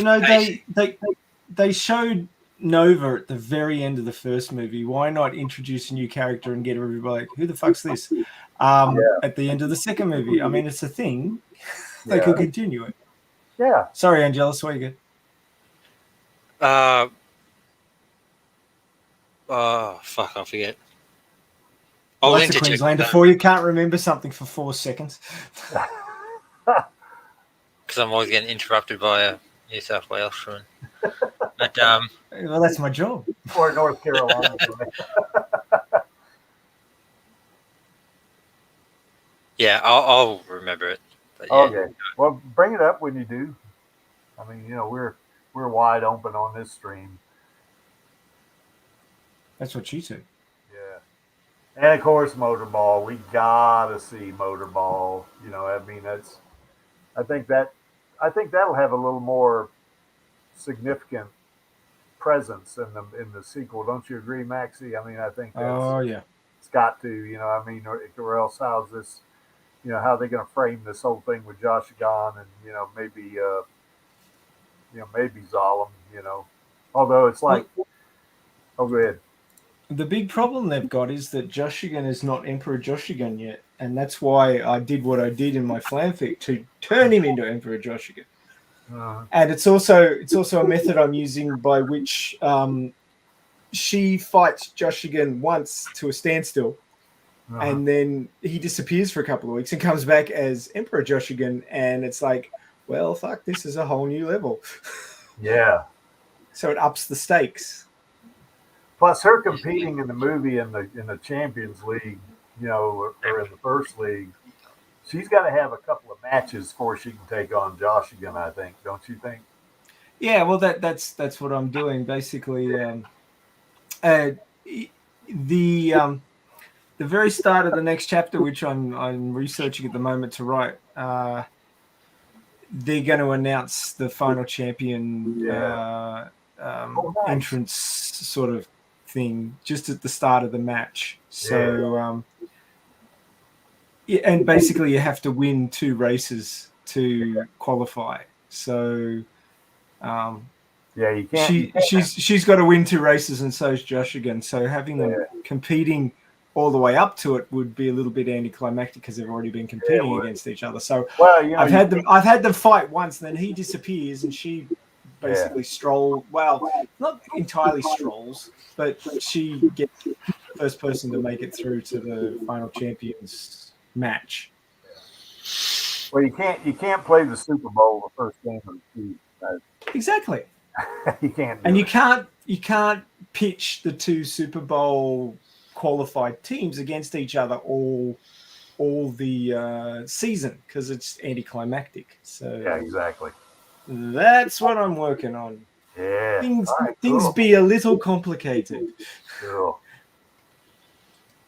they showed Nova at the very end of the first movie. Why not introduce a new character and get everybody like, who the fuck's this? At the end of the second movie. I mean, it's a thing. They could continue it. Yeah. Sorry, Angela, swear you good. Fuck, I forget. Well, that's a Queenslander for you. Can't remember something for 4 seconds. Because I'm always getting interrupted by a New South Wales one. But well, that's my job. Or North Carolina. Yeah, I'll remember it. But yeah. Okay. Well, bring it up when you do. I mean, we're wide open on this stream. That's what she said. Yeah. And of course, Motorball. We gotta see Motorball. I mean, I think that'll have a little more significant presence in the sequel. Don't you agree, Maxie? I mean, I think it's got to. I mean, or else how's this? How are they going to frame this whole thing with Josh Gunn and maybe maybe Zalem. Although it's like, oh, go ahead. The big problem they've got is that Joshigan is not Emperor Joshigan yet, and that's why I did what I did in my fanfic to turn him into Emperor Joshigan. And it's also a method I'm using by which she fights Joshigan once to a standstill, and then he disappears for a couple of weeks and comes back as Emperor Joshigan, and it's like, well, fuck, this is a whole new level. Yeah. So it ups the stakes. Plus, her competing in the movie in the Champions League, or in the First League, she's got to have a couple of matches before she can take on Josh again. I think, don't you think? Yeah, well, that's what I'm doing basically. The very start of the next chapter, which I'm researching at the moment to write, they're going to announce the final champion entrance sort of thing just at the start of the match. So, and basically you have to win 2 races to qualify. So, you can't. She's got to win 2 races, and so is Josh again. So having them competing all the way up to it would be a little bit anticlimactic because they've already been competing against each other. So I've had them fight once, and then he disappears, and she basically not entirely strolls, but she gets the first person to make it through to the final champions match. Well, you can't play the Super Bowl the first game of the season. Exactly. You can't. You can't pitch the 2 Super Bowl qualified teams against each other all the season because it's anticlimactic. So yeah, exactly. That's what I'm working on. Yeah. Things be a little complicated. Cool.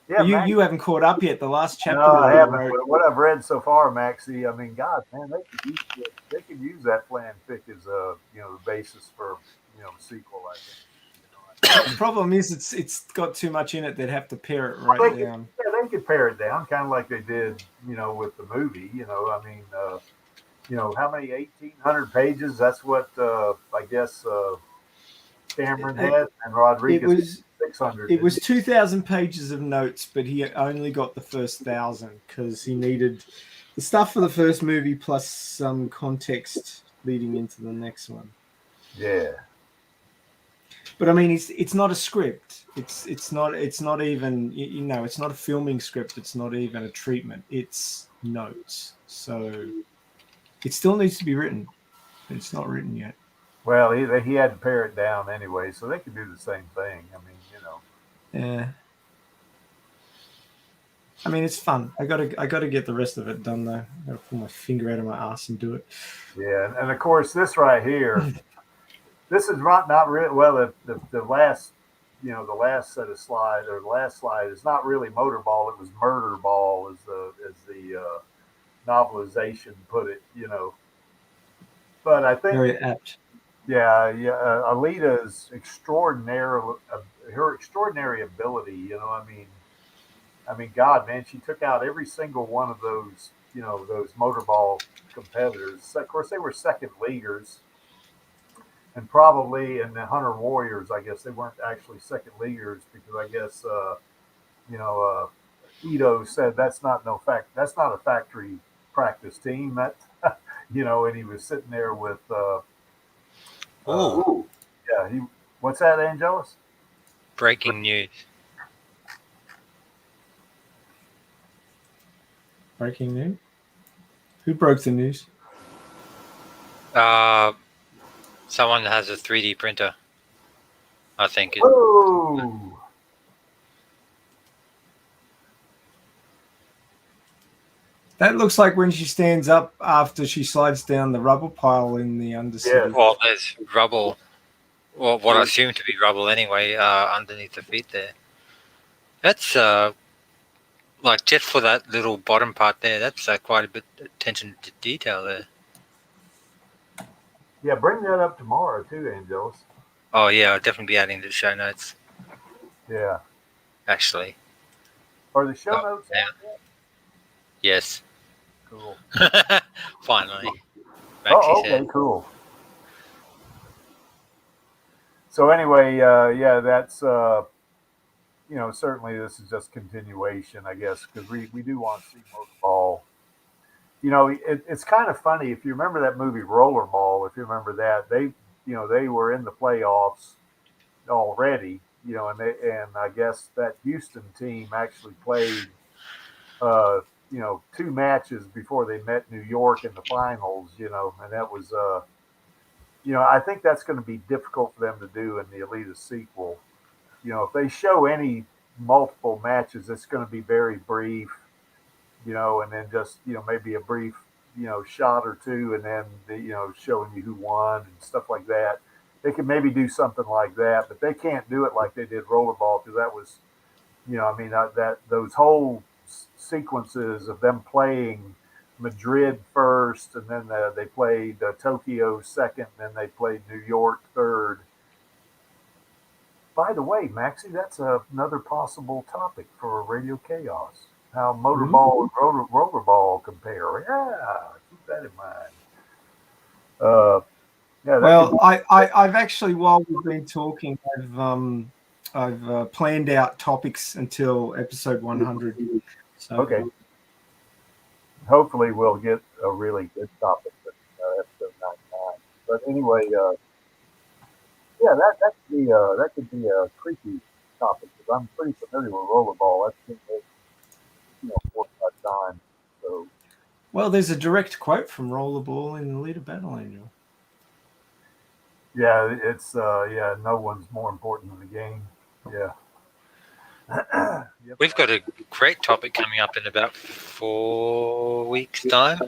Yeah, you haven't caught up yet. The last chapter. No, I haven't. But what I've read so far, Maxie, I mean, God, man, they could use that fanfic as the basis for the sequel. I think. The problem is it's got too much in it. They'd have to pare it right down. Yeah, they could pare it down, kind of like they did, with the movie. I mean, how many 1,800 pages? That's what I guess Cameron had, and Rodriguez It was 600. It was 2,000 pages of notes, but he only got the first 1,000 because he needed the stuff for the first movie plus some context leading into the next one. Yeah. But I mean, it's not a script. It's not even it's not a filming script. It's not even a treatment. It's notes. So it still needs to be written. But it's not written yet. Well, he had to pare it down anyway, so they could do the same thing. I mean, Yeah. I mean, it's fun. I gotta get the rest of it done though. I gotta pull my finger out of my ass and do it. Yeah, and of course this right here, this is not really well. The last, the last set of slides or the last slide is not really Motorball. It was Murder Ball, as the novelization put it. But I think Very apt. Yeah. Alita's her extraordinary ability. I mean, God, man, she took out every single one of those, those Motorball competitors. Of course, they were second leaguers, and probably in the Hunter Warriors, I guess they weren't actually second leaguers because I guess, Ito said that's not a factory practice team. That, and he was sitting there with. Yeah. What's that, Angelus? Breaking news. Breaking news? Who broke the news? Someone has a 3D printer. I think. Oh. That looks like when she stands up after she slides down the rubble pile in the Undercity. Yeah. Well, there's rubble. Well, what I assume to be rubble anyway, underneath the feet there. That's like just for that little bottom part there. That's quite a bit of attention to detail there. Yeah, bring that up tomorrow too, Angelus. Oh yeah, I'll definitely be adding to the show notes. Yeah. Actually. Are the show notes yeah. out yet? Yes. Cool. Finally. Oh, okay, cool. So anyway, yeah, that's certainly this is just continuation, I guess, because we do want to see Motorball. It's kind of funny if you remember that movie Rollerball. If you remember that, they were in the playoffs already. And I guess that Houston team actually played, 2 matches before they met New York in the finals. And that was, I think that's going to be difficult for them to do in the Alita sequel. If they show any multiple matches, it's going to be very brief, and then just, maybe a brief, shot or two, and then, showing you who won and stuff like that. They could maybe do something like that, but they can't do it like they did Rollerball because that was, that those whole sequences of them playing Madrid first, and then they played Tokyo second, and then they played New York third. By the way, Maxie, that's another possible topic for Radio Chaos. How Motorball and Rollerball compare. Yeah, keep that in mind. Yeah. Well, I've actually, while we've been talking, I've planned out topics until episode 100. So. Okay. Hopefully, we'll get a really good topic for episode 99. But anyway, yeah, that could be a creepy topic because I'm pretty familiar with Rollerball. That's been 4 or 5 times. So. Well, there's a direct quote from Rollerball in Alita Battle Angel. Yeah, it's no one's more important than the game. Yeah. Yep. We've got a great topic coming up in about 4 weeks' time.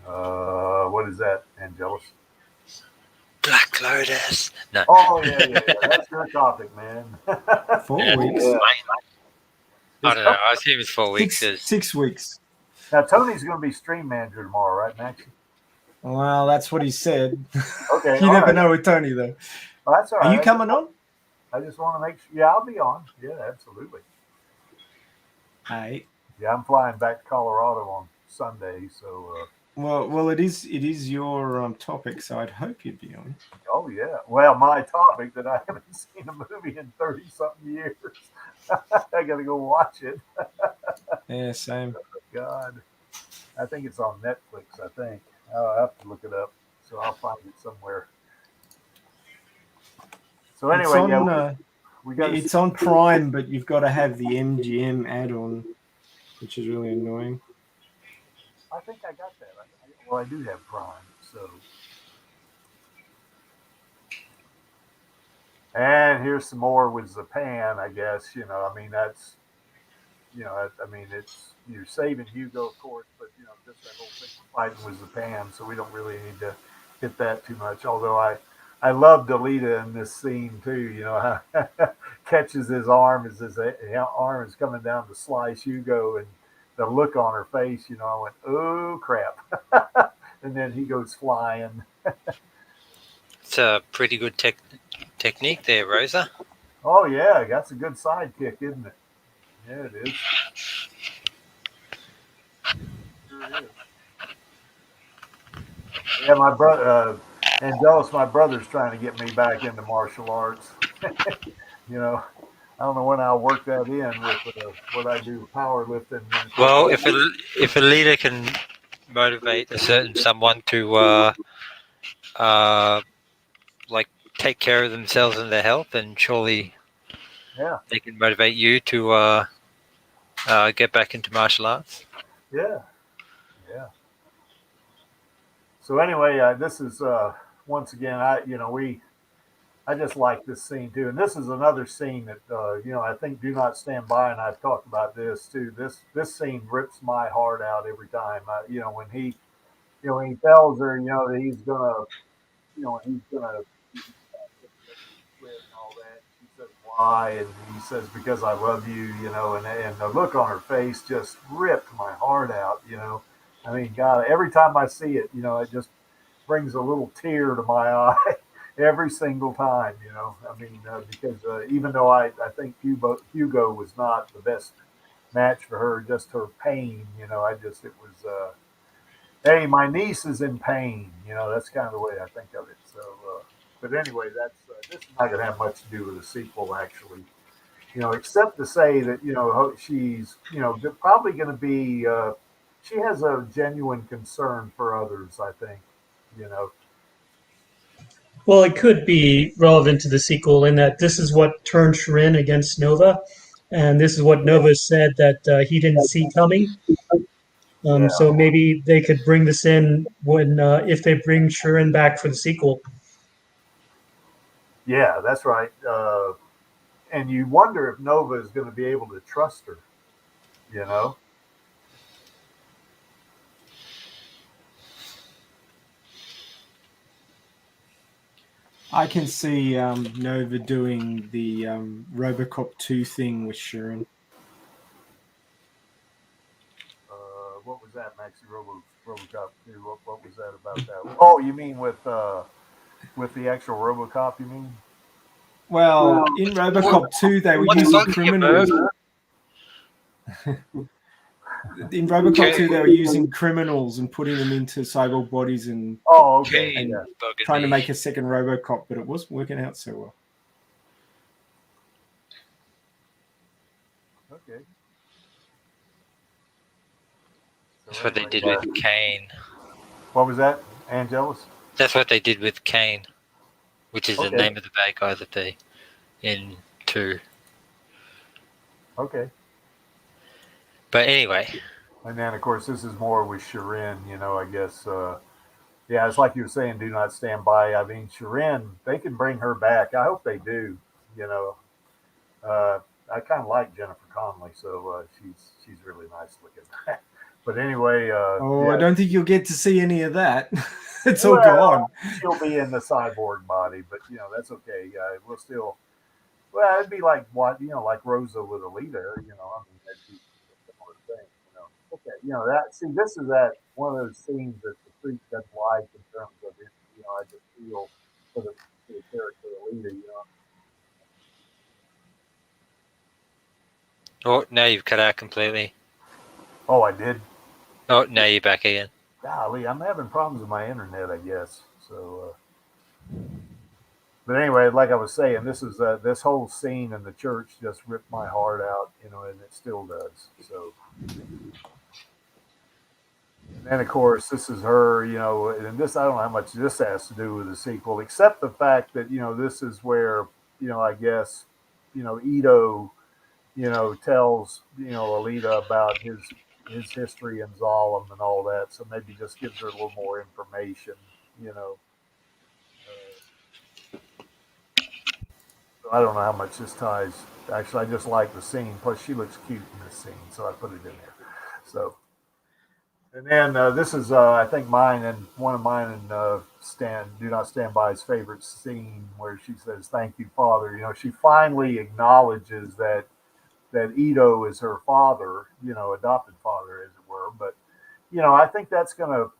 What is that, Angelus? Black Lotus. No. Oh yeah. That's your topic, man. 4 weeks. Yeah. I don't know. I assume it's 4 weeks. 6 weeks. Now Tony's going to be stream manager tomorrow, right, Max? Well, that's what he said. Okay. You never know with Tony, though. Well, that's all Are right. you coming on? I just want to make sure. Yeah, I'll be on. Yeah, absolutely. Hey. Yeah, I'm flying back to Colorado on Sunday, so. Well, it is your topic, so I'd hope you'd be on. Oh yeah. Well, my topic that I haven't seen a movie in 30-something years. I got to go watch it. Yeah, same. God, I think it's on Netflix. I think I'll have to look it up, so I'll find it somewhere. So It's anyway, yeah, on. we got to see. It's on Prime, but you've got to have the MGM add-on, which is really annoying. I think I got that. Well, I do have Prime, so. And here's some more with Japan. I guess I mean that's I mean it's you're saving Hugo, of course, but just that whole thing fighting with Japan, so we don't really need to hit that too much. Although I loved Alita in this scene too. How catches his arm as his arm is coming down to slice Hugo, and the look on her face. I went, oh crap, and then he goes flying. It's a pretty good technique there, Rosa. Oh yeah, that's a good sidekick, isn't it? Yeah, it is. Sure is. Yeah, my brother, Angelus, my brother's trying to get me back into martial arts. I don't know when I'll work that in with what I do, powerlifting. Well, if a leader can motivate a certain someone to like take care of themselves and their health, then surely Yeah, they can motivate you to get back into martial arts. yeah, yeah. So anyway, this is once again, I just like this scene too, and this is another scene that I think "Do Not Stand By," and I've talked about this too. This scene rips my heart out every time. When he tells her, that he's gonna, he's gonna quit and all that. She says why, and he says because I love you, and the look on her face just ripped my heart out. I mean, God, every time I see it, it just brings a little tear to my eye every single time. I mean, because even though I think Hugo was not the best match for her, just her pain, it was, hey, my niece is in pain. That's kind of the way I think of it. So, but anyway, this is not going to have much to do with the sequel, actually. Except to say that she's probably going to be. She has a genuine concern for others. I think. You know. Well, it could be relevant to the sequel in that this is what turned Shirin against Nova, and this is what Nova said that he didn't see coming. Yeah. So maybe they could bring this in when if they bring Shirin back for the sequel. Yeah, that's right. And you wonder if Nova is going to be able to trust her. You know. I can see Nova doing the Robocop 2 thing with Sharon. What was that, Maxi RoboCop 2? What was that about that? Oh, you mean with the actual RoboCop? You mean? Well, in RoboCop 2, they were using criminals. In RoboCop 2, they were using criminals and putting them into cyborg bodies and okay, and yeah. trying to make a second RoboCop, but it wasn't working out so well. Okay. That's what they did with Kane. What was that, Angelus? That's what they did with Kane, which is the name of the bad guy that they in 2. Okay. But anyway. And then, of course, this is more with Shirin, I guess. Yeah, it's like you were saying, do not stand by. I mean, Shirin, they can bring her back. I hope they do, I kind of like Jennifer Connelly, so she's really nice looking. But anyway. I don't think you'll get to see any of that. It's all gone. She'll be in the cyborg body, but, that's okay. We'll still. Well, it'd be like like Rosa with Alita, I mean, that'd be a similar thing, Okay, this is that one of those scenes that the street doesn't like in terms of it. I just feel for the character Alita. You know. Oh, now you've cut out completely. Oh, I did. Oh, now you're back again. Golly, I'm having problems with my internet, I guess. So, but anyway, like I was saying, this whole scene in the church just ripped my heart out, you know, and it still does. So, and then of course this is her, you know, and this I don't know how much this has to do with the sequel, except the fact that this is where I guess Ito tells Alita about his history in Zalem and all that. So maybe just gives her a little more information, you know. So I don't know how much this ties. Actually, I just like the scene. Plus, she looks cute in this scene, so I put it in there. So, and then this is, I think, mine and one of mine and Do Not Stand By's favorite scene where she says, "Thank you, Father." You know, she finally acknowledges that Ito is her father, adopted father, as it were. But I think that's gonna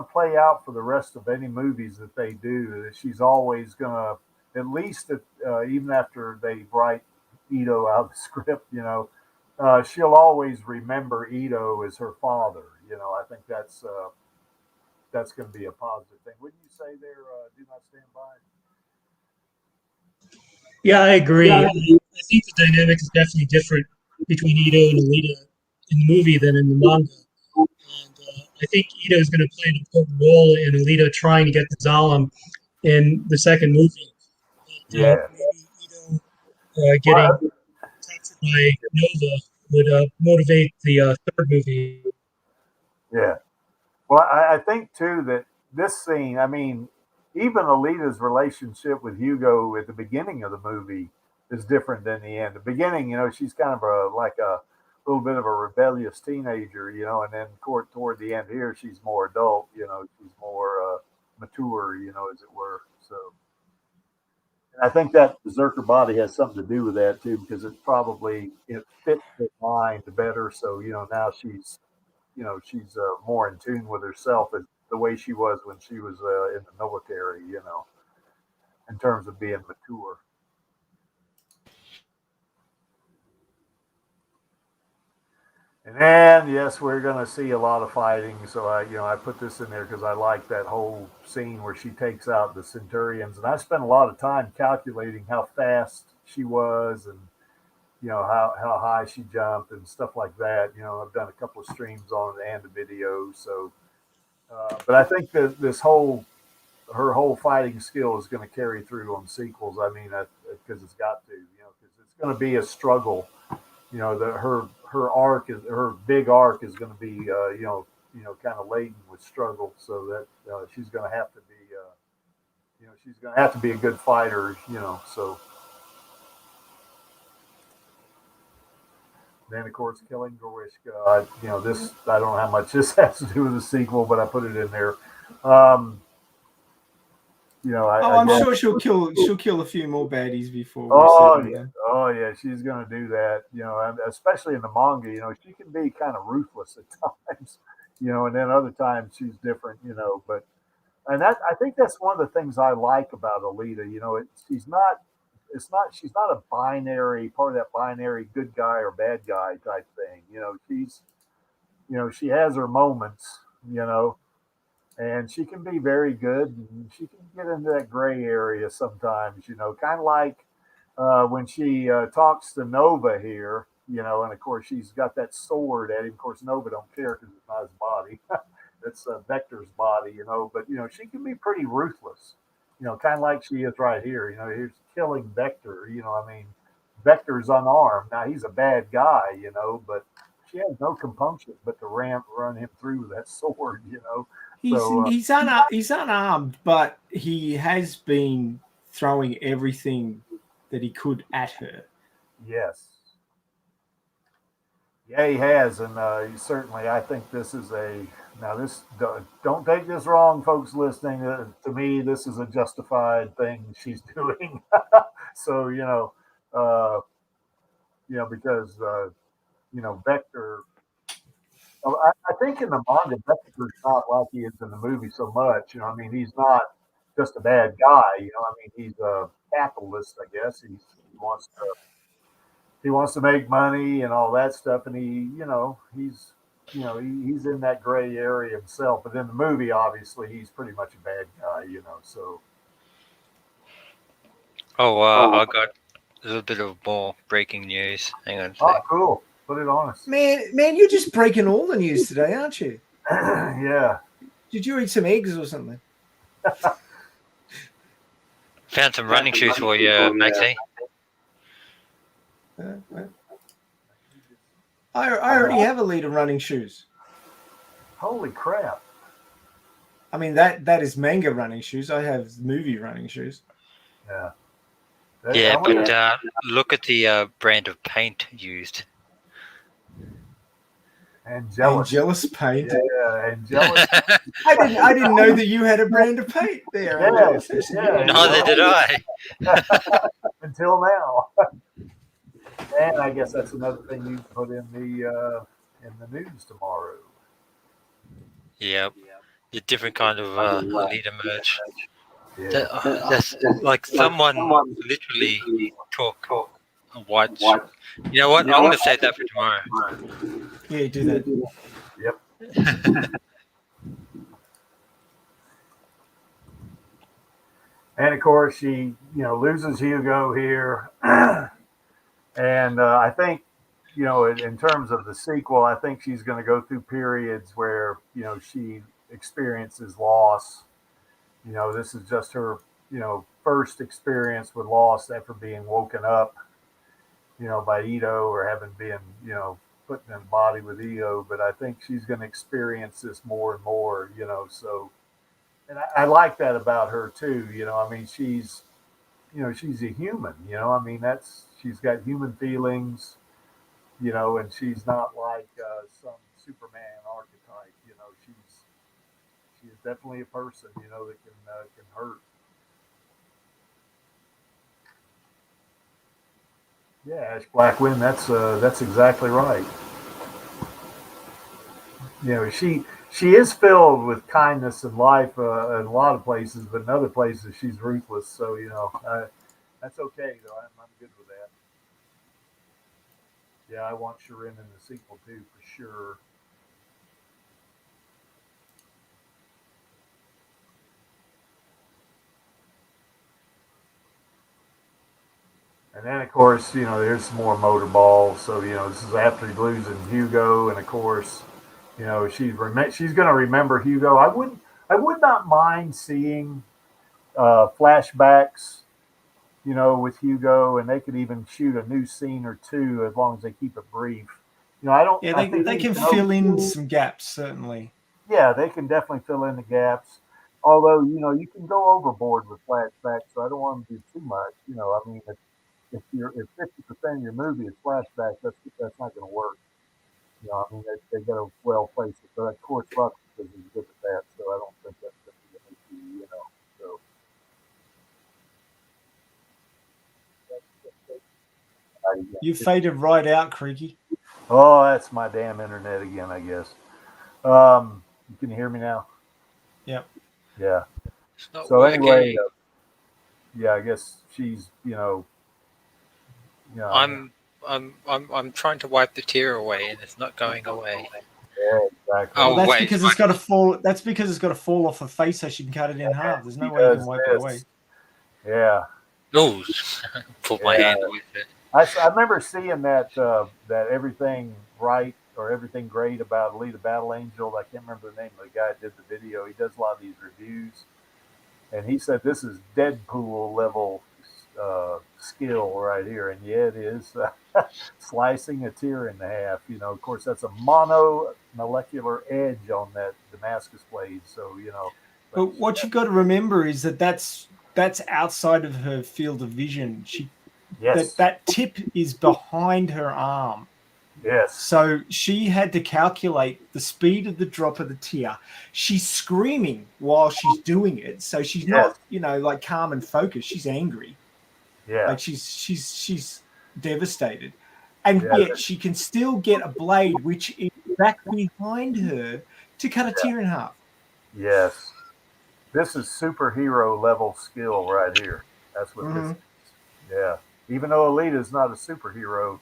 play out for the rest of any movies that they do. That she's always gonna, at least even after they write Ito out of the script, she'll always remember Ito as her father. I think that's going to be a positive thing. Wouldn't you say there? Do not stand by. Yeah, I agree. I think the dynamic is definitely different between Ito and Alita in the movie than in the manga. And I think Ito is going to play an important role in Alita trying to get to Zalem in the second movie. But, Yeah. maybe Ito getting Well, captured by Nova would motivate the third movie. yeah. Well, I think too that this scene. I mean, even Alita's relationship with Hugo at the beginning of the movie is different than the end. The beginning, she's kind of like a little bit of a rebellious teenager, and then toward the end here, she's more adult. She's more mature, as it were. So. And I think that berserker body has something to do with that too, because it fits the mind better. So now she's more in tune with herself as the way she was when she was in the military. In terms of being mature. And then yes, we're going to see a lot of fighting. So I put this in there because I like that whole scene where she takes out the Centurions, and I spent a lot of time calculating how fast she was and how high she jumped and stuff like that. I've done a couple of streams on it and a video. So, but I think that her whole fighting skill is going to carry through on sequels. I mean, because it's got to, because it's going to be a struggle. Her big arc is going to be, kind of laden with struggle. So that she's going to have to be, she's going to have to be a good fighter. So. Then, of course, killing Gorishka. This I don't know how much this has to do with the sequel, but I put it in there. I'm sure she'll kill a few more baddies before. Oh yeah, she's gonna do that. Especially in the manga. She can be kind of ruthless at times. And then other times she's different. But I think that's one of the things I like about Alita. She's not a binary part of that binary good guy or bad guy type thing. She has her moments, and she can be very good. And she can get into that gray area sometimes, kind of like when she talks to Nova here, and of course she's got that sword at him. Of course, Nova don't care because it's not his body. It's Vector's body, but she can be pretty ruthless, kind of like she is right here. He's killing Vector. I mean, Vector's unarmed. Now he's a bad guy, but she has no compunction but to run him through with that sword. He's unarmed, but he has been throwing everything that he could at her. Yes. Yeah, he has, and certainly, I think this is now. This don't take this wrong, folks listening. To me, this is a justified thing she's doing. So because Vector. I think in the manga, Vector's not like he is in the movie so much. I mean, he's not just a bad guy. I mean, he's a capitalist, I guess. He wants to make money and all that stuff, and he's in that gray area himself. But in the movie, obviously, he's pretty much a bad guy. So. Oh, I got a little bit of more breaking news. Hang on a Oh, sec. cool. Put it on us. Man, you're just breaking all the news today, aren't you? Yeah. Did you eat some eggs or something? Found some running shoes for you, Maxie. I already have Alita running shoes. Holy crap. I mean, that is manga running shoes. I have movie running shoes. Yeah. Yeah, but look at the brand of paint used. Angelus paint. Yeah, Angelus. I didn't know that you had a brand of paint there. Yeah, Neither did I. Until now. And I guess that's another thing you put in the news tomorrow. Yep. A different kind of Alita merch. Yeah. That's like someone literally took a white. You know what? I'm going to save that for tomorrow. Yeah, do that. Yep. And of course, she loses Hugo here, and I think in terms of the sequel, I think she's going to go through periods where she experiences loss. This is just her first experience with loss after being woken up by Ito, or having been put in a body with Ito. But I think she's going to experience this more and more. So. And I like that about her too. I mean, she's a human. I mean, she's got human feelings. And she's not like some Superman archetype. She's definitely a person. That can hurt. Yeah, Ash Blackwind. That's exactly right. She is filled with kindness and life in a lot of places, but in other places she's ruthless. So that's okay though. I'm good with that. Yeah, I want Shirin in the sequel too for sure. And then of course there's some more motorball. So this is after losing Hugo, and of course. She's going to remember Hugo. I would not mind seeing flashbacks, with Hugo, and they could even shoot a new scene or two as long as they keep it brief. I don't. Yeah, I think they can fill in some gaps, certainly. Yeah, they can definitely fill in the gaps. Although you can go overboard with flashbacks, so I don't want to do too much. I mean, if 50% of your movie is flashbacks, that's not going to work. I mean, they got to well place it. But of course, Buck is good at that, so I don't think that's going to be an issue, So. You faded right out, Creaky. Oh, that's my damn internet again, I guess. You can hear me now? Yep. Yeah. So anyway, yeah, I guess she's, I'm trying to wipe the tear away, and it's not going away. Yeah, exactly. Oh, that's because it's got to fall. That's because it's got to fall off her face, so she can cut it in half. There's no way you can wipe it away. Yeah. Oh, put my hand with it. I remember seeing that everything right or everything great about Alita Battle Angel. I can't remember the name of the guy that did the video. He does a lot of these reviews, and he said this is Deadpool level skill right here, and yeah, it is. Slicing a tear in half. Of course, that's a monomolecular edge on that Damascus blade. So But what you've got to remember is that's outside of her field of vision. Yes. That tip is behind her arm. Yes. So she had to calculate the speed of the drop of the tear. She's screaming while she's doing it, so she's not, like calm and focused. She's angry. Yeah. Like she's devastated, and yet she can still get a blade which is back behind her to cut a tear in half. Yes. This is superhero level skill right here. That's what this is. Yeah. Even though Alita's not a superhero,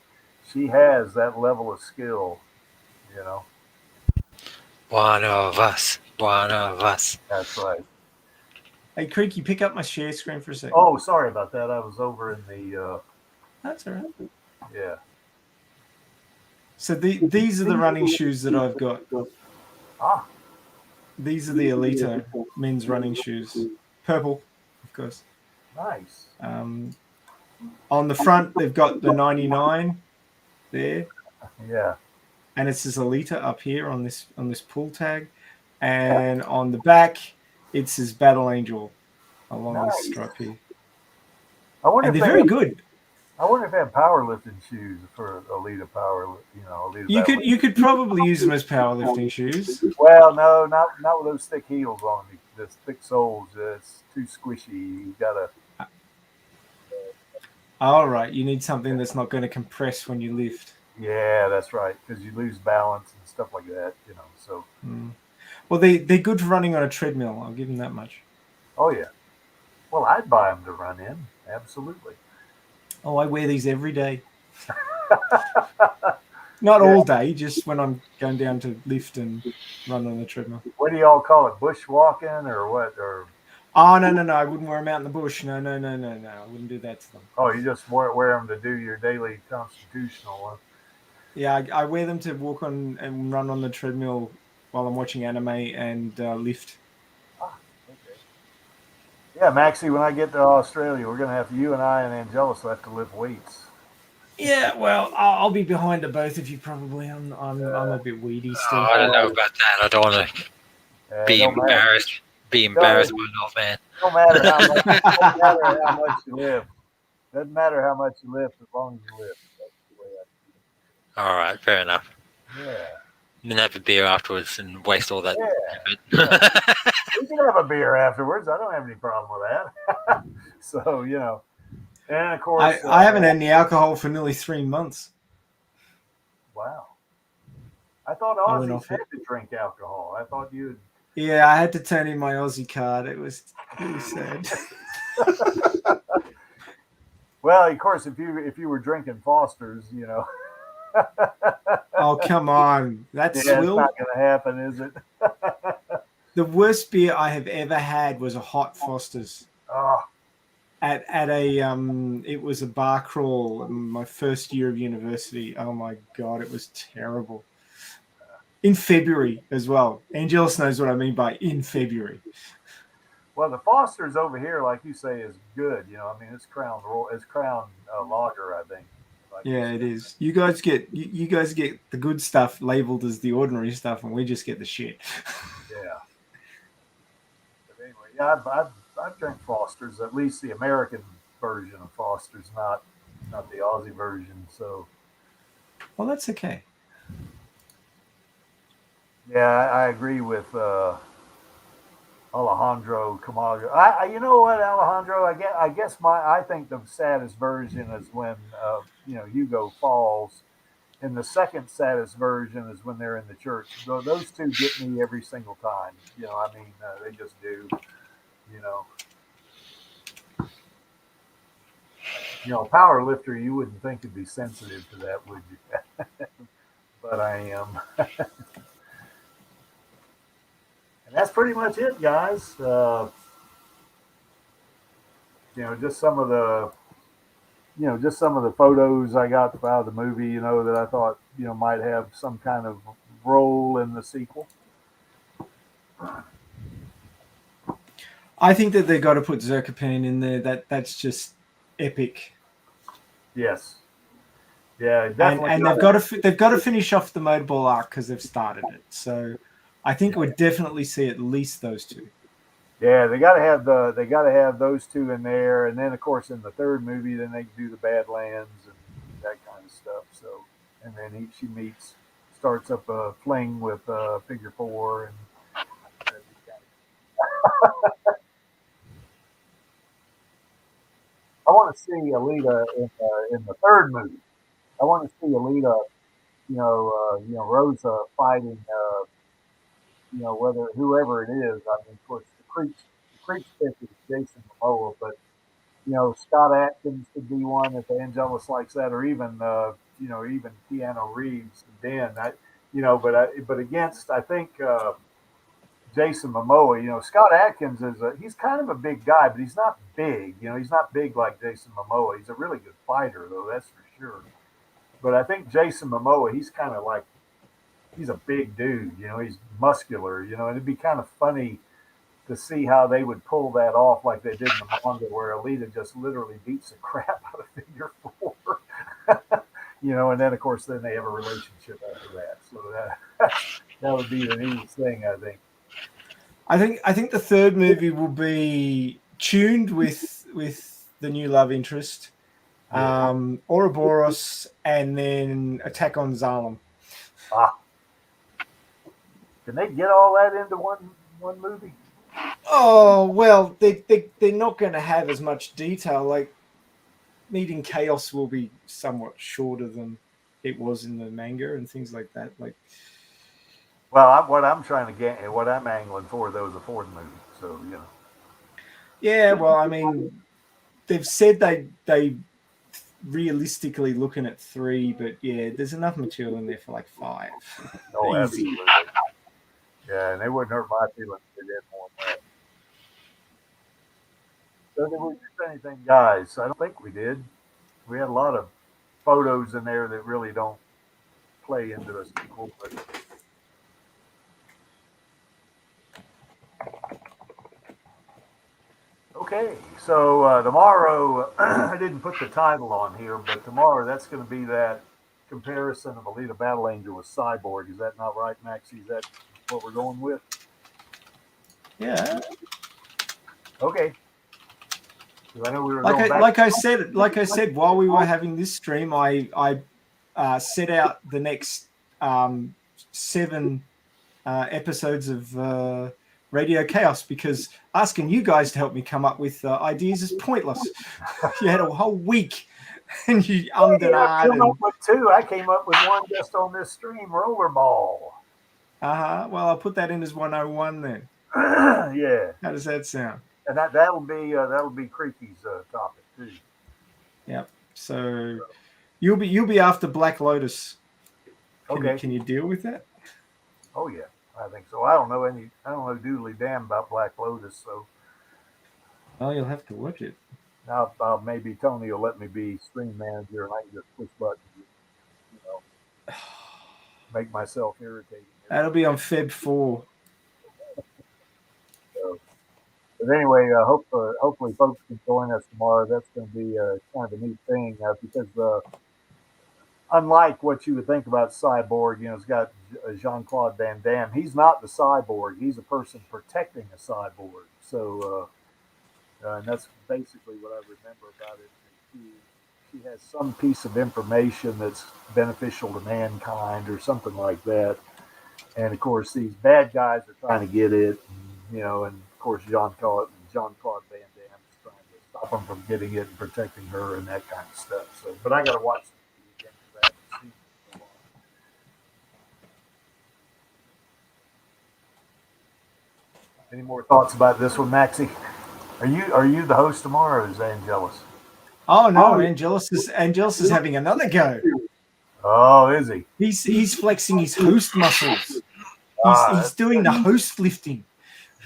she has that level of skill, you know. One of us. One of us. That's right. Hey, Creaky, pick up my share screen for a second. Oh, sorry about that. I was over in the That's all right. yeah. So these are the running shoes that I've got. Ah, These are the Alita men's running shoes. Purple, of course. nice. On the front, they've got the 99 there, Yeah. and it says Alita up here on this pull tag, and on the back, it says Battle Angel along this Nice. stripe here. I wonder And if they're very good. I wonder if they have powerlifting shoes for Alita Power. You know, Alita. You could probably use them as powerlifting shoes. Well, no, not with those thick heels on them. The thick soles. It's too squishy. You gotta. All right, you need something that's not going to compress when you lift. Yeah, that's right. Because you lose balance and stuff like that. You know. So. Well, they're good for running on a treadmill. I'll give them that much. Oh yeah. Well, I'd buy them to run in. Absolutely. Oh, I wear these every day. Not all day, just when I'm going down to lift and run on the treadmill. What do y'all call it? Bushwalking or what? Or oh no! I wouldn't wear them out in the bush. No! I wouldn't do that to them. oh, you just wear them to do your daily constitutional one. Yeah, I wear them to walk on and run on the treadmill while I'm watching anime and lift. Ah, okay. Yeah, Maxie, when I get to Australia, we're gonna have you and I and Angelus will have to lift weights. Yeah, well, I'll be behind the both of you probably. I'm a bit weedy still. I don't know about that. I don't want to be embarrassed. Matter. Be embarrassed by an old man. Don't matter how much. Don't matter how much you lift. Doesn't matter how much you lift as long as you lift. That's the way I see it. All right, fair enough. Yeah. You can have a beer afterwards and waste all that. Yeah. We can have a beer afterwards. I don't have any problem with that. So you know, and of course, I haven't had any alcohol for nearly 3 months. Wow. I thought Aussies had to drink alcohol. I thought you'd. Yeah, I had to turn in my Aussie card. It was really sad. Well, of course, if you were drinking Foster's, you know. Oh, come on. That's not going to happen, is it? The worst beer I have ever had was a hot Foster's. Oh. At a it was a bar crawl in my first year of university. Oh my god, it was terrible. In February as well. Angelus knows what I mean by in February. Well, the Foster's over here, like you say, is good. You know, I mean, it's Crown lager, I think. Like yeah, it is. You guys get the good stuff labeled as the ordinary stuff, and we just get the shit. Yeah. But anyway, yeah, I've drank Foster's, at least the American version of Foster's, not the Aussie version. So. Well, that's okay. Yeah, I agree with Alejandro Camago. You know what, Alejandro? I think the saddest version is when Hugo falls, and the second saddest version is when they're in the church. So those two get me every single time. You know, I mean, they just do. You know, a power lifter, you wouldn't think would be sensitive to that, would you? But I am. And that's pretty much it, guys. Just some of the photos I got out of the movie, that I thought, might have some kind of role in the sequel. I think that they've got to put Zerkapane in there. That's just epic. Yes. Yeah, definitely. And they've got to finish off the motorball arc because they've started it. So I think we'll definitely see at least those two. Yeah, they got to have those two in there, and then of course in the third movie, then they do the Badlands and that kind of stuff. So, and then she starts up a fling with Figure 4, and I want to see Alita in the third movie. I want to see Alita, Rosa fighting, whoever it is. I mean, of course, the Creeps Creek Stick is Jason Momoa, but Scott Atkins could be one if Angelus likes that, or even even Keanu Reeves. Then but against I think Jason Momoa, Scott Atkins he's kind of a big guy, but he's not big. He's not big like Jason Momoa. He's a really good fighter though, that's for sure. But I think Jason Momoa, he's kind of like he's a big dude. He's muscular. And it'd be kind of funny to see how they would pull that off like they did in the manga where Alita just literally beats the crap out of Figure 4. And then of course then they have a relationship after that. So that would be the neatest thing, I think. I think the third movie will be tuned with the new love interest, Ouroboros, and then Attack on Zalem. Can they get all that into one movie? Oh well, they're not going to have as much detail. Like Meeting Chaos will be somewhat shorter than it was in the manga and things like that. Like, well, what I'm trying to get, what I'm angling for, though, is a fourth movie. So Yeah, well, I mean, they've said they realistically looking at 3, but yeah, there's enough material in there for like 5. Oh, Easy. absolutely. Yeah, and they wouldn't hurt my feelings if they did more than that. So did we miss anything, guys? I don't think we did. We had a lot of photos in there that really don't play into the sequel, but okay. So tomorrow, I didn't put the title on here, but tomorrow that's going to be that comparison of Alita Battle Angel with Cyborg. Is that not right, Maxie? Is that what we're going with? Yeah. Okay. I know we were like I said, while we were having this stream, I set out the next 7 episodes of Radio Chaos because asking you guys to help me come up with ideas is pointless. You had a whole week and you I came up with 2. I came up with one just on this stream, Rollerball. Well, I'll put that in as 101 then. Yeah. How does that sound? And that'll be Creepy's topic too. Yep. So you'll be after Black Lotus. Can you deal with that? Oh yeah, I think so. I don't know doodly damn about Black Lotus, so. Oh, you'll have to watch it. Now maybe Tony will let me be stream manager and I can just push buttons, make myself irritating. That'll be on Feb 4. But anyway, hopefully folks can join us tomorrow. That's going to be kind of a neat thing because unlike what you would think about Cyborg, it's got Jean-Claude Van Damme. He's not the cyborg. He's a person protecting a cyborg. So, and that's basically what I remember about it. She has some piece of information that's beneficial to mankind or something like that. And of course, these bad guys are trying to get it, and of course, Jean-Claude Van Damme is trying to stop them from getting it and protecting her and that kind of stuff. So, but I got to watch the again for that. And see. Any more thoughts about this one, Maxie? Are you the host tomorrow, or is Angelus? Oh no, Angelus is having another go. Oh, is he? He's flexing his host muscles. He's doing the host lifting.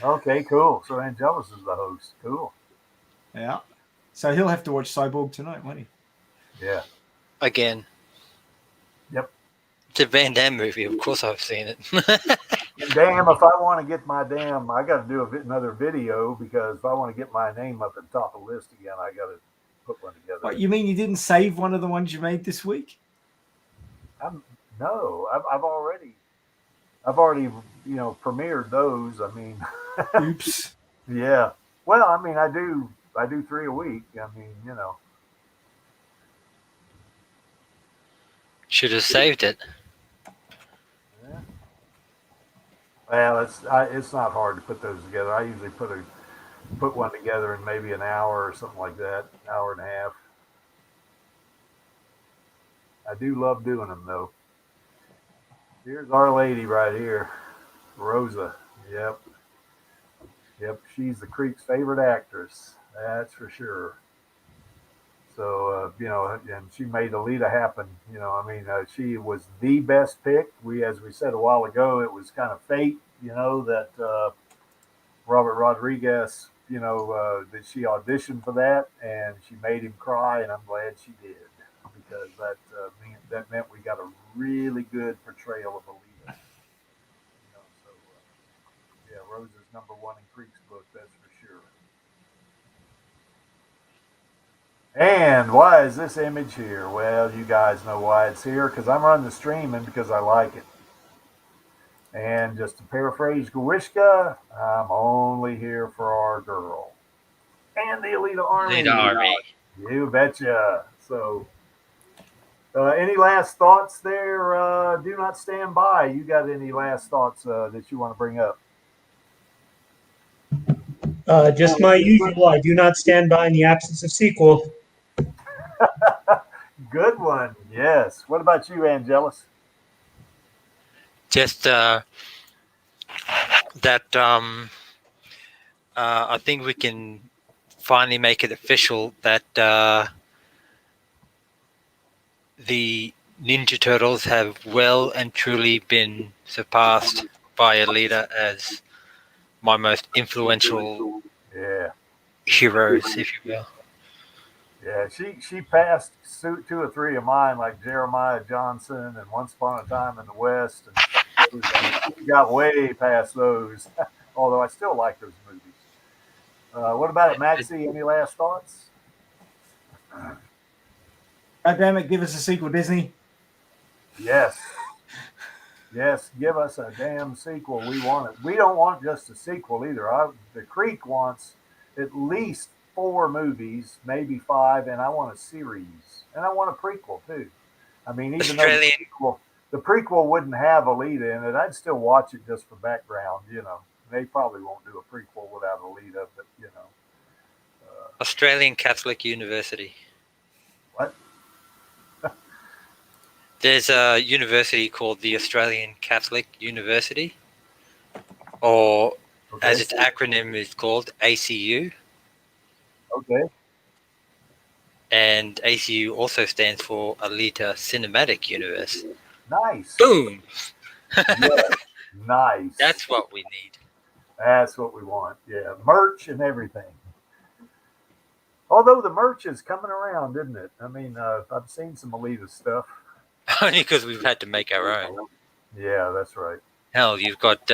Okay, cool. So Angelus is the host. Cool. Yeah. So he'll have to watch Cyborg tonight, won't he? Yeah. Again. Yep. It's a Van Damme movie. Of course I've seen it. Damn, if I want to get my I got to do another video because if I want to get my name up at the top of the list again, I got to put one together. What, you mean you didn't save one of the ones you made this week? No, I've already premiered those. I mean, oops. Yeah. Well, I mean, I do 3 a week. I mean, Should have saved it. Yeah. Well, it's not hard to put those together. I usually put one together in maybe an hour or something like that, an hour and a half. I do love doing them though. Here's Our Lady right here, Rosa. Yep. Yep, she's the Creek's favorite actress. That's for sure. So and she made Alita happen. She was the best pick. As we said a while ago, it was kind of fate. That Robert Rodriguez. That she auditioned for that, and she made him cry, and I'm glad she did because that meant we got a really good portrayal of Alita. Yeah, Rose is number one in Creek's book, that's for sure. And why is this image here? Well, you guys know why it's here because I'm running the stream and because I like it. And just to paraphrase Gawishka, I'm only here for our girl. And the Alita Army. Alita Army. You betcha. So, any last thoughts there? Do not stand by. You got any last thoughts that you want to bring up? Just my usual. I do not stand by in the absence of sequel. Good one. Yes. What about you, Angelus? Just that I think we can finally make it official that the Ninja Turtles have well and truly been surpassed by Alita as my most influential heroes, if you will. Yeah, she passed two or three of mine, like Jeremiah Johnson and Once Upon a Time in the West, and she got way past those. Although I still like those movies. What about it, Maxie? Any last thoughts? God damn it! Give us a sequel, Disney. Yes. Yes, give us a damn sequel. We want it. We don't want just a sequel either. The Creek wants at least 4 movies, maybe 5, and I want a series. And I want a prequel, too. I mean, even though the prequel wouldn't have Alita in it, I'd still watch it just for background, They probably won't do a prequel without Alita, but, Australian Catholic University. What? There's a university called the Australian Catholic University, or as its acronym is called, ACU. Okay. And ACU also stands for Alita Cinematic Universe. Nice. Boom! Yes. Nice. That's what we need. That's what we want. Yeah, merch and everything. Although the merch is coming around, isn't it? I mean, I've seen some Alita stuff. Only because we've had to make our own. Yeah, that's right. Hell, you've got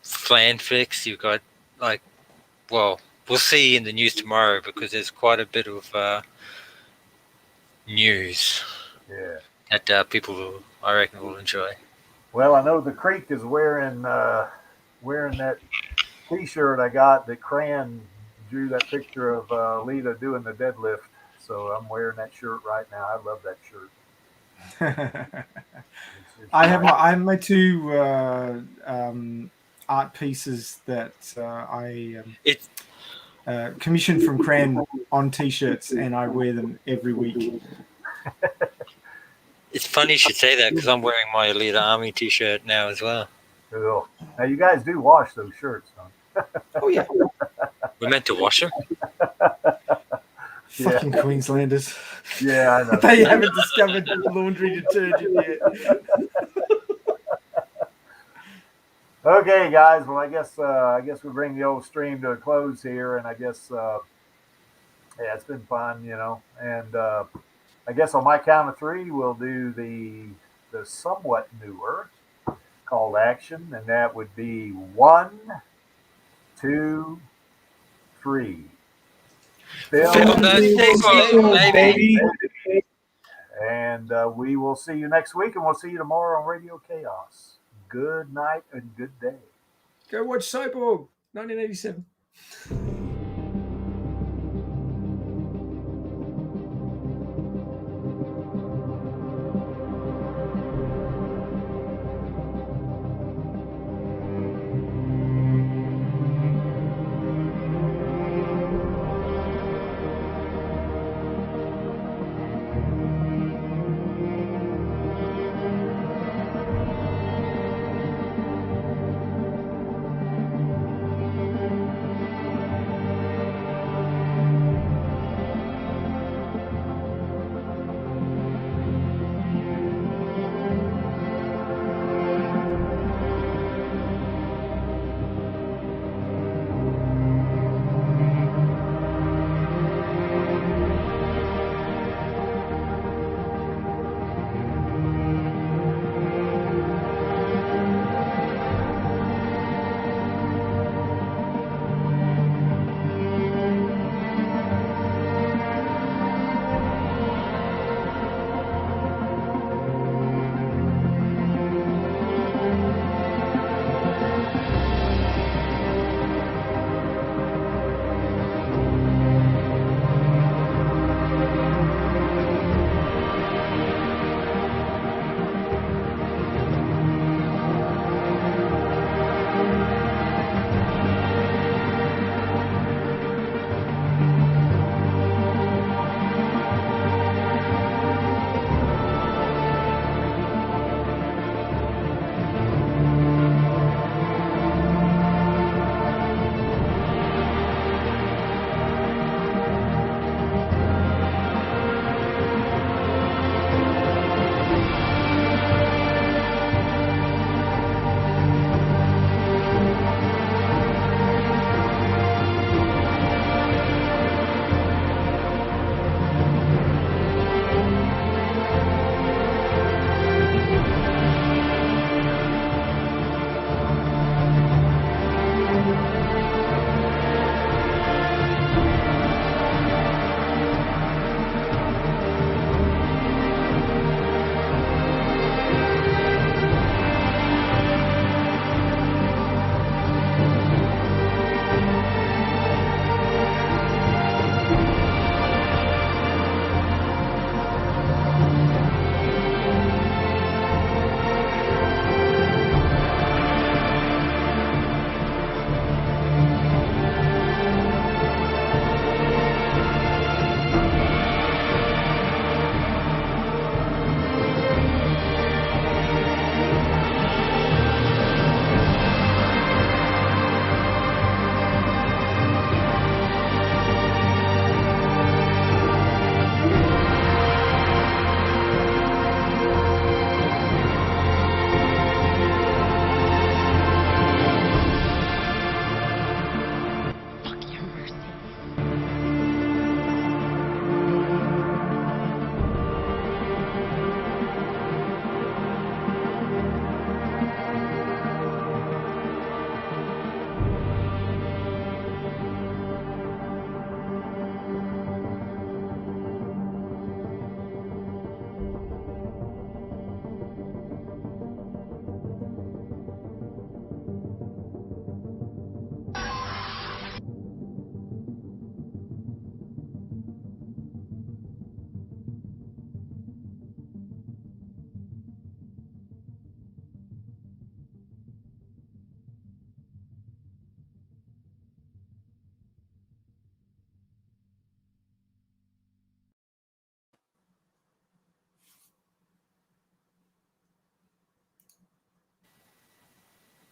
fanfics. You've got we'll see in the news tomorrow because there's quite a bit of news. Yeah. That people, I reckon, will enjoy. Well, I know the Creek is wearing that T-shirt I got that Cran drew that picture of Lita doing the deadlift. So I'm wearing that shirt right now. I love that shirt. I have my 2 art pieces that I commissioned from Cran on T-shirts, and I wear them every week. It's funny you should say that because I'm wearing my Alita Army T-shirt now as well. Cool. Now you guys do wash those shirts, huh? Oh yeah. We're meant to wash them. Fucking Queenslanders. Yeah, I know. They haven't discovered laundry detergent yet. Okay, guys. Well, I guess we bring the old stream to a close here, and I guess it's been fun, And I guess on my count of 3, we'll do the somewhat newer call to action, and that would be 1, 2, 3. Film that sequel, baby. And we will see you next week, and we'll see you tomorrow on Radio Chaos. Good night and good day. Go watch Cyborg, 1987.